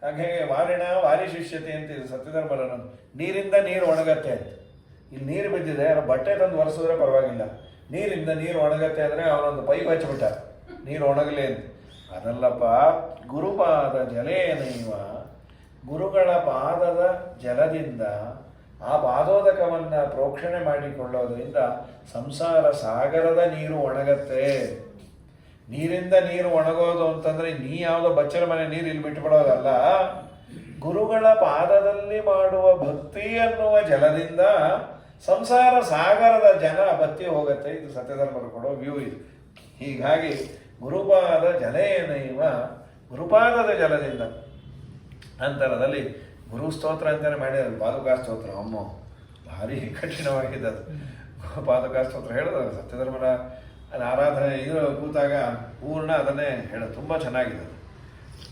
ಹಾಗೆ ವಾರಿಣ ವಾರಿ ಶಿಷ್ಯತೆ ಅಂತಿದೆ ಸತ್ಯಧರ್ಮರನ್ನು. ನೀರಿಂದ ನೀರು ಒಣಗತ್ತೆ ಅಂತ. ಇಲ್ಲಿ ನೀರು ಬಿದ್ದಿದೆ, ಅವ್ರ ಬಟ್ಟೆ ತಂದು ಒರೆಸಿದ್ರೆ ಪರವಾಗಿಲ್ಲ. ನೀರಿಂದ ನೀರು ಒಣಗತ್ತೆ ಅಂದರೆ ಅವನೊಂದು ಪೈಪ್ ಹಚ್ಚಿಬಿಟ್ಟ ನೀರು ಒಣಗಲಿ ಅಂತ. ಅದಲ್ಲಪ್ಪ, ಗುರುಪಾದ ಜಲೇನೈವ, ಗುರುಗಳ ಪಾದದ ಜಲದಿಂದ ಆ ಪಾದೋದಕವನ್ನು ಪ್ರೋಕ್ಷಣೆ ಮಾಡಿಕೊಳ್ಳೋದ್ರಿಂದ ಸಂಸಾರ ಸಾಗರದ ನೀರು ಒಣಗತ್ತೆ. ನೀರಿಂದ ನೀರು ಒಣಗೋದು ಅಂತಂದ್ರೆ ನೀ ಯಾವುದೋ ಬಚ್ಚಲ ಮನೆ ನೀರು ಇಲ್ಲಿ ಬಿಟ್ಟುಬಿಡೋದಲ್ಲ. ಗುರುಗಳ ಪಾದದಲ್ಲಿ ಮಾಡುವ ಭಕ್ತಿ ಅನ್ನುವ ಜಲದಿಂದ ಸಂಸಾರ ಸಾಗರದ ಜನ ಬತ್ತಿ ಹೋಗುತ್ತೆ. ಇದು ಸತ್ಯಧರ್ಮರು ಕೊಡೋ ವ್ಯೂ ಇದು. ಹೀಗಾಗಿ ಗುರುಪಾದ ಜಲೇನೈವ, ಗುರುಪಾದದ ಜಲದಿಂದ. ನಂತರದಲ್ಲಿ ಗುರು ಸ್ತೋತ್ರ ಅಂತಾನೆ ಮಾಡಿದ್ರು, ಪಾದುಕಾ ಸ್ತೋತ್ರ. ಅಮ್ಮ ಭಾರಿ ಕಠಿಣವಾಗಿದ್ದದು ಪಾದುಕಾ ಸ್ತೋತ್ರ. ಹೇಳಿದ್ರು ಸತ್ಯಧರ್ಮರ ಆರಾಧನೆ ಇದು ಕೂತಾಗ ಪೂರ್ಣ ಅದನ್ನೇ ಹೇಳೋದು. ತುಂಬ ಚೆನ್ನಾಗಿದೆ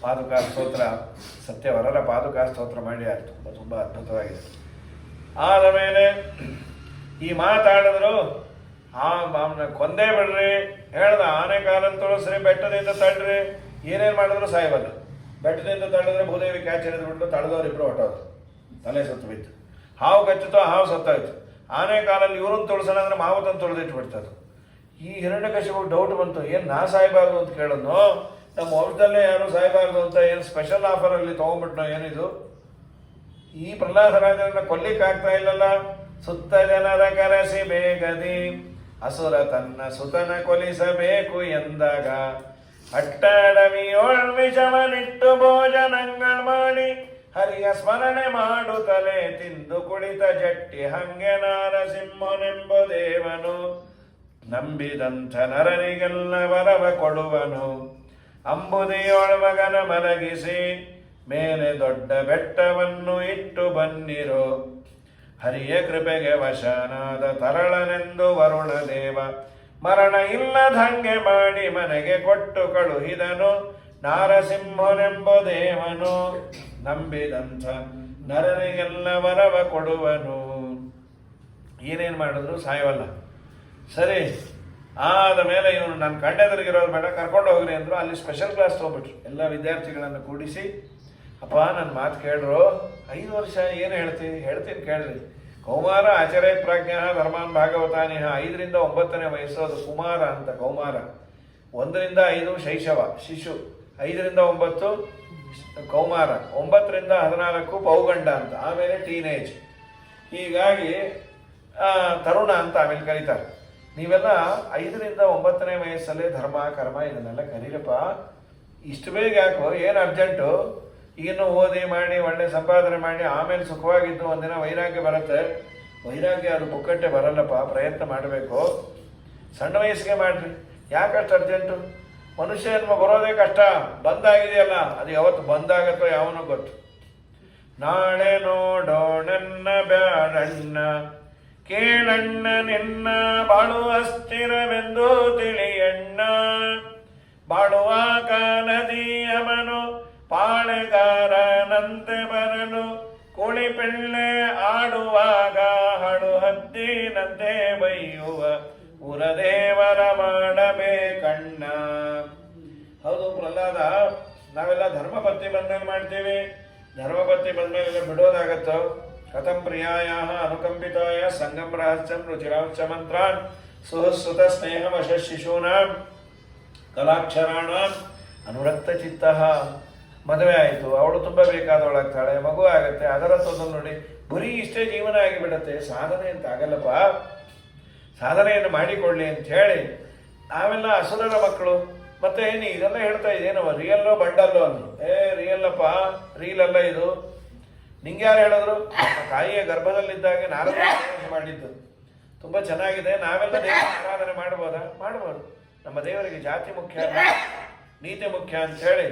ಪಾದುಕಾ ಸ್ತೋತ್ರ. ಸತ್ಯವರರ ಪಾದುಕಾ ಸ್ತೋತ್ರ ಮಾಡಿ ಅದು ತುಂಬ ತುಂಬ ಅದ್ಭುತವಾಗಿದೆ. ಆದ ಮೇಲೆ ಈ ಮಾತಾಡಿದ್ರು, ಕೊಂದೇ ಬಿಡ್ರಿ ಹೇಳ್ದ. ಆನೆ ಕಾಲನ್ನು ತುಳಸ್ರಿ, ಬೆಟ್ಟದಿಂದ ತಳ್ಳ್ರಿ, ಏನೇನು ಮಾಡಿದ್ರು ಸಾಯ್ಬಲ್ಲ. ಬೆಟ್ಟದಿಂದ ತಳ್ಳಿದ್ರೆ ಭೂದೇವಿ ಕ್ಯಾಚ್ ಹಿಡಿದ್ಬಿಟ್ಟು ತಳೆದವ್ರಿಬ್ರು ಹೊಟ್ಟೋದು, ತಲೆ ಸುತ್ತು ಬಿತ್ತು. ಹಾವು ಕಚ್ಚಿತು, ಹಾವು ಸತ್ತಾಯ್ತು. ಆನೆ ಕಾಲಲ್ಲಿ ಇವ್ರನ್ನ ತುಳಸೋಣ ಅಂದ್ರೆ ಮಾವತನ್ನು ತುಳಿದಿಟ್ಬಿಡ್ತದು. ಈ ಹಿರಣ್ಯಕಶಿಪು ಡೌಟ್ ಬಂತು, ಏನು ನಾ ಸಾಯ್ಬಾರ್ದು ಅಂತ ಕೇಳೋದು. ನಮ್ಮ ವಂಶದಲ್ಲೇ ಯಾರು ಸಾಯ್ಬಾರ್ದು ಅಂತ ಏನು ಸ್ಪೆಷಲ್ ಆಫರಲ್ಲಿ ತೊಗೊಂಡ್ಬಿಟ್ನೋ ಏನಿದು? ಈ ಪ್ರಹ್ಲಾದರಾಜರನ್ನ ಕೊಲ್ಲಿಕ್ಕಾಗ್ತಾ ಇಲ್ಲಲ್ಲ. ಸುತ್ತ ಜನರ ಕರೆಸಿ ಬೇಗದಿ ಅಸುರ ತನ್ನ ಸುತನ ಕೊಲಿಸಬೇಕು ಎಂದಾಗ ಅಟ್ಟಡವಿಯೋಳ್ ವಿಷವನಿಟ್ಟು ಭೋಜನங்கள் ಮಾಡಿ ಹರಿಯ ಸ್ಮರಣೆ ಮಾಡುತ್ತಲೇ ತಿಂದು ಕುಳಿತ ಜಟ್ಟಿ ಹಂಗೆ ನಾರಸಿಂಹನೆಂಬುದೇವನು ನಂಬಿದಂಥ ನರರಿಗೆಲ್ಲ ವರವ ಕೊಡುವನು. ಅಂಬುದಿಯೋಳ ಮಗನ ಮಲಗಿಸಿ ಮೇಲೆ ದೊಡ್ಡ ಬೆಟ್ಟವನ್ನು ಇಟ್ಟು ಬನ್ನಿರೋ. ಹರಿಯ ಕೃಪೆಗೆ ವಶನಾದ ತರಳನೆಂದು ವರುಣ ದೇವ ಮರಣ ಇಲ್ಲದಂಗೆ ಮಾಡಿ ಮನೆಗೆ ಕೊಟ್ಟು ಕಳುಹಿದನು. ನಾರಸಿಂಹನೆಂಬುದೇವನು ನಂಬಿದಂಥ ನರರಿಗೆಲ್ಲ ವರವ ಕೊಡುವನು. ಏನೇನು ಮಾಡಿದ್ರು ಸಾಯವಲ್ಲ. ಸರಿ, ಆದ ಮೇಲೆ ಇವನು ನನ್ನ ಕಣ್ಣೆದುರಿಗಿರೋದು ಬೇಡ, ಕರ್ಕೊಂಡು ಹೋಗ್ರಿ ಅಂದರು. ಅಲ್ಲಿ ಸ್ಪೆಷಲ್ ಕ್ಲಾಸ್ ತೊಗೊಂಬಿಟ್ರು. ಎಲ್ಲ ವಿದ್ಯಾರ್ಥಿಗಳನ್ನು ಕೂಡಿಸಿ, ಅಪ್ಪ ನನ್ನ ಮಾತು ಕೇಳ್ರು, 5 ವರ್ಷ ಏನು ಹೇಳ್ತೀನಿ ಕೇಳ್ರಿ. ಕೌಮಾರ ಆಚಾರ್ಯ ಪ್ರಾಜ್ಞ ಧರ್ಮಾನ್ ಭಾಗವತಾನಿಹ. 5 ರಿಂದ 9ನೇ ವಯಸ್ಸು ಅದು ಕುಮಾರ ಅಂತ. ಕೌಮಾರ 1 ರಿಂದ 5 ಶೈಶವ ಶಿಶು, 5 ರಿಂದ 9 ಕೌಮಾರ, 9 ರಿಂದ 14 ಪೌಗಂಡ ಅಂತ, ಆಮೇಲೆ ಟೀನೇಜ್. ಹೀಗಾಗಿ ತರುಣ ಅಂತ ಆಮೇಲೆ ಕರೀತಾರೆ. ನೀವೆಲ್ಲ 5 ರಿಂದ 9ನೇ ವಯಸ್ಸಲ್ಲೇ ಧರ್ಮ ಕರ್ಮ ಇದನ್ನೆಲ್ಲ ಕರೀರಪ್ಪ. ಇಷ್ಟು ಬೇಗ ಯಾಕೋ, ಏನು ಅರ್ಜೆಂಟು? ಈಗಿನ್ನೂ ಓದಿ ಮಾಡಿ ಒಳ್ಳೆ ಸಂಪಾದನೆ ಮಾಡಿ ಆಮೇಲೆ ಸುಖವಾಗಿದ್ದು ಒಂದಿನ ವೈರಾಗ್ಯ ಬರುತ್ತೆ. ವೈರಾಗ್ಯ ಅದು ಪುಕ್ಕಟ್ಟೆ ಬರಲ್ಲಪ್ಪ, ಪ್ರಯತ್ನ ಮಾಡಬೇಕು. ಸಣ್ಣ ವಯಸ್ಸಿಗೆ ಮಾಡ್ರಿ, ಯಾಕಷ್ಟು ಅರ್ಜೆಂಟು? ಮನುಷ್ಯ ಜನ್ಮ ಬರೋದೇ ಕಷ್ಟ. ಬಂದಾಗಿದೆಯಲ್ಲ, ಅದು ಯಾವತ್ತು ಬಂದಾಗತ್ತೋ ಯಾವನೋ ಗೊತ್ತು. ನಾಳೆ ನೋಡೋಣನ್ನ ಬ್ಯಾಡಣ್ಣ, ಕೇಳಣ್ಣ ನಿನ್ನ ಬಾಳುವ ಸ್ಥಿರವೆಂದು ತಿಳಿಯಣ್ಣ. ಬಾಳುವ ಕಾಲದಿ ಅವನು ಪಾಳೆಗಾರನಂತೆ ಬರಲು, ಕುಳಿಪಿಳ್ಳೆ ಆಡುವಾಗ ಹಳು ಹದ್ದಿನಂತೆ ಬೈಯುವ ಉರದೇವರ ಮಾಡಬೇಕಣ್ಣ. ಹೌದು ಪ್ರಹ್ಲಾದ, ನಾವೆಲ್ಲ ಧರ್ಮಪತ್ನಿ ಬಂದಾಗ ಮಾಡ್ತೀವಿ. ಧರ್ಮಪತ್ನಿ ಬಂದ್ಮೇಲೆ ಬಿಡೋದಾಗತ್ತೋ? ಕಥಂ ಪ್ರಿಯಾಯ ಅನುಕಂಪಿತಾಯ ಸಂಗಂ ರಹಸ್ಯಂ ರುಚಿರಾಂಶ ಮಂತ್ರಾನ್ ಸುಹೃತ್ ಸ್ನೇಹವಶ ಶಿಶೂನಾಂ ಕಲಾಕ್ಷರಾಣಾಂ ಅನುರಕ್ತ ಚಿತ್ತ. ಮದುವೆ ಆಯಿತು, ಅವಳು ತುಂಬ ಬೇಕಾದವಳಾಗ್ತಾಳೆ, ಮಗು ಆಗುತ್ತೆ, ಅದರ ತೊಂದರೆ ನೋಡಿ ಬರೀ ಇಷ್ಟೇ ಜೀವನ ಆಗಿಬಿಡತ್ತೆ. ಸಾಧನೆ ಅಂತ ಆಗಲ್ಲಪ್ಪ. ಸಾಧನೆಯನ್ನು ಮಾಡಿಕೊಳ್ಳಿ ಅಂತ ಹೇಳಿ ನಾವೆಲ್ಲ ಅಸುರರ ಮಕ್ಕಳು. ಮತ್ತೆ ಏನು ಇದೆಲ್ಲ ಹೇಳ್ತಾ ಇದೇನವ, ರಿಯಲ್ಲೋ ಬಂಡಲ್ಲೋ ಅಂದರು. ರಿಯಲ್ಲಪ್ಪ, ರೀಲ್ ಅಲ್ಲ ಇದು. ನಿಂಗೆ ಯಾರು ಹೇಳಿದ್ರು? ತಾಯಿಯ ಗರ್ಭದಲ್ಲಿದ್ದಾಗೆ ನಾರದ ಮಾಡಿದ್ದು ತುಂಬ ಚೆನ್ನಾಗಿದೆ. ನಾವೆಲ್ಲ ದೇವರ ಆರಾಧನೆ ಮಾಡ್ಬೋದಾ? ಮಾಡ್ಬೋದು. ನಮ್ಮ ದೇವರಿಗೆ ಜಾತಿ ಮುಖ್ಯ, ನೀತಿ ಮುಖ್ಯ ಅಂತ ಹೇಳಿ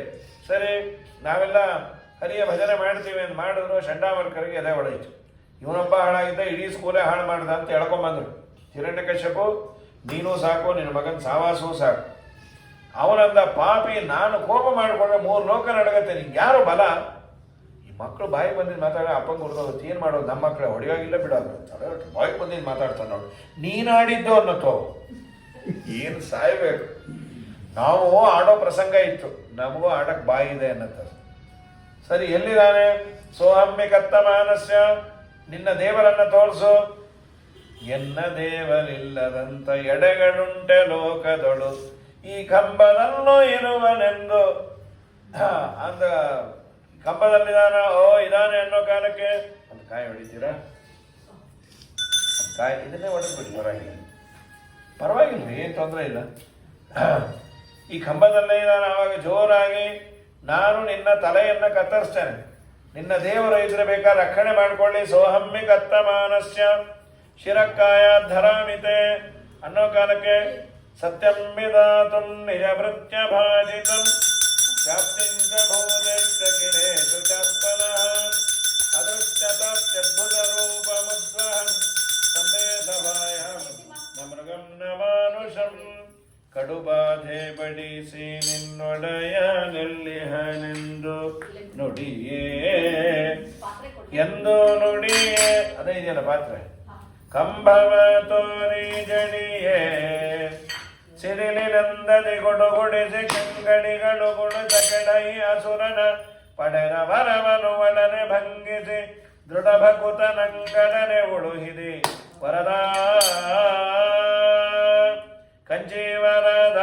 ಸರಿ ನಾವೆಲ್ಲ ಹರಿಯ ಭಜನೆ ಮಾಡ್ತೀವಿ ಅಂತ ಮಾಡಿದ್ರು. ಚಂಡಾಮರ್ಕರಿಗೆ ಎದೆ ಹೊಡೆಯಿತು. ಇವನೊಬ್ಬ ಹಾಳಾಗಿದ್ದ, ಇಡೀ ಸ್ಕೂಲೇ ಹಾಳು ಮಾಡ್ದ ಅಂತ ಹೇಳ್ಕೊಂಬಂದ್ರು. ಹಿರಣ್ಯಕಶ್ಯಪು, ನೀನು ಸಾಕು, ನಿನ್ನ ಮಗನ ಸಾವಾಸೂ ಸಾಕು. ಅವನಂದ, ಪಾಪಿ, ನಾನು ಕೋಪ ಮಾಡಿಕೊಂಡ್ರೆ 3 ಲೋಕ ನಡಗತ್ತೆ, ನಿಂಗೆ ಯಾರು ಬಲ? ಈ ಮಕ್ಕಳು ಬಾಯಿ ಬಂದಿದ್ದು ಮಾತಾಡ ಅಪ್ಪಂಗೆ ಹುಡ್ಕೋದು, ಏನು ಮಾಡೋದು? ನಮ್ಮ ಮಕ್ಕಳೇ ಹೊಡೆಯಾಗಿಲ್ಲ ಬಿಡೋದು, ಬಾಯಿ ಬಂದಿದ್ದು ಮಾತಾಡ್ತಾನೆ ನೋಡು. ನೀನಾಡಿದ್ದು ಅನ್ನೋ ಏನು ಸಾಯ್ಬೇಕು. ನಾವು ಆಡೋ ಪ್ರಸಂಗ ಇತ್ತು, ನಮಗೂ ಆಡಕ್ಕೆ ಬಾಯಿ ಇದೆ ಅನ್ನತ್ತ. ಸರಿ, ಎಲ್ಲಿದ್ದಾನೆ? ಸೋಹಮ್ಮಿ ಕತ್ತ ಮಾನಸ್ಯ, ನಿನ್ನ ದೇವರನ್ನ ತೋರಿಸು. ಎನ್ನ ದೇವರಿಲ್ಲದಂತ ಎಡೆಗಡುಂಟೆ ಲೋಕದೊಳು, ಈ ಕಂಬದಲ್ಲೂ ಇರುವನೆಂದು. ಅಂದ ಕಂಬದಲ್ಲಿದ್ದಾನ, ಓ ಇದಾನೆ ಅನ್ನೋ ಕಾಲಕ್ಕೆ ಒಂದು ಕಾಯಿ ಹೊಡಿತೀರಾ? ಕಾಯಿ ಇದನ್ನೇ ಹೊಡೆದ್ಬಿಟ್ಟು ಪರವಾಗಿಲ್ಲ, ಏನು ತೊಂದರೆ ಇಲ್ಲ. ಈ ಕಂಬದಲ್ಲೇ ಇದ್ದಾನೆ. ಆವಾಗ ಜೋರಾಗಿ, ನಾನು ನಿನ್ನ ತಲೆಯನ್ನ ಕತ್ತರಿಸ್ತೇನೆ, ನಿನ್ನ ದೇವರು ಇದ್ರೆ ಬೇಕಾದ್ರೆ ರಕ್ಷಣೆ ಮಾಡ್ಕೊಳ್ಳಿ. ಸೋಹಮ್ಮಿ ಕತ್ತ ಮಾನಸ್ಯ ಶಿರಕ್ಕಾಯ ಧರಾಮಿತೆ ಅನ್ನೋ ಕಾಲಕ್ಕೆ ಸತ್ಯಂ ವಿಧಾತುಂ ನಿಜ ಭೃತ್ಯ ಭಾಜಿತಂ ಶಾಪ್ತಿಂಚ ಭೂದೇಶ್ಯ ಕಿರೇಶು ಚಾತ್ಮನಃ ಅದೃಶ್ಯತಾತ್ಯದ್ಭುತ ರೂಪ ಮುದ್ವಹಂ ಸಂವೇದಭಾಯಂ ನ ಮೃಗಂ ನ ಮಾನುಷಂ. ಕಡುಬಾಧೆ ಬಡಿಸಿ ನಿನ್ನೊಡೆಯ ನೆಲ್ಲಿಹನೆಂದು ನುಡಿಯೇ ಎಂದು ನುಡಿಯೇ. ಅದೇ ಇದೆಯಲ್ಲ ಪಾತ್ರೆ. ಕಂಬವ ತೋರಿ ಜಡಿಯೇ ಸಿಡಿಲಿನಂದದಿ ಗುಡುಗುಡಿಸಿ ಕೆಂಗಡಿಗಳು ಗುಡುದ ಕೆಡೈ ಅಸುರನ ಪಡೆದ ವರವನು ಒಡನೆ ಭಂಗಿಸಿ ದೃಢ ಭಕುತನಂಗಡನೆ ಉಳುಹಿದಿ ವರದ ಕಂಚಿ ವರದ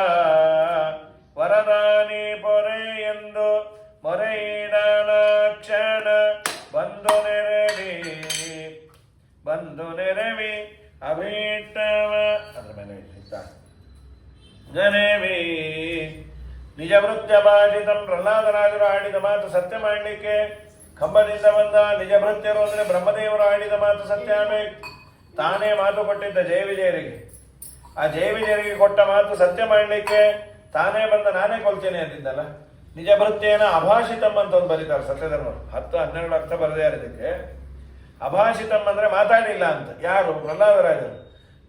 ವರದಾನಿ ಪೊರೆ ಎಂದು ಮೊರೆಯಿಡನ ಕ್ಷಣ ಬಂದು ನೆರವಿ ಅಭೀಷ್ಟವ ಅದ್ರ ಮೇಲೆ ಗನೇವಿ ನಿಜ ಭೃತ್ಯ ಭಾಷಿತಂ. ಪ್ರಹ್ಲಾದರಾಜರು ಆಡಿದ ಮಾತು ಸತ್ಯ ಮಾಡಲಿಕ್ಕೆ ಕಂಬದಿಂದ ಬಂದ ನಿಜ ಭೃತ್ಯರು ಅಂದ್ರೆ ಬ್ರಹ್ಮದೇವರು ಆಡಿದ ಮಾತು ಸತ್ಯ ಆಗಬೇಕು. ತಾನೇ ಮಾತು ಕೊಟ್ಟಿದ್ದ ಜಯವಿಜಯರಿಗೆ, ಆ ಜಯವಿಜಯರಿಗೆ ಕೊಟ್ಟ ಮಾತು ಸತ್ಯ ಮಾಡಲಿಕ್ಕೆ ತಾನೇ ಬಂದ ನಾನೇ ಕೊಲ್ತೇನೆ ಅಂತಿದ್ದಲ್ಲ. ನಿಜ ಭೃತ್ಯೇನ ಅಭಾಷಿತಂ ಅಂತ ಒಂದು ಬರೀತಾರೆ ಸತ್ಯಧರ್ಮರು. 10-12 ಅರ್ಥ ಬರದೇ ಇರೋದಕ್ಕೆ. ಅಭಾಷಿತಂ ಅಂದ್ರೆ ಮಾತಾಡಿಲ್ಲ ಅಂತ. ಯಾರು? ಪ್ರಹ್ಲಾದರಾಜರು.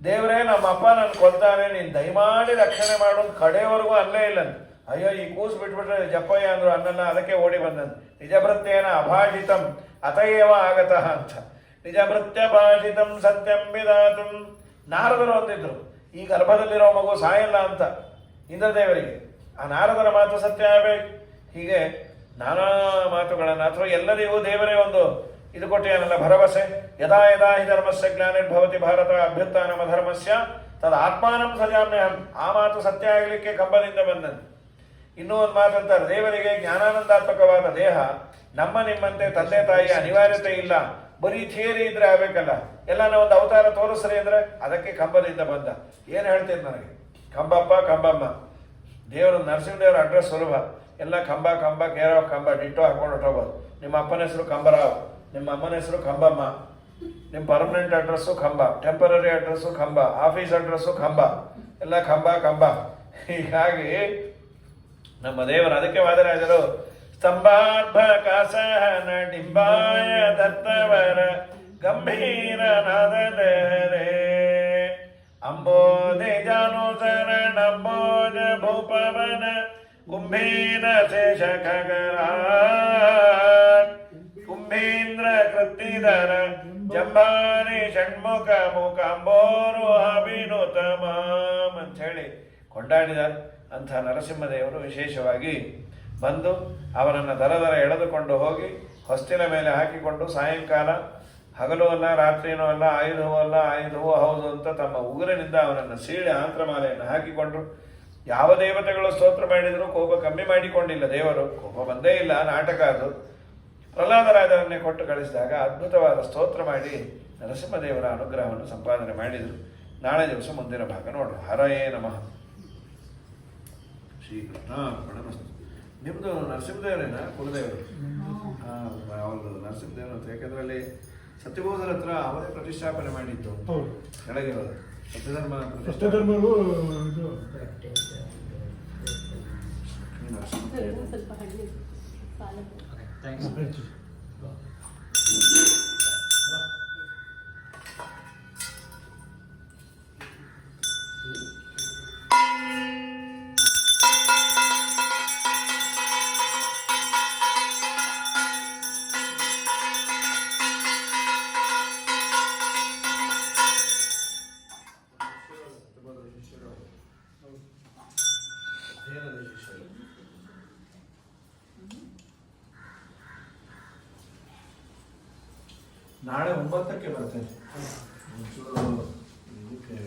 ದೇವರೇ, ನಮ್ಮ ಅಪ್ಪ ನನ್ನ ಕೊಲ್ತಾನೆ, ನೀನು ದಯಮಾಡಿ ರಕ್ಷಣೆ ಮಾಡೋದು ಕಡೆಯವರೆಗೂ ಅಲ್ಲೇ ಇಲ್ಲ ಅಂತ. ಅಯ್ಯೋ, ಈ ಕೂಸು ಬಿಟ್ಬಿಟ್ರೆ ಜಪ್ಪಯ್ಯ ಅಂದ್ರು ಅನ್ನನ್ನ, ಅದಕ್ಕೆ ಓಡಿ ಬಂದಂತ. ನಿಜ ಭೃತ್ಯೇನ ಅಭಾಷಿತಂ ಅತಯೇವ ಆಗತಃ ಅಂತ. ನಿಜ ಭೃತ್ಯ ಭಾಷಿತಂ ಸತ್ಯಂ ವಿಧಾತುಂ. ನಾರದರು ಅಂತಿದ್ರು, ಈ ಗರ್ಭದಲ್ಲಿರೋ ಮಗು ಸಾಯಲ್ಲ ಅಂತ ಇಂದ್ರದೇವರಿಗೆ. ಆ ನಾರದರ ಮಾತು ಸತ್ಯ ಆಗಬೇಕು. ಹೀಗೆ ನಾನಾ ಮಾತುಗಳನ್ನು ಅಥವಾ ಎಲ್ಲರಿಗೂ ದೇವರೇ ಒಂದು ಇದು ಕೊಟ್ಟೆಯಲ್ಲ ಭರವಸೆ. ಯದಾ ಯದಾ ಹಿ ಧರ್ಮಸ್ಯ ಗ್ಲಾನಿರ್ಭವತಿ ಭಾರತ ಅಭ್ಯುತ್ಥಾನಮ ಧರ್ಮಸ್ಯ ತದ ಆತ್ಮಾನಂ ಸಜಾಮ್ಯಹಂ. ಆ ಮಾತು ಸತ್ಯ ಆಗಲಿಕ್ಕೆ ಕಂಬದಿಂದ ಬಂದಂತೆ. ಇನ್ನೂ ಒಂದು ಮಾತಂತಾರೆ, ದೇವರಿಗೆ ಜ್ಞಾನಾನಂದಾತ್ಮಕವಾದ ದೇಹ ನಮ್ಮ ನಿಮ್ಮಂತೆ ತಂದೆ ತಾಯಿ ಅನಿವಾರ್ಯತೆ ಇಲ್ಲ. ಬರೀ ಥಿಯರಿ ಇದ್ರೆ ಆಗ್ಬೇಕಲ್ಲ. ಎಲ್ಲ ಒಂದು ಅವತಾರ ತೋರಿಸ್ರಿ ಅಂದ್ರೆ ಅದಕ್ಕೆ ಕಂಬದಿಂದ ಬಂದ. ಏನು ಹೇಳ್ತೀನಿ ನನಗೆ? ಕಂಬಪ್ಪ ಕಂಬಮ್ಮ. ದೇವರು ನರಸಿಂಹದೇವರ ಅಡ್ರೆಸ್ ಸುಲಭ. ಎಲ್ಲ ಕಂಬ ಕಂಬ ಕೇರ್ ಆಫ್ ಕಂಬ ಡಿಟ್ಟೋ ಹಾಕೊಂಡು ಹೊಟ್ಟೋಗ್ಬೋದು. ನಿಮ್ಮ ಅಪ್ಪನ ಹೆಸರು ಕಂಬರಾವ್, ನಿಮ್ಮ ಅಮ್ಮನ ಹೆಸರು ಕಂಬಮ್ಮ. ನಿಮ್ಮ ಪರ್ಮನೆಂಟ್ ಅಡ್ರೆಸ್ಸು ಕಂಬ, ಟೆಂಪರರಿ ಅಡ್ರೆಸ್ಸು ಕಂಬ, ಆಫೀಸ್ ಅಡ್ರೆಸ್ಸು ಕಂಬ, ಎಲ್ಲ ಕಂಬ ಕಂಬ. ಹೀಗಾಗಿ ನಮ್ಮ ದೇವರು ಅದಕ್ಕೆ ವಾದರಾಜರು ಸ್ತಂಭಾರ್ಭ ಕಾಸಹನ ಡಿಂಬಾಯ ದತ್ತವರ ಗಂಭೀರ ನಾದದರೆ ಅಂಬೋಧಿ ಜಾನುಸರಣ ಅಂಬೋಜ ಭೂಪವನ ಕುಂಭೀರ ಶೇಷ ಖಗರ ಕುಂಭೀಂದ್ರ ಕೃತಿಧರ ಜಂಬಾರಿ ಷಣ್ಮುಖ ಮುಖಂಬೋರು ಅಭಿನುತಮಾಮ್ ಅಂತ ಹೇಳಿ ಕೊಂಡಾಡಿದ ಅಂಥ ನರಸಿಂಹದೇವರು ವಿಶೇಷವಾಗಿ ಬಂದು ಅವನನ್ನು ದರ ಎಳೆದುಕೊಂಡು ಹೋಗಿ ಹೊಸ್ತಿಲ ಮೇಲೆ ಹಾಕಿಕೊಂಡು ಸಾಯಂಕಾಲ, ಹಗಲೂ ಅಲ್ಲ ರಾತ್ರಿನೂ ಅಲ್ಲ, ಆಯುಧವೂ ಅಲ್ಲ ಆಯುಧವೂ ಹೌದು ಅಂತ ತಮ್ಮ ಉಗುರಿನಿಂದ ಅವನನ್ನು ಸೀಳಿ ಆಂತ್ರಮಾಲೆಯನ್ನು ಹಾಕಿಕೊಂಡ್ರು. ಯಾವ ದೇವತೆಗಳು ಸ್ತೋತ್ರ ಮಾಡಿದರೂ ಕೋಪ ಕಮ್ಮಿ ಮಾಡಿಕೊಂಡಿಲ್ಲ ದೇವರು. ಕೋಪ ಬಂದೇ ಇಲ್ಲ, ನಾಟಕ ಅದು. ಪ್ರಹ್ಲಾದರಾಜರನ್ನೇ ಕೊಟ್ಟು ಕಳಿಸಿದಾಗ ಅದ್ಭುತವಾದ ಸ್ತೋತ್ರ ಮಾಡಿ ನರಸಿಂಹದೇವರ ಅನುಗ್ರಹವನ್ನು ಸಂಪಾದನೆ ಮಾಡಿದರು. ನಾಳೆ ದಿವಸ ಮುಂದಿನ ಭಾಗ ನೋಡು. ಹರಯೇ ನಮಃ. ಶ್ರೀಕೃಷ್ಣ ಪ್ರಣಮಸ್ತು. ನಿಮ್ಮದು ನರಸಿಂಹದೇವರೇನ ಕುಲದೇವರು? ಅವ್ರದ್ದು ನರಸಿಂಹದೇವರು ಅಂತ. ಯಾಕೆಂದ್ರೆ ಅಲ್ಲಿ ಸತ್ಯಬೋಧರ ಹತ್ರ ಅವರೇ ಪ್ರತಿಷ್ಠಾಪನೆ ಮಾಡಿದ್ದು ಕೆಳಗಿರೋದು. ಸತ್ಯಧರ್ಮರು ಇದು ಸ್ವಲ್ಪ ಹಳ್ಳಿ ಆಯ್ತು. ನಾಳೆ 9ಕ್ಕೆ ಬರ್ತೇನೆ. ಒಂಚೂರು ಇದಕ್ಕೆ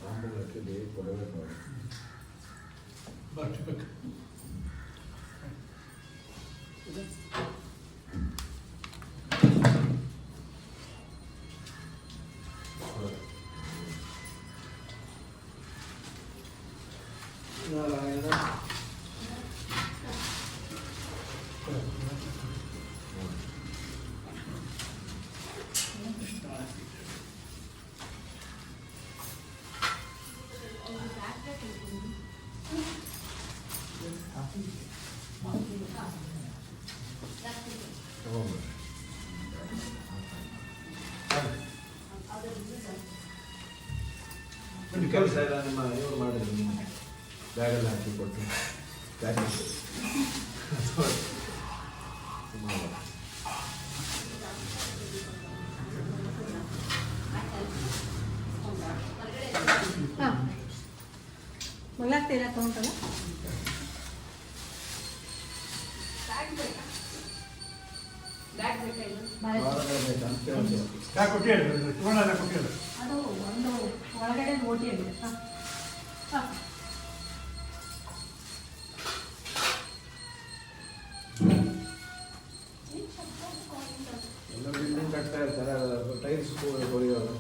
ತಾಂಬೂಲಕ್ಕೆ ಬೇಗ ಕೊಡಬೇಕು. ಬರ್ತಿರ್ಬೇಕು. ನಾರಾಯಣ ಕೆಲಸ ಎಲ್ಲ ನಿಮ್ಮ ಇವರು ಮಾಡಿದ್ರು, ನೀವು ಬ್ಯಾಗೆಲ್ಲ ಹಾಕಿ ಕೊಟ್ಟು ಮಗಳಾಗ್ತೀರಾ ತಗೊಂಡಲ್ಲ ಅದು ಒಂದು ಒಳಗಡೆ ಓಟಿ ಆಗಿದೆ. ಎಲ್ಲ ಬಿಲ್ಡಿಂಗ್ ಕಟ್ತಾ ಇರ್ತಾರೆ, ಟೈಲ್ಸ್ ಹೊಡೆಯೋರು.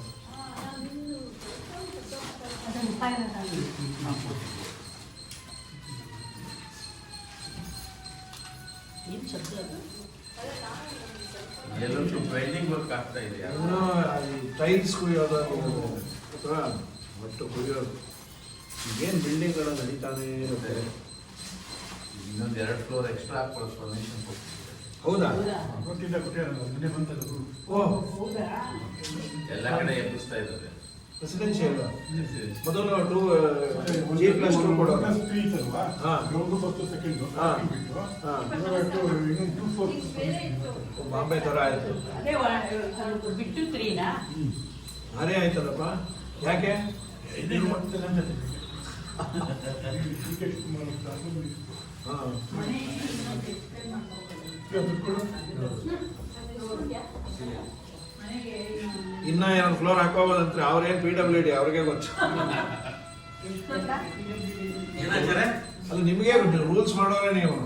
ಎಲ್ಲರೂ ಟ್ರೈನಿಂಗ್ ವರ್ಕ್ ಆಗ್ತಾ ಇದೆ. ಇನ್ನೂ ಟೈಲ್ಸ್ ಕುಯ್ಯೋದು ಅಥವಾ ಒಟ್ಟು ಕುಯ್ಯೋದು, ಈಗೇನು ಬಿಲ್ಡಿಂಗ್ಗಳು ನಡೀತಾನೆ ಇರುತ್ತೆ. ಇನ್ನೊಂದು 2 ಫ್ಲೋರ್ ಎಕ್ಸ್ಟ್ರಾ ಹಾಕೊಳ್ಳೋ ಪರ್ಮಿಷನ್ ಕೊಡ್ತಿದ್ದಾರೆ. ಹೌದಾ? ಕೊಟ್ಟಿದ್ದಾರೆ ಮನೆ ಬಂತದ್ದು. ಓಹ್, ಎಲ್ಲ ಕಡೆ ಎಬ್ಬಿಸ್ತಾ ಇದ್ದಾರೆ. ರೆಸಿಡೆನ್ಷಿಯಲ್ ಮೊದಲು G+2 ಕೊಡೋದು. ಹಾ. ಗ್ರೌಂಡು ಫಸ್ಟ್ ಸೆಕೆಂಡು ಹಾ. ಬಿಟ್ಟು ಹಾ. ಇನ್ನೊಂದು 2 4 ಬಾಂಬೆ ಥರ ಆಯಿತು. ಬಿಟ್ಟು 3ನಾ ಭಾರಿ ಆಯ್ತಲ್ಲಪ್ಪ. ಯಾಕೆ? ಇದು ಮತ್ತೆ ನನ್ನ ಜೊತೆ ಟಿಕೆಟ್ ಹಾಂ, ಇನ್ನ 2 ಫ್ಲೋರ್ ಹಾಕೋಬೋದಂತ್ರೆ. ಅವ್ರೇನು PWD ಅವ್ರಿಗೆ ಗೊತ್ತು. ಏನಾಗ್ತಾರೆ ಅದು ನಿಮಗೆ ರೂಲ್ಸ್ ಮಾಡೋರೆ ನೀವು.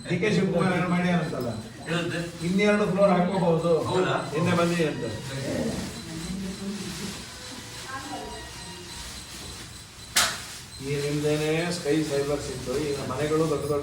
DK ಶಿವಕುಮಾರ್ ಏನು ಮಾಡಿ ಅಂತಲ್ಲ, ಹೇಳುತ್ತೆ. 2 ಫ್ಲೋರ್ ಹಾಕೋಬಹುದು. ಹೌದಾ? ನಿನ್ನೆ ಬಂದಿ ಅಂತ. ಈ ನಿಮ್ದೇನೆ ಸ್ಕೈ ಸೈಬರ್ಸ್ ಇತ್ತು, ಈಗ ಮನೆಗಳು ದೊಡ್ಡ ದೊಡ್ಡ